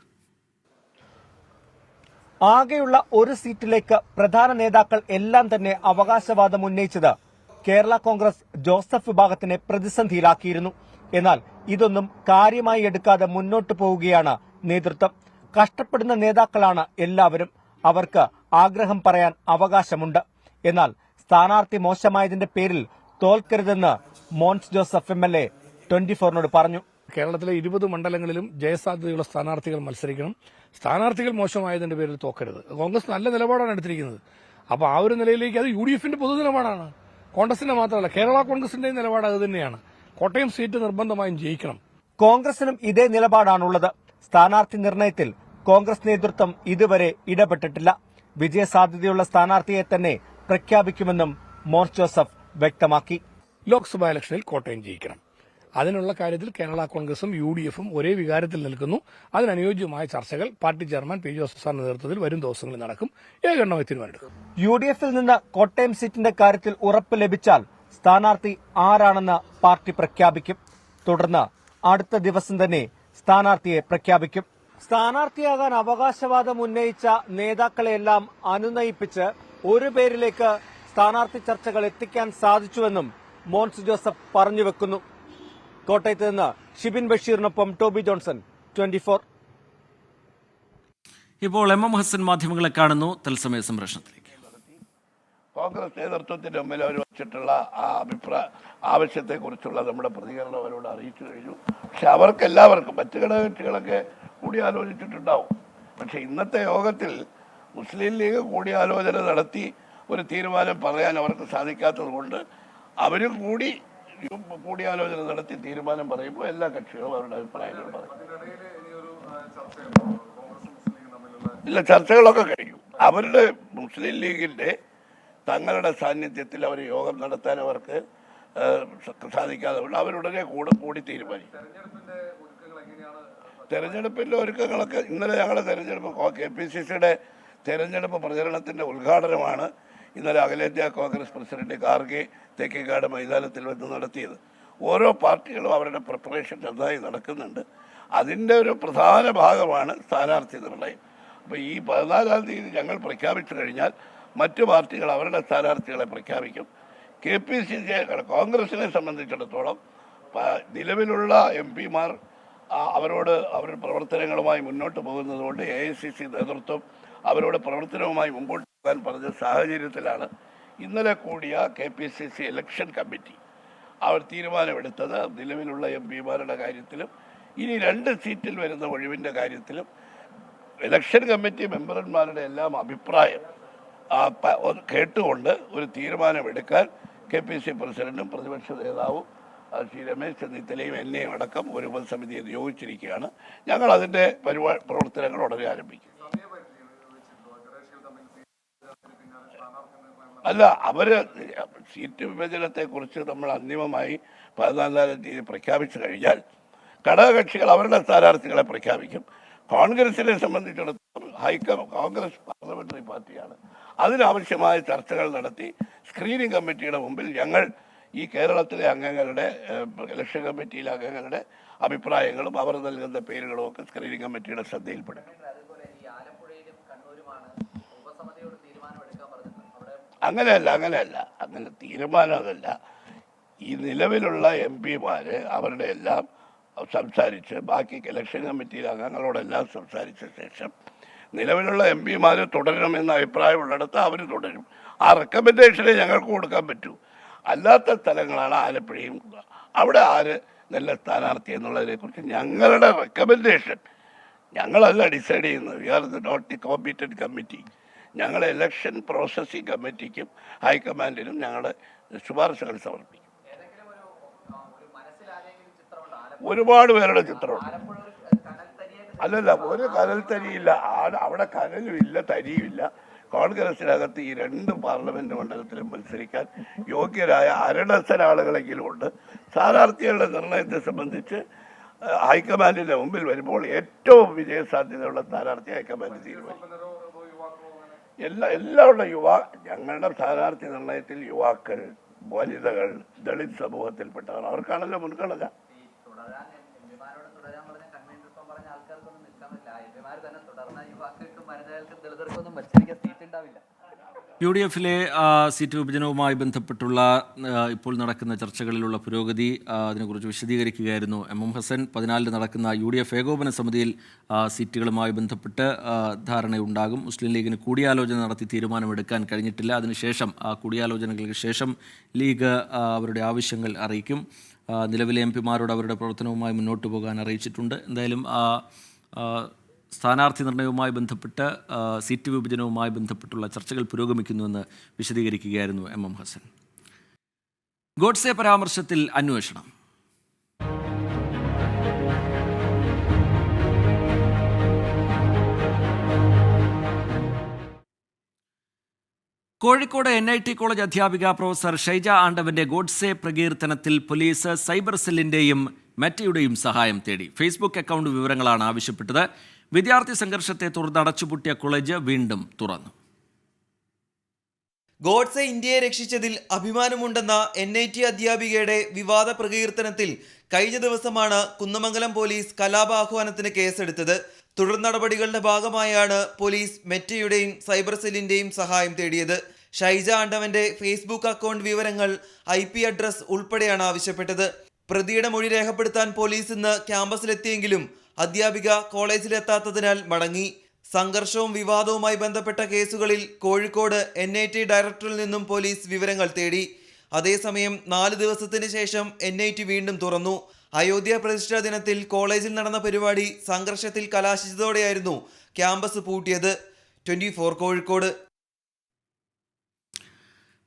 R: ആകെയുള്ള ഒരു സീറ്റിലേക്ക് പ്രധാന നേതാക്കൾ എല്ലാം തന്നെ അവകാശവാദം ഉന്നയിച്ചത് കേരള കോൺഗ്രസ് ജോസഫ് വിഭാഗത്തിനെ പ്രതിസന്ധിയിലാക്കിയിരുന്നു. എന്നാൽ ഇതൊന്നും കാര്യമായി എടുക്കാതെ മുന്നോട്ടു പോവുകയാണ് നേതൃത്വം. കഷ്ടപ്പെടുന്ന നേതാക്കളാണ് എല്ലാവരും. അവർക്ക് ആഗ്രഹം പറയാൻ അവകാശമുണ്ട്. എന്നാൽ സ്ഥാനാർത്ഥി മോശമായതിന്റെ പേരിൽ തോൽക്കരുതെന്ന് മോൻസ് ജോസഫ് MLA 24-നോട് പറഞ്ഞു.
D: കേരളത്തിലെ 20 മണ്ഡലങ്ങളിലും ജയസാധ്യതയുള്ള സ്ഥാനാർത്ഥികൾ മത്സരിക്കണം. സ്ഥാനാർത്ഥികൾ മോശമായതിന്റെ പേരിൽ തോക്കരുത്. കോൺഗ്രസ് നല്ല നിലപാടാണ് എടുത്തിരിക്കുന്നത്. അപ്പോൾ ആ ഒരു നിലയിലേക്ക് അത് UDFന്റെ പൊതു നിലപാടാണ്. കോൺഗ്രസിന്റെ മാത്രമല്ല, കേരള കോൺഗ്രസിന്റെയും നിലപാട് അത് തന്നെയാണ്. കോട്ടയം സീറ്റ് നിർബന്ധമായും ജയിക്കണം.
R: കോൺഗ്രസിനും ഇതേ നിലപാടാണുള്ളത്. സ്ഥാനാർത്ഥി നിർണയത്തിൽ കോൺഗ്രസ് നേതൃത്വം ഇതുവരെ ഇടപെട്ടിട്ടില്ല. വിജയസാധ്യതയുള്ള സ്ഥാനാർത്ഥിയെ തന്നെ പ്രഖ്യാപിക്കുമെന്നും മോൻസ് ജോസഫ് വ്യക്തമാക്കി.
D: ലോക്സഭാ ഇലക്ഷനിൽ കോട്ടയം ജയിക്കണം. അതിനുള്ള കാര്യത്തിൽ കേരള കോൺഗ്രസും UDFും ഒരേ വികാരത്തിൽ നിൽക്കുന്നു. അതിനനുയോജ്യമായ ചർച്ചകൾ പാർട്ടി ചെയർമാൻ P. ജോസഫ് സാറിന്റെ നേതൃത്വത്തിൽ വരും ദിവസങ്ങളിൽ നടക്കും. ഏകെണ്ണമായി തീരുമാനമെടുക്കും.
R: UDFിൽ നിന്ന് കോട്ടയം സീറ്റിന്റെ കാര്യത്തിൽ ഉറപ്പ് ലഭിച്ചാൽ സ്ഥാനാർത്ഥി ആരാണെന്ന് പാർട്ടി പ്രഖ്യാപിക്കും. തുടർന്ന് അടുത്ത ദിവസം തന്നെ സ്ഥാനാർത്ഥിയെ പ്രഖ്യാപിക്കും. സ്ഥാനാർത്ഥിയാകാൻ അവകാശവാദം ഉന്നയിച്ച നേതാക്കളെയെല്ലാം അനുനയിപ്പിച്ച് ഒരു പേരിലേക്ക് സ്ഥാനാർത്ഥി ചർച്ചകൾ എത്തിക്കാൻ സാധിച്ചുവെന്നും മോൻസ് ജോസഫ് പറഞ്ഞു വെക്കുന്നു. കോട്ടയത്ത് നിന്ന് ഷിബിൻ ബഷീറിനൊപ്പം ടോബി ജോൺസൺ, 24.
A: ഇപ്പോൾ MM ഹസൻ മാധ്യമങ്ങളെ കാണുന്നു. തത്സമയ സംപ്രേഷണത്തിലേക്ക്.
S: കോൺഗ്രസ് നേതൃത്വത്തിന്റെ മുമ്പിൽ അവർ വച്ചിട്ടുള്ള ആവശ്യത്തെക്കുറിച്ചുള്ള നമ്മുടെ പ്രതികരണം അവരോട് അറിയിച്ചു കഴിഞ്ഞു. പക്ഷെ അവർക്കെല്ലാവർക്കും മറ്റു ഘടകകക്ഷികളൊക്കെ കൂടിയാലോചിച്ചിട്ടുണ്ടാവും. പക്ഷെ ഇന്നത്തെ യോഗത്തിൽ മുസ്ലിം ലീഗ് കൂടിയാലോചന നടത്തി ഒരു തീരുമാനം പറയാൻ അവർക്ക് സാധിക്കാത്തത് കൊണ്ട് അവരും കൂടിയാലോചന നടത്തി തീരുമാനം പറയുമ്പോൾ എല്ലാ കക്ഷികളും അവരുടെ അഭിപ്രായങ്ങൾ പറയും. ഇല്ല, ചർച്ചകളൊക്കെ കഴിഞ്ഞു. അവരുടെ മുസ്ലിം ലീഗിന്റെ തങ്ങളുടെ സാന്നിധ്യത്തിൽ അവർ യോഗം നടത്താൻ അവർക്ക് സാധിക്കാതെ കൊണ്ട് അവരുടനെ കൂടി തീരുമാനിക്കും. തെരഞ്ഞെടുപ്പിൻ്റെ ഒരുക്കങ്ങളൊക്കെ ഇന്നലെ ഞങ്ങളുടെ തെരഞ്ഞെടുപ്പ് KPCCയുടെ തെരഞ്ഞെടുപ്പ് പ്രചരണത്തിൻ്റെ ഉദ്ഘാടനമാണ് ഇന്നലെ അഖിലേന്ത്യാ കോൺഗ്രസ് പ്രസിഡന്റ് ഖാർഗെ തേക്കിക്കാട് മൈതാനത്തിൽ വന്ന് നടത്തിയത്. ഓരോ പാർട്ടികളും അവരുടെ പ്രിപ്പറേഷൻ നന്നായി നടക്കുന്നുണ്ട്. അതിൻ്റെ ഒരു പ്രധാന ഭാഗമാണ് സ്ഥാനാർത്ഥി നിർണയം. അപ്പോൾ ഈ 14-ാം തീയതി ഞങ്ങൾ പ്രഖ്യാപിച്ചു കഴിഞ്ഞാൽ മറ്റു പാർട്ടികൾ അവരുടെ സ്ഥാനാർത്ഥികളെ പ്രഖ്യാപിക്കും. KPCC കോൺഗ്രസിനെ സംബന്ധിച്ചിടത്തോളം നിലവിലുള്ള MP-മാർ അവരോട് അവരുടെ പ്രവർത്തനങ്ങളുമായി മുന്നോട്ട് പോകുന്നതുകൊണ്ട് AICC നേതൃത്വം അവരോട് പ്രവർത്തനവുമായി മുമ്പോട്ട് പോകാൻ പറഞ്ഞ സാഹചര്യത്തിലാണ് ഇന്നലെ കൂടിയ KPCC ഇലക്ഷൻ കമ്മിറ്റി അവർ തീരുമാനമെടുത്തത് നിലവിലുള്ള MP-മാരുടെ കാര്യത്തിലും ഇനി 2 സീറ്റിൽ വരുന്ന ഒഴിവിൻ്റെ കാര്യത്തിലും ഇലക്ഷൻ കമ്മിറ്റി മെമ്പർമാരുടെ എല്ലാം അഭിപ്രായം കേട്ടുകൊണ്ട് ഒരു തീരുമാനമെടുക്കാൻ KPCC പ്രസിഡന്റും പ്രതിപക്ഷ നേതാവും ശ്രീ രമേശ് ചെന്നിത്തലയും എന്നെയും അടക്കം ഒരു ഉപസമിതിയെ നിയോഗിച്ചിരിക്കുകയാണ്. ഞങ്ങൾ അതിൻ്റെ പ്രവർത്തനങ്ങൾ ഉടനെ ആരംഭിക്കും. അല്ല, അവർ സീറ്റ് വിഭജനത്തെക്കുറിച്ച് നമ്മൾ അന്തിമമായി 14-ാം തീയതി പ്രഖ്യാപിച്ചു കഴിഞ്ഞാൽ ഘടകകക്ഷികൾ അവരുടെ സ്ഥാനാർത്ഥികളെ പ്രഖ്യാപിക്കും. കോൺഗ്രസിനെ സംബന്ധിച്ചിടത്തോളം കോൺഗ്രസ് പാർലമെന്ററി പാർട്ടിയാണ്. അതിനാവശ്യമായ ചർച്ചകൾ നടത്തി സ്ക്രീനിംഗ് കമ്മിറ്റിയുടെ മുമ്പിൽ ഞങ്ങൾ ഈ കേരളത്തിലെ അംഗങ്ങളുടെ ഇലക്ഷൻ കമ്മിറ്റിയിലെ അംഗങ്ങളുടെ അഭിപ്രായങ്ങളും അവർ നൽകുന്ന പേരുകളും ഒക്കെ സ്ക്രീനിംഗ് കമ്മിറ്റിയുടെ ശ്രദ്ധയിൽപ്പെടും. അങ്ങനെയല്ല അങ്ങനെ തീരുമാനം അതല്ല. ഈ നിലവിലുള്ള MP-മാർ അവരുടെ എല്ലാം സംസാരിച്ച് ബാക്കി ഇലക്ഷൻ കമ്മിറ്റിയിലെ അംഗങ്ങളോടെല്ലാം സംസാരിച്ച ശേഷം നിലവിലുള്ള MP-മാർ തുടരണമെന്ന അഭിപ്രായമുള്ളിടത്ത് അവർ തുടരും. ആ റെക്കമെൻഡേഷനെ ഞങ്ങൾക്ക് കൊടുക്കാൻ പറ്റൂ. അല്ലാത്ത സ്ഥലങ്ങളാണ് ആലപ്പുഴയും. അവിടെ ആര് നല്ല സ്ഥാനാർത്ഥി എന്നുള്ളതിനെക്കുറിച്ച് ഞങ്ങളുടെ റെക്കമെൻഡേഷൻ ഞങ്ങളല്ല ഡിസൈഡ് ചെയ്യുന്നത്. We are not the competent committee. ഞങ്ങൾ ഇലക്ഷൻ പ്രോസസ്സിംഗ് കമ്മിറ്റിക്കും ഹൈക്കമാൻഡിനും ഞങ്ങളുടെ ശുപാർശകൾ സമർപ്പിക്കും. ഒരുപാട് പേരുടെ ചിത്രമുണ്ട്. അല്ലല്ല, ഒരു കനൽ തരിയില്ല. അവിടെ കനലും ഇല്ല, തരിയുമില്ല. കോൺഗ്രസിനകത്ത് ഈ 2 പാർലമെന്റ് മണ്ഡലത്തിലും മത്സരിക്കാൻ യോഗ്യരായ 1 ഡസൻ ആളുകളെങ്കിലും ഉണ്ട്. സ്ഥാനാർത്ഥികളുടെ നിർണയത്തെ സംബന്ധിച്ച് ഹൈക്കമാൻഡിൻ്റെ മുമ്പിൽ വരുമ്പോൾ ഏറ്റവും വിജയസാധ്യതയുള്ള സ്ഥാനാർത്ഥി ഹൈക്കമാൻഡ് തീരുമാനിക്കും. എല്ലാവരുടെ ഞങ്ങളുടെ സ്ഥാനാർത്ഥി നിർണയത്തിൽ യുവാക്കൾ, വനിതകൾ, ദളിത് സമൂഹത്തിൽപ്പെട്ടവർ, അവർക്കാണല്ലോ മുൻഗണന.
A: UDF-ലെ സീറ്റ് വിഭജനവുമായി ബന്ധപ്പെട്ടുള്ള ഇപ്പോൾ നടക്കുന്ന ചർച്ചകളിലുള്ള പുരോഗതി അതിനെക്കുറിച്ച് വിശദീകരിക്കുകയായിരുന്നു MM ഹസൻ. 14-ന് നടക്കുന്ന UDF ഏകോപന സമിതിയിൽ സീറ്റുകളുമായി ബന്ധപ്പെട്ട് ധാരണയുണ്ടാകും. മുസ്ലിം ലീഗിന് കൂടിയാലോചന നടത്തി തീരുമാനമെടുക്കാൻ കഴിഞ്ഞിട്ടില്ല. അതിനുശേഷം കൂടിയാലോചനകൾക്ക് ശേഷം ലീഗ് അവരുടെ ആവശ്യങ്ങൾ അറിയിക്കും. നിലവിലെ MP-മാരോട് അവരുടെ പ്രവർത്തനവുമായി മുന്നോട്ട് പോകാൻ അറിയിച്ചിട്ടുണ്ട്. എന്തായാലും സ്ഥാനാർത്ഥി നിർണയവുമായി ബന്ധപ്പെട്ട് സീറ്റ് വിഭജനവുമായി ബന്ധപ്പെട്ടുള്ള ചർച്ചകൾ പുരോഗമിക്കുന്നുവെന്ന് വിശദീകരിക്കുകയായിരുന്നു MM ഹസൻ. ഗോഡ്സെ പരാമർശത്തിൽ അന്വേഷണം. കോഴിക്കോട് NIT കോളേജ് അധ്യാപിക പ്രൊഫസർ ഷൈജ ആണ്ടവന്റെ ഗോഡ്സെ പ്രകീർത്തനത്തിൽ പോലീസ് സൈബർ സെല്ലിന്റെയും മെറ്റയുടെയും സഹായം തേടി. ഫേസ്ബുക്ക് അക്കൗണ്ട് വിവരങ്ങളാണ് ആവശ്യപ്പെട്ടത്. വിദ്യാർത്ഥി സംഘർഷത്തെ തുടർന്ന് അടച്ചുപൂട്ടിയ കോളേജ് വീണ്ടും തുറന്നു.
T: ഗോഡ്സെ ഇന്ത്യയെ രക്ഷിച്ചതിൽ അഭിമാനമുണ്ടെന്ന NIT അധ്യാപികയുടെ വിവാദ പ്രകീർത്തനത്തിൽ കഴിഞ്ഞ ദിവസമാണ് കുന്നമംഗലം പോലീസ് കലാപാഹ്വാനത്തിന് കേസെടുത്തത്. തുടർ നടപടികളുടെ ഭാഗമായാണ് പോലീസ് മെറ്റയുടെയും സൈബർ സെല്ലിന്റെയും സഹായം തേടിയത്. ഷൈജ ആണ്ടവന്റെ ഫേസ്ബുക്ക് അക്കൗണ്ട് വിവരങ്ങൾ, IP അഡ്രസ് ഉൾപ്പെടെയാണ് ആവശ്യപ്പെട്ടത്. പ്രതിയുടെ മൊഴി രേഖപ്പെടുത്താൻ പോലീസ് ഇന്ന് ക്യാമ്പസിലെത്തിയെങ്കിലും അധ്യാപിക കോളേജിലെത്താത്തതിനാൽ മടങ്ങി. സംഘർഷവും വിവാദവുമായി ബന്ധപ്പെട്ട കേസുകളിൽ കോഴിക്കോട് NIT ഡയറക്ടറിൽ നിന്നും പോലീസ് വിവരങ്ങൾ തേടി. അതേസമയം 4 ദിവസത്തിന് ശേഷം NIT വീണ്ടും തുറന്നു. അയോധ്യ പ്രതിഷ്ഠാ ദിനത്തിൽ കോളേജിൽ നടന്ന പരിപാടി സംഘർഷത്തിൽ കലാശിച്ചതോടെയായിരുന്നു ക്യാമ്പസ് പൂട്ടിയത്. 24 കോഴിക്കോട്.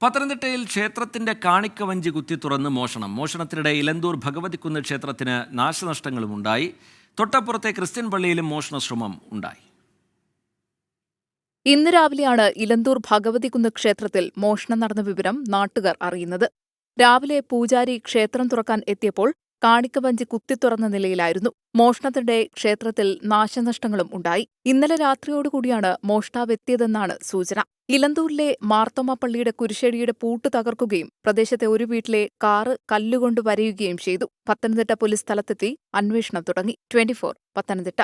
A: പത്തനംതിട്ടയിൽ ക്ഷേത്രത്തിന്റെ കാണിക്കവഞ്ചി കുത്തി തുറന്ന് മോഷണത്തിനിടെ ഇലന്തൂർ ഭഗവതിക്കുന്ന് ക്ഷേത്രത്തിന് നാശനഷ്ടങ്ങളുമുണ്ടായി. തൊട്ടപ്പുറത്തെ ക്രിസ്ത്യൻ പള്ളിയിലും മോഷണശ്രമം ഉണ്ടായി.
U: ഇന്ന് രാവിലെയാണ് ഇലന്തൂർ ഭഗവതിക്കുന്ന് ക്ഷേത്രത്തിൽ മോഷണം നടന്ന വിവരം നാട്ടുകാർ അറിയുന്നത്. രാവിലെ പൂജാരി ക്ഷേത്രം തുറക്കാൻ എത്തിയപ്പോൾ കാണിക്കവഞ്ചി കുത്തിത്തുറന്ന നിലയിലായിരുന്നു. മോഷണത്തിനിടെ ക്ഷേത്രത്തിൽ നാശനഷ്ടങ്ങളും ഉണ്ടായി. ഇന്നലെ രാത്രിയോടുകൂടിയാണ് മോഷ്ടാവ് എത്തിയതെന്നാണ് സൂചന. ഇലന്തൂരിലെ മാർത്തോമ പള്ളിയുടെ കുരിശടിയുടെ പൂട്ട് തകർക്കുകയും പ്രദേശത്തെ ഒരു വീട്ടിലെ കാറ് കല്ലുകൊണ്ട് വരയുകയും ചെയ്തു. പത്തനംതിട്ട പോലീസ് സ്ഥലത്തെത്തി അന്വേഷണം തുടങ്ങി. 24 പത്തനംതിട്ട.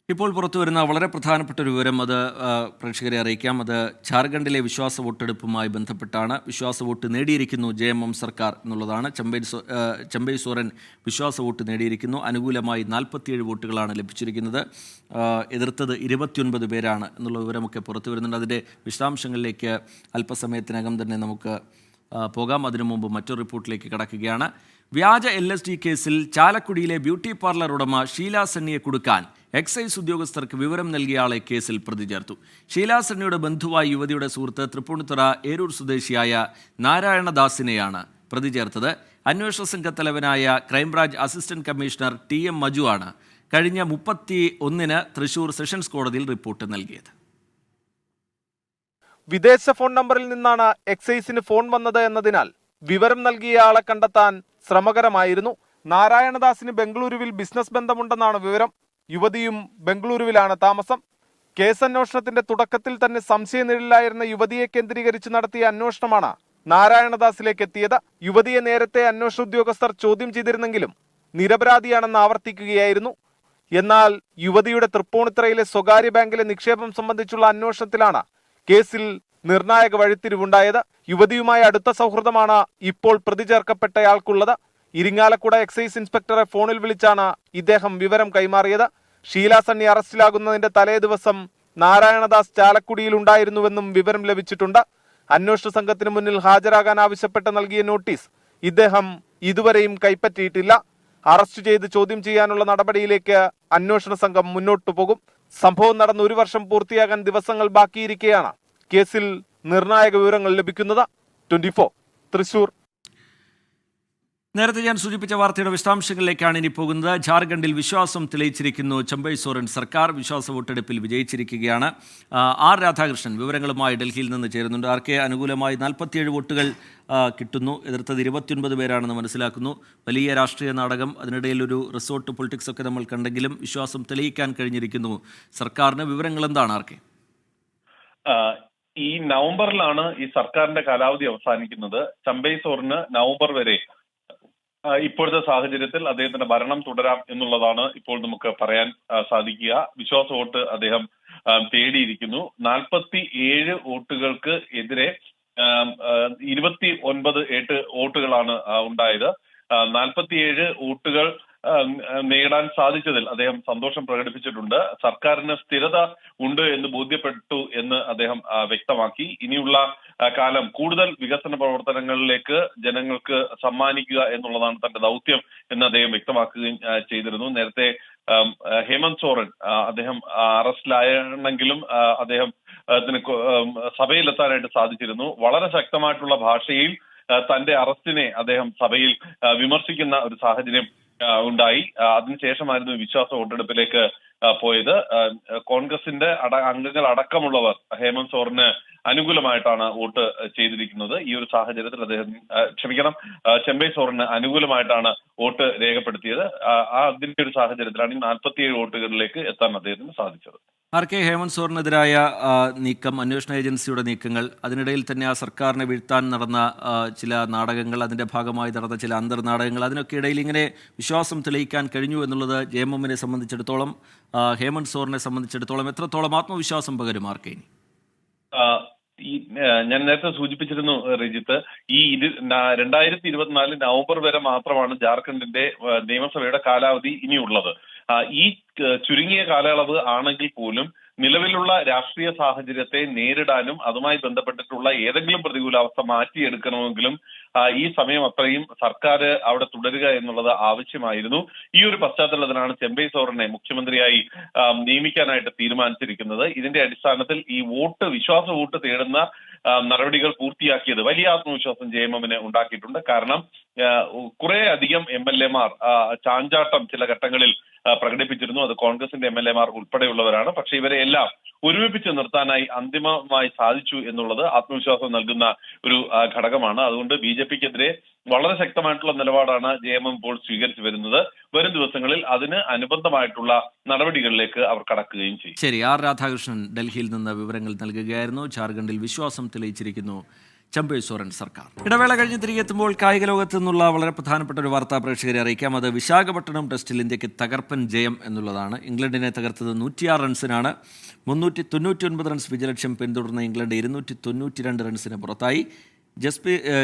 A: ഇപ്പോൾ പുറത്തുവരുന്ന വളരെ പ്രധാനപ്പെട്ട ഒരു വിവരം, അത് പ്രേക്ഷകരെ അറിയിക്കാം. അത് ജാർഖണ്ഡിലെ വിശ്വാസ വോട്ടെടുപ്പുമായി ബന്ധപ്പെട്ടാണ്. വിശ്വാസ വോട്ട് നേടിയിരിക്കുന്നു JMM സർക്കാർ എന്നുള്ളതാണ്. ചമ്പൈ സോറൻ വിശ്വാസ വോട്ട് നേടിയിരിക്കുന്നു. അനുകൂലമായി 47 വോട്ടുകളാണ് ലഭിച്ചിരിക്കുന്നത്. എതിർത്തത് 29 പേരാണ് എന്നുള്ള വിവരമൊക്കെ പുറത്തു വരുന്നുണ്ട്. അതിൻ്റെ വിശദാംശങ്ങളിലേക്ക് അല്പസമയത്തിനകം തന്നെ നമുക്ക് പോകാം. അതിനു മുമ്പ് മറ്റൊരു റിപ്പോർട്ടിലേക്ക് കടക്കുകയാണ്. വ്യാജ LSD കേസിൽ ചാലക്കുടിയിലെ ബ്യൂട്ടി പാർലർ ഉടമ ഷീല സണ്ണിയെ കുടുക്കാൻ എക്സൈസ് ഉദ്യോഗസ്ഥർക്ക് വിവരം നൽകിയ ആളെ കേസിൽ പ്രതി ചേർത്തു. ഷീല സണ്ണിയുടെ ബന്ധുവായ യുവതിയുടെ സുഹൃത്ത് തൃപ്പൂണിത്തുറ ഏരൂർ സ്വദേശിയായ നാരായണദാസിനെയാണ് പ്രതി ചേർത്തത്. അന്വേഷണ സംഘത്തലവനായ crime branch assistant commissioner TM Maju ആണ് കഴിഞ്ഞ 31-ന് തൃശൂർ സെഷൻസ് കോടതിയിൽ റിപ്പോർട്ട് നൽകിയത്.
E: വിദേശ ഫോൺ നമ്പറിൽ നിന്നാണ് എക്സൈസിന് ഫോൺ വന്നത് എന്നതിനാൽ വിവരം നൽകിയ ആളെ കണ്ടെത്താൻ ശ്രമകരമായിരുന്നു. നാരായണദാസിന് ബംഗളൂരുവിൽ ബിസിനസ് ബന്ധമുണ്ടെന്നാണ് വിവരം. യുവതിയും ബംഗളൂരുവിലാണ് താമസം. കേസന്വേഷണത്തിന്റെ തുടക്കത്തിൽ തന്നെ സംശയനിഴലിലായിരുന്ന യുവതിയെ കേന്ദ്രീകരിച്ച് നടത്തിയ അന്വേഷണമാണ് നാരായണദാസിലേക്ക് എത്തിയത്. യുവതിയെ നേരത്തെ അന്വേഷണ ഉദ്യോഗസ്ഥർ ചോദ്യം ചെയ്തിരുന്നെങ്കിലും നിരപരാധിയാണെന്ന് ആവർത്തിക്കുകയായിരുന്നു. എന്നാൽ യുവതിയുടെ തൃപ്പൂണിത്തുറയിലെ സ്വകാര്യ ബാങ്കിലെ നിക്ഷേപം സംബന്ധിച്ചുള്ള അന്വേഷണത്തിലാണ് കേസിൽ നിർണായക വഴിത്തിരിവുണ്ടായത്. യുവതിയുമായി അടുത്ത സൗഹൃദമാണ് ഇപ്പോൾ പ്രതി ചേർക്കപ്പെട്ടയാൾക്കുള്ളത്. ഇരിങ്ങാലക്കുട എക്സൈസ് ഇൻസ്പെക്ടറെ ഫോണിൽ വിളിച്ചാണ് ഇദ്ദേഹം വിവരം കൈമാറിയത്. ഷീല സണ്ണി അറസ്റ്റിലാകുന്നതിന്റെ തലേ ദിവസം നാരായണദാസ് ചാലക്കുടിയിൽ ഉണ്ടായിരുന്നുവെന്നും വിവരം ലഭിച്ചിട്ടുണ്ട്. അന്വേഷണ സംഘത്തിന് മുന്നിൽ ഹാജരാകാൻ ആവശ്യപ്പെട്ട് നൽകിയ നോട്ടീസ് ഇദ്ദേഹം ഇതുവരെയും കൈപ്പറ്റിയിട്ടില്ല. അറസ്റ്റ് ചെയ്ത് ചോദ്യം ചെയ്യാനുള്ള നടപടിയിലേക്ക് അന്വേഷണ സംഘം മുന്നോട്ടു പോകും. സംഭവം നടന്ന് 1 വർഷം പൂർത്തിയാകാൻ ദിവസങ്ങൾ ബാക്കിയിരിക്കെയാണ് കേസിൽ നിർണായക വിവരങ്ങൾ ലഭിക്കുന്നത്. 24 തൃശൂർ.
A: നേരത്തെ ഞാൻ സൂചിപ്പിച്ച വാർത്തയുടെ വിശദാംശങ്ങളിലേക്കാണ് ഇനി പോകുന്നത്. ജാർഖണ്ഡിൽ വിശ്വാസം തെളിയിച്ചിരിക്കുന്നു ചമ്പൈ സോറൻ സർക്കാർ. വിശ്വാസ വോട്ടെടുപ്പിൽ വിജയിച്ചിരിക്കുകയാണ്. R രാധാകൃഷ്ണൻ വിവരങ്ങളുമായി ഡൽഹിയിൽ നിന്ന് ചേരുന്നുണ്ട്. ആർക്കെ അനുകൂലമായി 47 വോട്ടുകൾ കിട്ടുന്നു. എതിർത്തത് 29 പേരാണെന്ന് മനസ്സിലാക്കുന്നു. വലിയ രാഷ്ട്രീയ നാടകം, അതിനിടയിൽ ഒരു റിസോർട്ട് പൊളിറ്റിക്സ് ഒക്കെ നമ്മൾ കണ്ടെങ്കിലും വിശ്വാസം തെളിയിക്കാൻ കഴിഞ്ഞിരിക്കുന്നു സർക്കാരിന്. വിവരങ്ങൾ എന്താണ് ആർക്കെ?
O: ഈ നവംബറിലാണ് ഈ സർക്കാരിന്റെ കാലാവധി അവസാനിക്കുന്നത്. ചമ്പൈ സോറിന് നവംബർ വരെ ഇപ്പോഴത്തെ സാഹചര്യത്തിൽ അദ്ദേഹത്തിന്റെ ഭരണം തുടരാം എന്നുള്ളതാണ് ഇപ്പോൾ നമുക്ക് പറയാൻ സാധിക്കുക. വിശ്വാസ വോട്ട് അദ്ദേഹം തേടിയിരിക്കുന്നു. 47 വോട്ടുകൾക്ക് എതിരെ 29 വോട്ടുകളാണ് ഉണ്ടായത്. 47 വോട്ടുകൾ നേടാൻ സാധിച്ചതിൽ അദ്ദേഹം സന്തോഷം പ്രകടിപ്പിച്ചിട്ടുണ്ട്. സർക്കാരിന് സ്ഥിരത ഉണ്ട് എന്ന് ബോധ്യപ്പെട്ടു എന്ന് അദ്ദേഹം വ്യക്തമാക്കി. ഇനിയുള്ള കാലം കൂടുതൽ വികസന പ്രവർത്തനങ്ങളിലേക്ക് ജനങ്ങൾക്ക് സമ്മാനിക്കുക എന്നുള്ളതാണ് തന്റെ ദൗത്യം എന്ന് അദ്ദേഹം വ്യക്തമാക്കുകയും ചെയ്തിരുന്നു. നേരത്തെ ഹേമന്ത് സോറൻ അദ്ദേഹം അറസ്റ്റിലായെങ്കിലും അദ്ദേഹത്തിന് സഭയിലെത്താനായിട്ട് സാധിച്ചിരുന്നു. വളരെ ശക്തമായിട്ടുള്ള ഭാഷയിൽ തന്റെ അറസ്റ്റിനെ അദ്ദേഹം സഭയിൽ വിമർശിക്കുന്ന ഒരു സാഹചര്യം ഉണ്ടായി. അതിനുശേഷമായിരുന്നു വിശ്വാസ വോട്ടെടുപ്പിലേക്ക് പോയത്. കോൺഗ്രസിന്റെ അംഗങ്ങൾ അടക്കമുള്ളവർ ഹേമന്ത് സോറന് അനുകൂലമായിട്ടാണ് വോട്ട് ചെയ്തിരിക്കുന്നത്. ഈ ഒരു സാഹചര്യത്തിൽ ചെമ്പൈ സോറന് അനുകൂലമായിട്ടാണ് വോട്ട് രേഖപ്പെടുത്തിയത്. അതിന്റെ ഒരു സാഹചര്യത്തിലാണ് ഈ 47 വോട്ടുകളിലേക്ക് എത്താൻ അദ്ദേഹത്തിന് സാധിച്ചത്.
A: ആർക്കെ ഹേമന്ത് സോറിനെതിരായ നീക്കം, അന്വേഷണ ഏജൻസിയുടെ നീക്കങ്ങൾ, അതിനിടയിൽ തന്നെ ആ സർക്കാരിനെ വീഴ്ത്താൻ നടന്ന ചില നാടകങ്ങൾ, അതിൻ്റെ ഭാഗമായി നടന്ന ചില അന്തർനാടകങ്ങൾ, അതിനൊക്കെ ഇടയിൽ ഇങ്ങനെ വിശ്വാസം തെളിയിക്കാൻ കഴിഞ്ഞു എന്നുള്ളത് JMMനെ സംബന്ധിച്ചിടത്തോളം, ഹേമന്ത് സോറിനെ സംബന്ധിച്ചിടത്തോളം എത്രത്തോളം ആത്മവിശ്വാസം പകരും ആർക്കെ?
O: ഞാൻ നേരത്തെ സൂചിപ്പിച്ചിരുന്നു രജിത്ത്, ഈ 2024 നവംബർ വരെ മാത്രമാണ് ജാർഖണ്ഡിന്റെ നിയമസഭയുടെ കാലാവധി ഇനിയുള്ളത്. ഈ ചുരുങ്ങിയ കാലയളവ് ആണെങ്കിൽ പോലും നിലവിലുള്ള രാഷ്ട്രീയ സാഹചര്യത്തെ നേരിടാനും അതുമായി ബന്ധപ്പെട്ടിട്ടുള്ള ഏതെങ്കിലും പ്രതികൂലാവസ്ഥ മാറ്റിയെടുക്കണമെങ്കിലും ഈ സമയം അത്രയും സർക്കാർ അവിടെ തുടരുക എന്നുള്ളത് ആവശ്യമായിരുന്നു. ഈ ഒരു പശ്ചാത്തലത്തിലാണ് ചെമ്പൈ സോറനെ മുഖ്യമന്ത്രിയായി നിയമിക്കാനായിട്ട് തീരുമാനിച്ചിരിക്കുന്നത്. ഇതിന്റെ അടിസ്ഥാനത്തിൽ ഈ വിശ്വാസ വോട്ട് തേടുന്ന നടപടികൾ പൂർത്തിയാക്കിയത് വലിയ ആത്മവിശ്വാസം JMMന് ഉണ്ടാക്കിയിട്ടുണ്ട്. കാരണം കുറെ അധികം MLA-മാർ ചാഞ്ചാട്ടം ചില ഘട്ടങ്ങളിൽ പ്രകടിപ്പിച്ചിരുന്നു. അത് കോൺഗ്രസിന്റെ MLA-മാർ ഉൾപ്പെടെയുള്ളവരാണ്. പക്ഷെ ഇവരെ എല്ലാം ഒരുമിപ്പിച്ച് നിർത്താനായി അന്തിമമായി സാധിച്ചു എന്നുള്ളത് ആത്മവിശ്വാസം നൽകുന്ന ഒരു ഘടകമാണ്. അതുകൊണ്ട് BJP-ക്കെതിരെ വളരെ ശക്തമായിട്ടുള്ള നിലപാടാണ് JMM ഇപ്പോൾ സ്വീകരിച്ചു വരുന്നത്. വരും ദിവസങ്ങളിൽ അതിന് അനുബന്ധമായിട്ടുള്ള നടപടികളിലേക്ക് അവർ കടക്കുകയും ചെയ്യും.
A: ശരി, ആർ രാധാകൃഷ്ണൻ ഡൽഹിയിൽ നിന്ന് വിവരങ്ങൾ നൽകുകയായിരുന്നു. ജാർഖണ്ഡിൽ വിശ്വാസം തെളിയിച്ചിരിക്കുന്നു ചമ്പേ സോറൻ സർക്കാർ. ഇടവേള കഴിഞ്ഞ് തിരികെ എത്തുമ്പോൾ കായിക ലോകത്ത് നിന്നുള്ള വളരെ പ്രധാനപ്പെട്ട ഒരു വാർത്താ പ്രേക്ഷകരെ അറിയിക്കാം. അത് വിശാഖപട്ടണം ടെസ്റ്റിൽ ഇന്ത്യക്ക് തകർപ്പൻ ജയം എന്നുള്ളതാണ്. ഇംഗ്ലണ്ടിനെ തകർത്തത് 106 റൺസിനാണ്. 399 റൺസ് വിജയലക്ഷ്യം പിന്തുടർന്ന ഇംഗ്ലണ്ട് 292 റൺസിന് പുറത്തായി.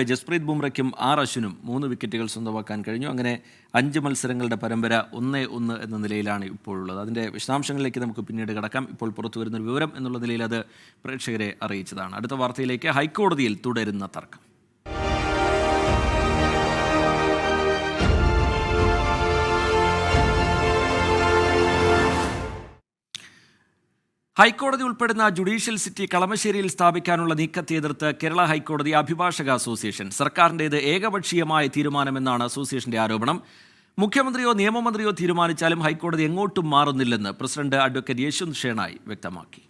A: ജസ്പ്രീത് ബുംറയ്ക്കും അശ്വിനും 3 വിക്കറ്റുകൾ സ്വന്തമാക്കാൻ കഴിഞ്ഞു. അങ്ങനെ 5 മത്സരങ്ങളുടെ പരമ്പര 1-1 എന്ന നിലയിലാണ് ഇപ്പോഴുള്ളത്. അതിൻ്റെ വിശദാംശങ്ങളിലേക്ക് നമുക്ക് പിന്നീട് കടക്കാം. ഇപ്പോൾ പുറത്തു വരുന്നൊരു വിവരം എന്നുള്ള നിലയിൽ അത് പ്രേക്ഷകരെ അറിയിച്ചതാണ്. അടുത്ത വാർത്തയിലേക്ക്. ഹൈക്കോടതിയിൽ തുടരുന്ന തർക്കം. ഹൈക്കോടതി ഉൾപ്പെടുന്ന ജുഡീഷ്യൽ സിറ്റി കളമശ്ശേരിയിൽ സ്ഥാപിക്കാനുള്ള നീക്കത്തെ എതിർത്ത് കേരള ഹൈക്കോടതി അഭിഭാഷക അസോസിയേഷൻ. സർക്കാരിൻ്റേത് ഏകപക്ഷീയമായ തീരുമാനമെന്നാണ് അസോസിയേഷന്റെ ആരോപണം. മുഖ്യമന്ത്രിയോ നിയമമന്ത്രിയോ തീരുമാനിച്ചാലും ഹൈക്കോടതി എങ്ങോട്ടും മാറുന്നില്ലെന്ന് പ്രസിഡന്റ് അഡ്വക്കേറ്റ് യശ്വന്ത് ഷേണായി വ്യക്തമാക്കി.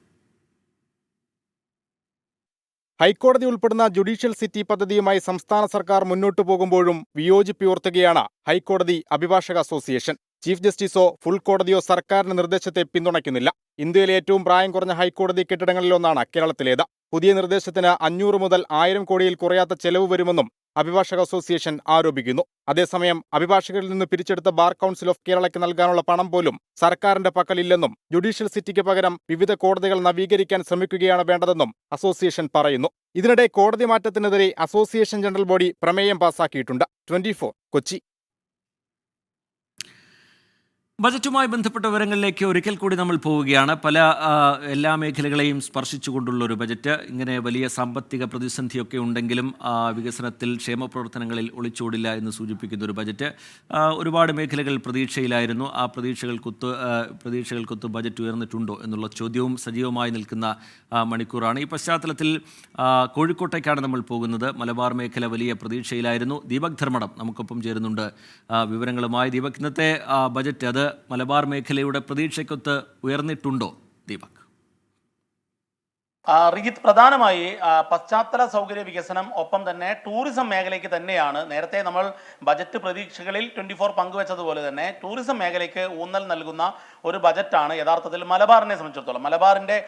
F: ഹൈക്കോടതി ഉൾപ്പെടുന്ന ജുഡീഷ്യൽ സിറ്റി പദ്ധതിയുമായി സംസ്ഥാന സർക്കാർ മുന്നോട്ടു പോകുമ്പോഴും വിയോജിപ്പുയർത്തുകയാണ് ഹൈക്കോടതി അഭിഭാഷക അസോസിയേഷൻ. ചീഫ് ജസ്റ്റിസോ ഫുൾ കോടതിയോ സർക്കാരിന്റെ നിർദ്ദേശത്തെ പിന്തുണയ്ക്കുന്നില്ല. ഇന്ത്യയിലെ ഏറ്റവും പ്രായം കുറഞ്ഞ ഹൈക്കോടതി കെട്ടിടങ്ങളിലൊന്നാണ് കേരളത്തിലേത്. പുതിയ നിർദ്ദേശത്തിന് 500 മുതൽ 1000 കോടിയിൽ കുറയാത്ത ചെലവ് വരുമെന്നും അഭിഭാഷക അസോസിയേഷൻ ആരോപിക്കുന്നു. അതേസമയം അഭിഭാഷകരിൽ നിന്ന് പിരിച്ചെടുത്ത ബാർ കൗൺസിൽ ഓഫ് കേരളയ്ക്ക് നൽകാനുള്ള പണം പോലും സർക്കാരിന്റെ പക്കലില്ലെന്നും ജുഡീഷ്യൽ സിറ്റിക്ക് പകരം വിവിധ കോടതികൾ നവീകരിക്കാൻ ശ്രമിക്കുകയാണ് വേണ്ടതെന്നും അസോസിയേഷൻ പറയുന്നു. ഇതിനിടെ കോടതി മാറ്റത്തിനെതിരെ അസോസിയേഷൻ ജനറൽ ബോഡി പ്രമേയം പാസാക്കിയിട്ടുണ്ട്. 24 കൊച്ചി.
A: ബജറ്റുമായി ബന്ധപ്പെട്ട വിവരങ്ങളിലേക്ക് ഒരിക്കൽ കൂടി നമ്മൾ പോവുകയാണ്. എല്ലാ മേഖലകളെയും സ്പർശിച്ചുകൊണ്ടുള്ള ഒരു ബജറ്റ്. ഇങ്ങനെ വലിയ സാമ്പത്തിക പ്രതിസന്ധിയൊക്കെ ഉണ്ടെങ്കിലും വികസനത്തിൽ ക്ഷേമ പ്രവർത്തനങ്ങളിൽ ഒളിച്ചോടില്ല എന്ന് സൂചിപ്പിക്കുന്ന ഒരു ബജറ്റ്. ഒരുപാട് മേഖലകൾ പ്രതീക്ഷയിലായിരുന്നു. ആ പ്രതീക്ഷകൾക്കൊത്ത് ബജറ്റ് ഉയർന്നിട്ടുണ്ടോ എന്നുള്ള ചോദ്യവും സജീവമായി നിൽക്കുന്ന മണിക്കൂറാണ്. ഈ പശ്ചാത്തലത്തിൽ കോഴിക്കോട്ടേക്കാണ് നമ്മൾ പോകുന്നത്. മലബാർ മേഖല വലിയ പ്രതീക്ഷയിലായിരുന്നു. ദീപക് ധർമ്മടം നമുക്കൊപ്പം ചേരുന്നുണ്ട് വിവരങ്ങളുമായി. ദീപക്, ഇന്നത്തെ ബജറ്റ് അത് മലബാർ മേഖലയുടെ പ്രതീക്ഷയ്ക്കൊത്ത് ഉയർന്നിട്ടുണ്ടോ? ദീപക്.
V: റിജിത്ത്, പ്രധാനമായി പശ്ചാത്തല സൗകര്യ വികസനം ഒപ്പം തന്നെ ടൂറിസം മേഖലയ്ക്ക് തന്നെയാണ് നേരത്തെ നമ്മൾ ബജറ്റ് പ്രതീക്ഷകളിൽ 24 പങ്കുവെച്ചതുപോലെ തന്നെ ടൂറിസം മേഖലയ്ക്ക് ഊന്നൽ നൽകുന്ന ഒരു ബജറ്റാണ് യഥാർത്ഥത്തിൽ മലബാറിനെ സംബന്ധിച്ചിടത്തോളം. മലബാറിന്റെ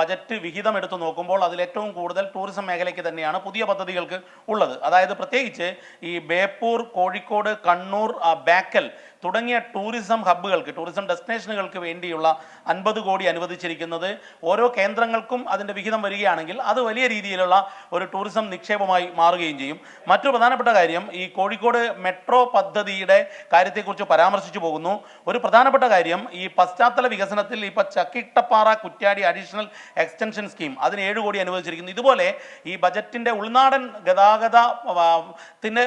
V: ബജറ്റ് വിഹിതം എടുത്തു നോക്കുമ്പോൾ അതിലേറ്റവും കൂടുതൽ ടൂറിസം മേഖലയ്ക്ക് തന്നെയാണ് പുതിയ പദ്ധതികൾക്ക് ഉള്ളത്. അതായത് പ്രത്യേകിച്ച് ഈ ബേപ്പൂർ, കോഴിക്കോട്, കണ്ണൂർ, ബേക്കൽ തുടങ്ങിയ ടൂറിസം ഹബ്ബുകൾക്ക്, ടൂറിസം ഡെസ്റ്റിനേഷനുകൾക്ക് വേണ്ടിയുള്ള 50 കോടി അനുവദിച്ചിരിക്കുന്നത് ഓരോ കേന്ദ്രങ്ങൾക്കും അതിൻ്റെ വിഹിതം വരികയാണെങ്കിൽ അത് വലിയ രീതിയിലുള്ള ഒരു ടൂറിസം നിക്ഷേപമായി മാറുകയും ചെയ്യും. മറ്റൊരു പ്രധാനപ്പെട്ട കാര്യം, ഈ കോഴിക്കോട് മെട്രോ പദ്ധതിയുടെ കാര്യത്തെക്കുറിച്ച് പരാമർശിച്ചു പോകുന്നു. ഒരു പ്രധാനപ്പെട്ട കാര്യം, ഈ പശ്ചാത്തല വികസനത്തിൽ ഇപ്പോൾ Chakkittapara Kuttiadi additional extension scheme അതിന് 7 കോടി അനുവദിച്ചിരിക്കുന്നു. ഇതുപോലെ ഈ ബജറ്റിൻ്റെ ഉൾനാടൻ ഗതാഗതത്തിന്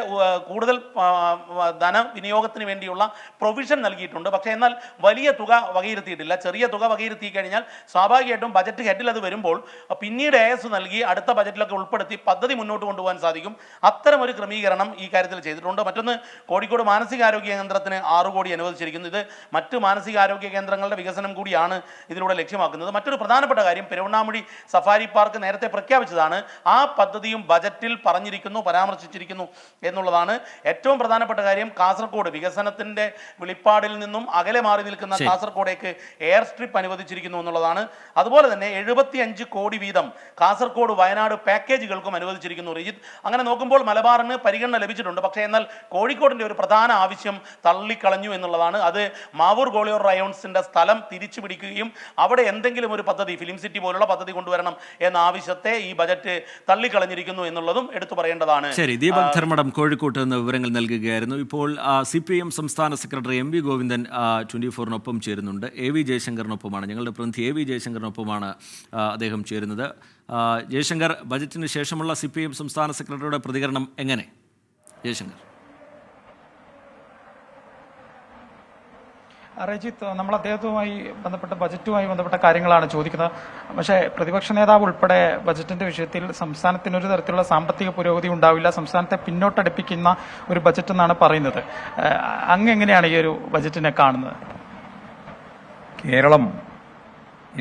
V: കൂടുതൽ ധനവിനിയോഗത്തിന് വേണ്ടിയുള്ള പ്രൊവിഷൻ നൽകിയിട്ടുണ്ട്. പക്ഷേ എന്നാൽ വലിയ തുക വകയിരുത്തിയിട്ടില്ല. ചെറിയ തുക വകയിരുത്തി കഴിഞ്ഞാൽ സ്വാഭാവികമായിട്ടും ബജറ്റ് ഹെഡിൽ അത് വരുമ്പോൾ പിന്നീട് AS നൽകി അടുത്ത ബജറ്റിലൊക്കെ ഉൾപ്പെടുത്തി പദ്ധതി മുന്നോട്ട് കൊണ്ടുപോകാൻ സാധിക്കും. അത്തരം ഒരു ക്രമീകരണം ഈ കാര്യത്തിൽ ചെയ്തിട്ടുണ്ട്. മറ്റൊന്ന്, കോഴിക്കോട് മാനസികാരോഗ്യ കേന്ദ്രത്തിന് 6 കോടി അനുവദിച്ചിരിക്കുന്നു. ഇത് മറ്റ് മാനസികാരോഗ്യ കേന്ദ്രങ്ങളുടെ വികസനം കൂടിയാണ് ഇതിലൂടെ ലക്ഷ്യമാക്കുന്നത്. മറ്റൊരു പ്രധാനപ്പെട്ട കാര്യം, പെരുവണ്ണാമുഴി സഫാരി പാർക്ക് നേരത്തെ പ്രഖ്യാപിച്ചതാണ്. ആ പദ്ധതിയും ബജറ്റിൽ പറഞ്ഞിരിക്കുന്നു, പരാമർശിച്ചിരിക്കുന്നു എന്നുള്ളതാണ് ഏറ്റവും പ്രധാനപ്പെട്ട കാര്യം. കാസർഗോഡ് വികസനത്തിന്റെ വെളിപ്പാടിൽ നിന്നും അകലെ മാറി നിൽക്കുന്ന കാസർഗോഡേക്ക് എയർ സ്ട്രിപ്പ് അനുവദിച്ചിരിക്കുന്നു എന്നുള്ളതാണ്. അതുപോലെ തന്നെ 75 കോടി വീതം കാസർഗോഡ്, വയനാട് പാക്കേജുകൾക്കും അനുവദിച്ചിരിക്കുന്നു. റിജിത്ത്, അങ്ങനെ നോക്കുമ്പോൾ മലബാറിന് പരിഗണന ലഭിച്ചിട്ടുണ്ട്. പക്ഷേ എന്നാൽ കോഴിക്കോടിന്റെ ഒരു പ്രധാന ആവശ്യം തള്ളിക്കളഞ്ഞു എന്നുള്ളതാണ്. അത് മാവൂർ ഗോളിയോർ റയോൺസിന്റെ സ്ഥലം തിരിച്ചു പിടിക്കുകയും അവിടെ എന്തെങ്കിലും ഒരു പദ്ധതി, ഫിലിം സിറ്റി പോലുള്ള പദ്ധതി കൊണ്ടുവരണം എന്ന ആവശ്യത്തെ ഈ ബജറ്റ് തള്ളിക്കളഞ്ഞിരിക്കുന്നു എന്നുള്ളതും എടുത്തു പറയേണ്ടതാണ്.
A: ശരി, ദീപക് ധർമ്മടം കോഴിക്കോട്ട് നിന്ന് വിവരങ്ങൾ നൽകുകയായിരുന്നു. ഇപ്പോൾ CPIM സംസ്ഥാന സെക്രട്ടറി MV ഗോവിന്ദൻ 24-നൊപ്പം ചേരുന്നുണ്ട്. AV ജയശങ്കറിനൊപ്പമാണ്, ഞങ്ങളുടെ പ്രതിനിധി AV ജയശങ്കറിനൊപ്പമാണ് അദ്ദേഹം ചേരുന്നത്. ജയശങ്കർ, ബജറ്റിന് ശേഷമുള്ള CPIM സംസ്ഥാന സെക്രട്ടറിയുടെ പ്രതികരണം എങ്ങനെ? ജയശങ്കർ.
B: രജിത്ത്, നമ്മൾ അദ്ദേഹവുമായി ബന്ധപ്പെട്ട ബജറ്റുമായി ബന്ധപ്പെട്ട കാര്യങ്ങളാണ് ചോദിക്കുന്നത്. പക്ഷേ പ്രതിപക്ഷ നേതാവ് ഉൾപ്പെടെ ബജറ്റിന്റെ വിഷയത്തിൽ സംസ്ഥാനത്തിന് ഒരു തരത്തിലുള്ള സാമ്പത്തിക പുരോഗതി ഉണ്ടാവില്ല, സംസ്ഥാനത്തെ പിന്നോട്ടടുപ്പിക്കുന്ന ഒരു ബജറ്റ് എന്നാണ് പറയുന്നത്. അങ്ങ് എങ്ങനെയാണ് ഈ ഒരു ബജറ്റിനെ കാണുന്നത്?
C: കേരളം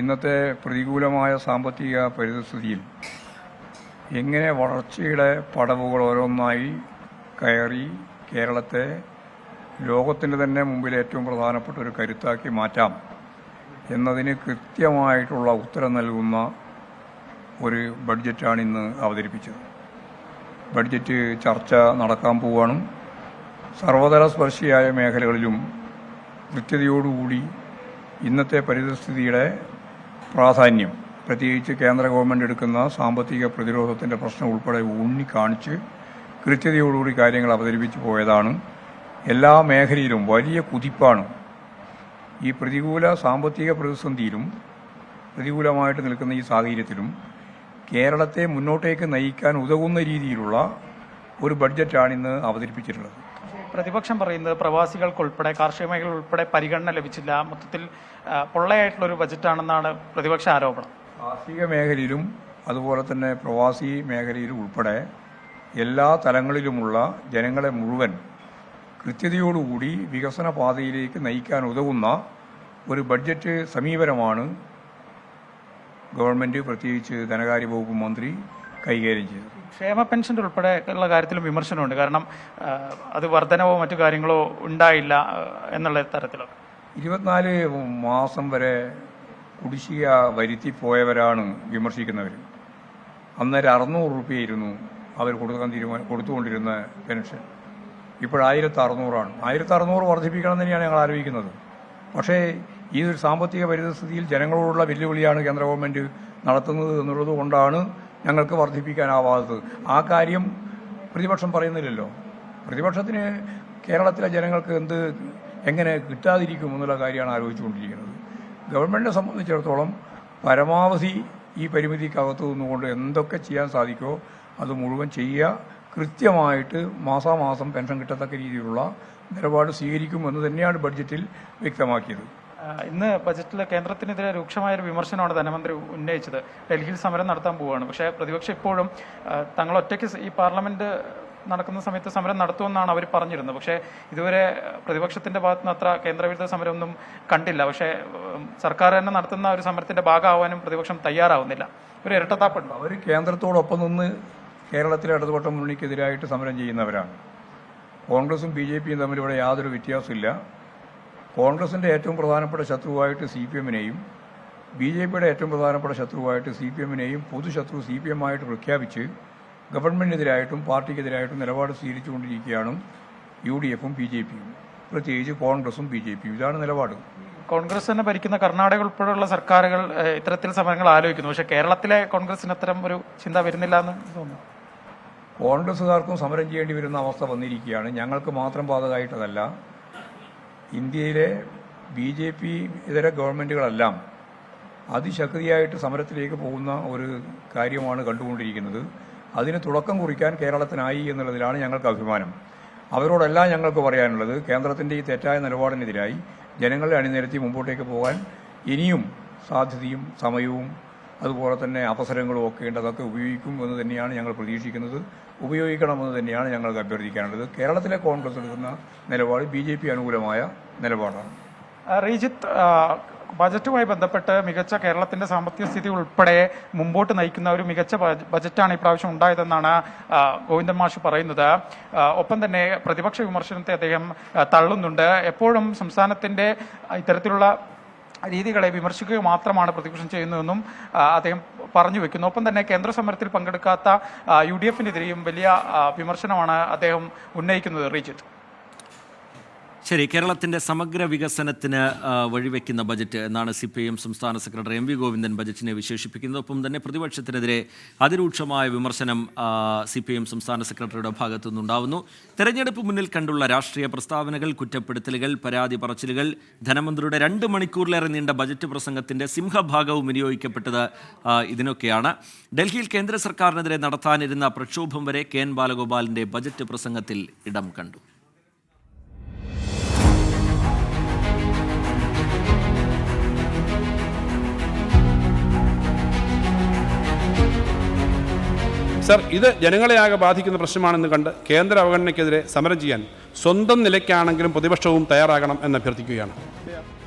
C: ഇന്നത്തെ പ്രതികൂലമായ സാമ്പത്തിക പരിസ്ഥിതിയിൽ എങ്ങനെ വളർച്ചയുടെ പടവുകൾ ഓരോന്നായി കയറി കേരളത്തെ ലോകത്തിൻ്റെ തന്നെ മുമ്പിൽ ഏറ്റവും പ്രധാനപ്പെട്ട ഒരു കരുത്താക്കി മാറ്റാം എന്നതിന് കൃത്യമായിട്ടുള്ള ഉത്തരം നൽകുന്ന ഒരു ബഡ്ജറ്റാണ് ഇന്ന് അവതരിപ്പിച്ചത്. ബഡ്ജറ്റ് ചർച്ച നടക്കാൻ പോവുകയാണ്. സർവതല സ്പർശിയായ മേഖലകളിലും കൃത്യതയോടുകൂടി ഇന്നത്തെ പരിസ്ഥിതിയുടെ പ്രാധാന്യം, പ്രത്യേകിച്ച് കേന്ദ്ര ഗവൺമെൻറ് എടുക്കുന്ന സാമ്പത്തിക പ്രതിരോധത്തിൻ്റെ പ്രശ്നം ഉൾപ്പെടെ ഊന്നിക്കാണിച്ച് കൃത്യതയോടുകൂടി കാര്യങ്ങൾ അവതരിപ്പിച്ചു പോയതാണ്. എല്ലാ മേഖലയിലും വലിയ കുതിപ്പാണ്. ഈ പ്രതികൂല സാമ്പത്തിക പ്രതിസന്ധിയിലും പ്രതികൂലമായിട്ട് നിൽക്കുന്ന ഈ സാഹചര്യത്തിലും കേരളത്തെ മുന്നോട്ടേക്ക് നയിക്കാൻ ഉതകുന്ന രീതിയിലുള്ള ഒരു ബഡ്ജറ്റാണ് ഇന്ന് അവതരിപ്പിച്ചിട്ടുള്ളത്.
B: പ്രതിപക്ഷം പറയുന്നത് പ്രവാസികൾക്കുൾപ്പെടെ കാർഷിക മേഖല ഉൾപ്പെടെ പരിഗണന ലഭിച്ചില്ല, മൊത്തത്തിൽ പൊള്ളയായിട്ടുള്ള ഒരു ബജറ്റാണെന്നാണ് പ്രതിപക്ഷ ആരോപണം.
C: കാർഷിക മേഖലയിലും അതുപോലെ തന്നെ പ്രവാസി മേഖലയിലും ഉൾപ്പെടെ എല്ലാ തലങ്ങളിലുമുള്ള ജനങ്ങളെ മുഴുവൻ കൃത്യതയോടുകൂടി വികസന പാതയിലേക്ക് നയിക്കാൻ ഉതകുന്ന ഒരു ബഡ്ജറ്റ് സമീപനമാണ് ഗവൺമെൻറ്, പ്രത്യേകിച്ച് ധനകാര്യ വകുപ്പ് മന്ത്രി കൈകാര്യം ചെയ്തത്.
B: ക്ഷേമ പെൻഷൻ്റെ ഉൾപ്പെടെ ഉള്ള കാര്യത്തിലും വിമർശനമുണ്ട്. കാരണം അത് വർധനവോ മറ്റു കാര്യങ്ങളോ ഉണ്ടായില്ല എന്നുള്ള തരത്തിലൊക്കെ. 24
C: മാസം വരെ കുടിശ്ശിക വരുത്തിപ്പോയവരാണ് വിമർശിക്കുന്നവർ. അന്നേരം 600 രൂപയായിരുന്നു അവർ കൊടുത്തുകൊണ്ടിരുന്ന പെൻഷൻ. ഇപ്പോൾ 1600 1600 വർദ്ധിപ്പിക്കണം തന്നെയാണ് ഞങ്ങൾ ആലോചിക്കുന്നത്. പക്ഷേ ഈ ഒരു സാമ്പത്തിക പരിസ്ഥിതിയിൽ ജനങ്ങളോടുള്ള വെല്ലുവിളിയാണ് കേന്ദ്ര ഗവൺമെൻറ് നടത്തുന്നത് എന്നുള്ളത് കൊണ്ടാണ് ഞങ്ങൾക്ക് വർദ്ധിപ്പിക്കാനാവാത്തത്. ആ കാര്യം പ്രതിപക്ഷം പറയുന്നില്ലല്ലോ. പ്രതിപക്ഷത്തിന് കേരളത്തിലെ ജനങ്ങൾക്ക് എങ്ങനെ കിട്ടാതിരിക്കും എന്നുള്ള കാര്യമാണ് ആലോചിച്ചുകൊണ്ടിരിക്കുന്നത്. ഗവൺമെൻറ്റിനെ സംബന്ധിച്ചിടത്തോളം പരമാവധി ഈ പരിമിതിക്കകത്ത് നിന്നുകൊണ്ട് എന്തൊക്കെ ചെയ്യാൻ സാധിക്കുമോ അത് മുഴുവൻ ചെയ്യുക, കൃത്യമായിട്ട് മാസാമാസം പെൻഷൻ കിട്ടത്തക്ക രീതിയിലുള്ള നിലപാട് സ്വീകരിക്കുമെന്ന് തന്നെയാണ് ബഡ്ജറ്റിൽ വ്യക്തമാക്കിയത്.
B: ഇന്ന് ബജറ്റിൽ കേന്ദ്രത്തിനെതിരെ രൂക്ഷമായൊരു വിമർശനമാണ് ധനമന്ത്രി ഉന്നയിച്ചത്. ഡൽഹിയിൽ സമരം നടത്താൻ പോവുകയാണ്. പക്ഷേ പ്രതിപക്ഷം ഇപ്പോഴും തങ്ങൾ ഒറ്റയ്ക്ക് ഈ പാർലമെന്റ് നടക്കുന്ന സമയത്ത് സമരം നടത്തുമെന്നാണ് അവർ പറഞ്ഞിരുന്നത്. പക്ഷേ ഇതുവരെ പ്രതിപക്ഷത്തിന്റെ ഭാഗത്തുനിന്ന് അത്ര കേന്ദ്രവിരുദ്ധ സമരമൊന്നും കണ്ടില്ല. പക്ഷേ സർക്കാർ തന്നെ നടത്തുന്ന ഒരു സമരത്തിന്റെ ഭാഗമാവാനും പ്രതിപക്ഷം തയ്യാറാവുന്നില്ല. ഒരു ഇരട്ടത്താപ്പുണ്ട്.
C: അവർ കേന്ദ്രത്തോടൊപ്പം നിന്ന് കേരളത്തിലെ ഇടതുപക്ഷ മുന്നണിക്കെതിരായിട്ട് സമരം ചെയ്യുന്നവരാണ്. കോൺഗ്രസും BJPയും തമ്മിൽ ഇവിടെ യാതൊരു വ്യത്യാസമില്ല. കോൺഗ്രസിൻ്റെ ഏറ്റവും പ്രധാനപ്പെട്ട ശത്രുവായിട്ട് CPM-നെയും BJPയുടെ ഏറ്റവും പ്രധാനപ്പെട്ട ശത്രുവായിട്ട് CPM-നെയും പൊതുശത്രു CPM ആയിട്ട് പ്രഖ്യാപിച്ച് ഗവൺമെൻറ്റിനെതിരായിട്ടും പാർട്ടിക്കെതിരായിട്ടും നിലപാട് സ്വീകരിച്ചുകൊണ്ടിരിക്കുകയാണ് UDF-ഉം BJPയും, പ്രത്യേകിച്ച് കോൺഗ്രസും BJPയും. ഇതാണ് നിലപാട്.
B: കോൺഗ്രസ് തന്നെ ഭരിക്കുന്ന കർണാടക ഉൾപ്പെടെയുള്ള സർക്കാരുകൾ ഇത്തരത്തിൽ സമരങ്ങൾ ആലോചിക്കുന്നു. പക്ഷേ കേരളത്തിലെ കോൺഗ്രസിന് അത്തരം ഒരു ചിന്ത വരുന്നില്ല എന്ന് തോന്നുന്നു.
C: കോൺഗ്രസ്സുകാർക്കും സമരം ചെയ്യേണ്ടി വരുന്ന അവസ്ഥ വന്നിരിക്കുകയാണ്. ഞങ്ങൾക്ക് മാത്രം ബാധകമായിട്ടതല്ല. ഇന്ത്യയിലെ BJP ഇതര ഗവൺമെൻറ്റുകളെല്ലാം അതിശക്തിയായിട്ട് സമരത്തിലേക്ക് പോകുന്ന ഒരു കാര്യമാണ് കണ്ടുകൊണ്ടിരിക്കുന്നത്. അതിന് തുടക്കം കുറിക്കാൻ കേരളത്തിനായി എന്നുള്ളതിലാണ് ഞങ്ങൾക്ക് അഭിമാനം. അവരോടെല്ലാം ഞങ്ങൾക്ക് പറയാനുള്ളത്, കേന്ദ്രത്തിൻ്റെ ഈ തെറ്റായ നിലപാടിനെതിരായി ജനങ്ങളെ അണിനിരത്തി മുമ്പോട്ടേക്ക് പോകാൻ ഇനിയും സാധ്യതയും സമയവും അതുപോലെ തന്നെ അവസരങ്ങളും ഒക്കെ ഉണ്ട്. അതൊക്കെ ഉപയോഗിക്കും എന്ന് തന്നെയാണ് ഞങ്ങൾ പ്രതീക്ഷിക്കുന്നത്. ഉപയോഗിക്കണമെന്ന് തന്നെയാണ് ഞങ്ങൾക്ക് അഭ്യർത്ഥിക്കാനുള്ളത്. കേരളത്തിലെ കോൺഗ്രസ് എടുക്കുന്ന നിലപാട് BJP അനുകൂലമായ നിലപാടാണ്.
B: റീജിത്ത്, ബജറ്റുമായി ബന്ധപ്പെട്ട് മികച്ച കേരളത്തിന്റെ സാമ്പത്തിക സ്ഥിതി ഉൾപ്പെടെ മുമ്പോട്ട് നയിക്കുന്ന ഒരു മികച്ച ബജറ്റാണ് ഇപ്രാവശ്യം ഉണ്ടായതെന്നാണ് ഗോവിന്ദൻ മാഷ് പറയുന്നത്. ഒപ്പം തന്നെ പ്രതിപക്ഷ വിമർശനത്തെ അദ്ദേഹം തള്ളുന്നുണ്ട്. എപ്പോഴും സംസ്ഥാനത്തിന്റെ ഇത്തരത്തിലുള്ള രീതികളെ വിമർശിക്കുക മാത്രമാണ് പ്രതിപക്ഷം ചെയ്യുന്നതെന്നും അദ്ദേഹം പറഞ്ഞു വെക്കുന്നു. ഒപ്പം തന്നെ കേന്ദ്ര സമരത്തിൽ പങ്കെടുക്കാത്ത UDF-നെതിരെയും വലിയ വിമർശനമാണ് അദ്ദേഹം ഉന്നയിക്കുന്നത്. റീജിത്ത്,
A: ശരി, കേരളത്തിന്റെ സമഗ്ര വികസനത്തിന് വഴിവെക്കുന്ന ബജറ്റ് എന്നാണ് CPIM സംസ്ഥാന സെക്രട്ടറി MV ഗോവിന്ദൻ ബജറ്റിനെ വിശേഷിപ്പിക്കുന്നത്. ഒപ്പം തന്നെ പ്രതിപക്ഷത്തിനെതിരെ അതിരൂക്ഷമായ വിമർശനം CPIM സംസ്ഥാന സെക്രട്ടറിയുടെ ഭാഗത്തു നിന്നുണ്ടാവുന്നു. തെരഞ്ഞെടുപ്പ് മുന്നിൽ കണ്ടുള്ള രാഷ്ട്രീയ പ്രസ്താവനകൾ, കുറ്റപ്പെടുത്തലുകൾ, പരാതി പറച്ചിലുകൾ, ധനമന്ത്രിയുടെ 2 മണിക്കൂറിലേറെ നീണ്ട ബജറ്റ് പ്രസംഗത്തിന്റെ സിംഹഭാഗവും വിനിയോഗിക്കപ്പെട്ടത് ഇതിനൊക്കെയാണ്. ഡൽഹിയിൽ കേന്ദ്ര സർക്കാരിനെതിരെ നടത്താനിരുന്ന പ്രക്ഷോഭം വരെ KN ബാലഗോപാലിന്റെ ബജറ്റ് പ്രസംഗത്തിൽ ഇടം കണ്ടു.
H: സർ, ഇത് ജനങ്ങളെയാകെ ബാധിക്കുന്ന പ്രശ്നമാണെന്ന് കണ്ട് കേന്ദ്ര അവഗണനയ്ക്കെതിരെ സമരം ചെയ്യാൻ സ്വന്തം നിലയ്ക്കാണെങ്കിലും പ്രതിപക്ഷവും തയ്യാറാകണം എന്ന് അഭ്യർത്ഥിക്കുകയാണ്.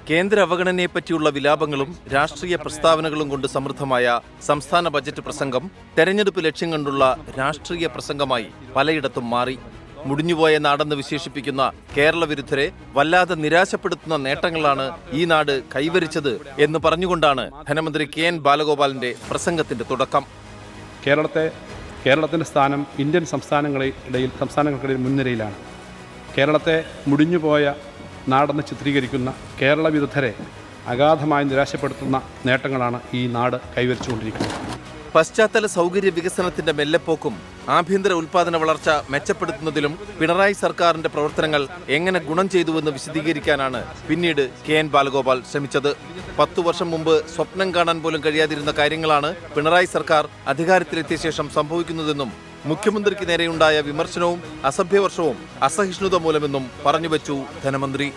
M: കേന്ദ്ര അവഗണനയെപ്പറ്റിയുള്ള വിലാപങ്ങളും രാഷ്ട്രീയ പ്രസ്താവനകളും കൊണ്ട് സമൃദ്ധമായ സംസ്ഥാന ബജറ്റ് പ്രസംഗം തെരഞ്ഞെടുപ്പ് ലക്ഷ്യം കണ്ടുള്ള രാഷ്ട്രീയ പ്രസംഗമായി പലയിടത്തും മാറി. മുടിഞ്ഞുപോയ നാടെന്ന് വിശേഷിപ്പിക്കുന്ന കേരള വിരുദ്ധരെ വല്ലാതെ നിരാശപ്പെടുത്തുന്ന നേട്ടങ്ങളാണ് ഈ നാട് കൈവരിച്ചത് എന്ന് പറഞ്ഞുകൊണ്ടാണ് ധനമന്ത്രി കെ.എൻ. ബാലഗോപാലിന്റെ പ്രസംഗത്തിന്റെ തുടക്കം.
H: കേരളത്തിൻ്റെ സ്ഥാനം ഇന്ത്യൻ സംസ്ഥാനങ്ങൾക്കിടയിൽ മുൻനിരയിലാണ്. കേരളത്തെ മുടിഞ്ഞുപോയ നാടെന്ന് ചിത്രീകരിക്കുന്ന കേരള വിരുദ്ധരെ അഗാധമായി നിരാശപ്പെടുത്തുന്ന നേട്ടങ്ങളാണ് ഈ നാട് കൈവരിച്ചുകൊണ്ടിരിക്കുന്നത്.
M: പശ്ചാത്തല സൗകര്യ വികസനത്തിന്റെ മെല്ലെപ്പോക്കും ആഭ്യന്തര ഉൽപാദന വളർച്ച മെച്ചപ്പെടുത്തുന്നതിലും പിണറായി സർക്കാരിന്റെ പ്രവർത്തനങ്ങൾ എങ്ങനെ ഗുണം ചെയ്തുവെന്ന് വിശദീകരിക്കാനാണ് പിന്നീട് കെ.എൻ. ബാലഗോപാൽ ശ്രമിച്ചത്. 10 വർഷം മുമ്പ് സ്വപ്നം കാണാൻ പോലും കഴിയാതിരുന്ന കാര്യങ്ങളാണ് പിണറായി സർക്കാർ അധികാരത്തിലെത്തിയ ശേഷം സംഭവിക്കുന്നതെന്നും മുഖ്യമന്ത്രിക്ക് നേരെയുണ്ടായ വിമർശനവും അസഭ്യവർഷവും അസഹിഷ്ണുത മൂലമെന്നും പറഞ്ഞുവെച്ചു ധനമന്ത്രി.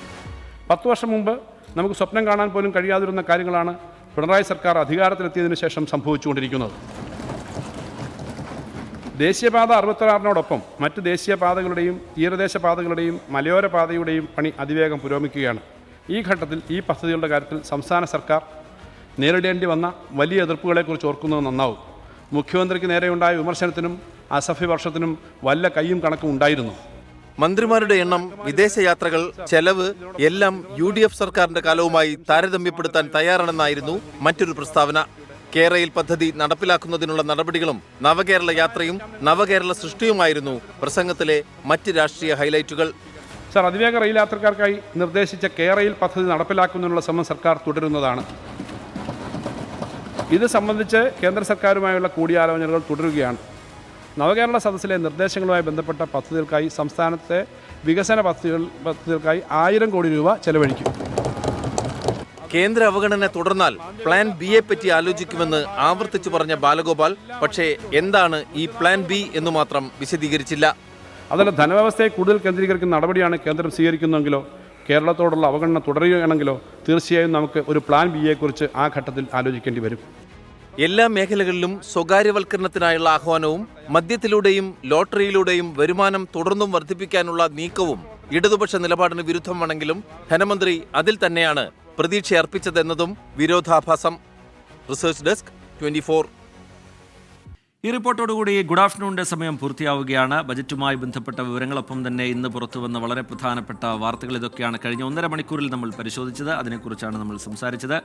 H: 10 വർഷം മുമ്പ് നമുക്ക് സ്വപ്നം കാണാൻ പോലും കഴിയാതിരുന്ന കാര്യങ്ങളാണ് പിണറായി സർക്കാർ അധികാരത്തിലെത്തിയതിനു ശേഷം സംഭവിച്ചുകൊണ്ടിരിക്കുന്നത്. ദേശീയപാത 66-നോടൊപ്പം മറ്റ് ദേശീയപാതകളുടെയും തീരദേശ പാതകളുടെയും മലയോര പാതയുടെയും പണി അതിവേഗം പുരോഗമിക്കുകയാണ്. ഈ ഘട്ടത്തിൽ ഈ പദ്ധതികളുടെ കാര്യത്തിൽ സംസ്ഥാന സർക്കാർ നേരിടേണ്ടി വന്ന വലിയ എതിർപ്പുകളെക്കുറിച്ച് ഓർക്കുന്നത് നന്നാവും. മുഖ്യമന്ത്രിക്ക് നേരെയുണ്ടായ വിമർശനത്തിനും അസഭ്യവർഷത്തിനും വല്ല കയ്യും കണക്കും ഉണ്ടായിരുന്നു.
M: മന്ത്രിമാരുടെ എണ്ണം, വിദേശയാത്രകൾ, ചെലവ് എല്ലാം UDF സർക്കാരിന്റെ കാലവുമായി താരതമ്യപ്പെടുത്താൻ തയ്യാറാണെന്നായിരുന്നു മറ്റൊരു പ്രസ്താവന. കേരയിൽ പദ്ധതി നടപ്പിലാക്കുന്നതിനുള്ള നടപടികളും നവകേരള യാത്രയും നവകേരള സൃഷ്ടിയുമായിരുന്നു പ്രസംഗത്തിലെ മറ്റ് രാഷ്ട്രീയ ഹൈലൈറ്റുകൾ.
H: സർ, അതിവേഗ റെയിൽ യാത്രക്കാർക്കായി നിർദ്ദേശിച്ച കേരയിൽ പദ്ധതി നടപ്പിലാക്കുന്നതിനുള്ള ശ്രമം സർക്കാർ തുടരുന്നതാണ്. ഇത് സംബന്ധിച്ച് കേന്ദ്ര സർക്കാരുമായുള്ള കൂടിയാലോചനകൾ തുടരുകയാണ്. നവകേരള സദസ്സിലെ നിർദ്ദേശങ്ങളുമായി ബന്ധപ്പെട്ട പദ്ധതികൾക്കായി സംസ്ഥാനത്തെ വികസന പദ്ധതികൾക്കായി 1000 കോടി രൂപ ചെലവഴിക്കും.
M: കേന്ദ്ര അവഗണന തുടർന്നാൽ പ്ലാൻ ബിയെ പറ്റി ആലോചിക്കുമെന്ന് ആവർത്തിച്ചു പറഞ്ഞ ബാലഗോപാൽ പക്ഷേ എന്താണ് ഈ പ്ലാൻ ബി എന്ന് മാത്രം വിശദീകരിച്ചില്ല.
H: അതല്ല, ധനവ്യവസ്ഥയെ കൂടുതൽ കേന്ദ്രീകരിക്കുന്ന നടപടിയാണ് കേന്ദ്രം സ്വീകരിക്കുന്നതെങ്കിലോ കേരളത്തോടുള്ള അവഗണന തുടരുകയാണെങ്കിലോ തീർച്ചയായും നമുക്ക് ഒരു പ്ലാൻ ബിയെക്കുറിച്ച് ആ ഘട്ടത്തിൽ ആലോചിക്കേണ്ടി വരും.
M: എല്ലാ മേഖലകളിലും സ്വകാര്യവൽക്കരണത്തിനായുള്ള ആഹ്വാനവും മദ്യത്തിലൂടെയും ലോട്ടറിയിലൂടെയും വരുമാനം തുടർന്നും വർദ്ധിപ്പിക്കാനുള്ള നീക്കവും ഇടതുപക്ഷ നിലപാടിന് വിരുദ്ധമാണെങ്കിലും ധനമന്ത്രി അതിൽ തന്നെയാണ് പ്രതീക്ഷയർപ്പിച്ചതെന്നതും വിരോധാഭാസം. Research desk 24.
A: ഈ റിപ്പോർട്ടോടുകൂടി ഗുഡ് ആഫ്റ്റർനൂണിൻ്റെ സമയം പൂർത്തിയാവുകയാണ്. ബജറ്റുമായി ബന്ധപ്പെട്ട വിവരങ്ങളൊപ്പം തന്നെ ഇന്ന് പുറത്തുവന്ന വളരെ പ്രധാനപ്പെട്ട വാർത്തകൾ ഇതൊക്കെയാണ് കഴിഞ്ഞ 1.5 മണിക്കൂറിൽ നമ്മൾ പരിശോധിച്ചത്. അതിനെക്കുറിച്ചാണ് നമ്മൾ സംസാരിച്ചത്.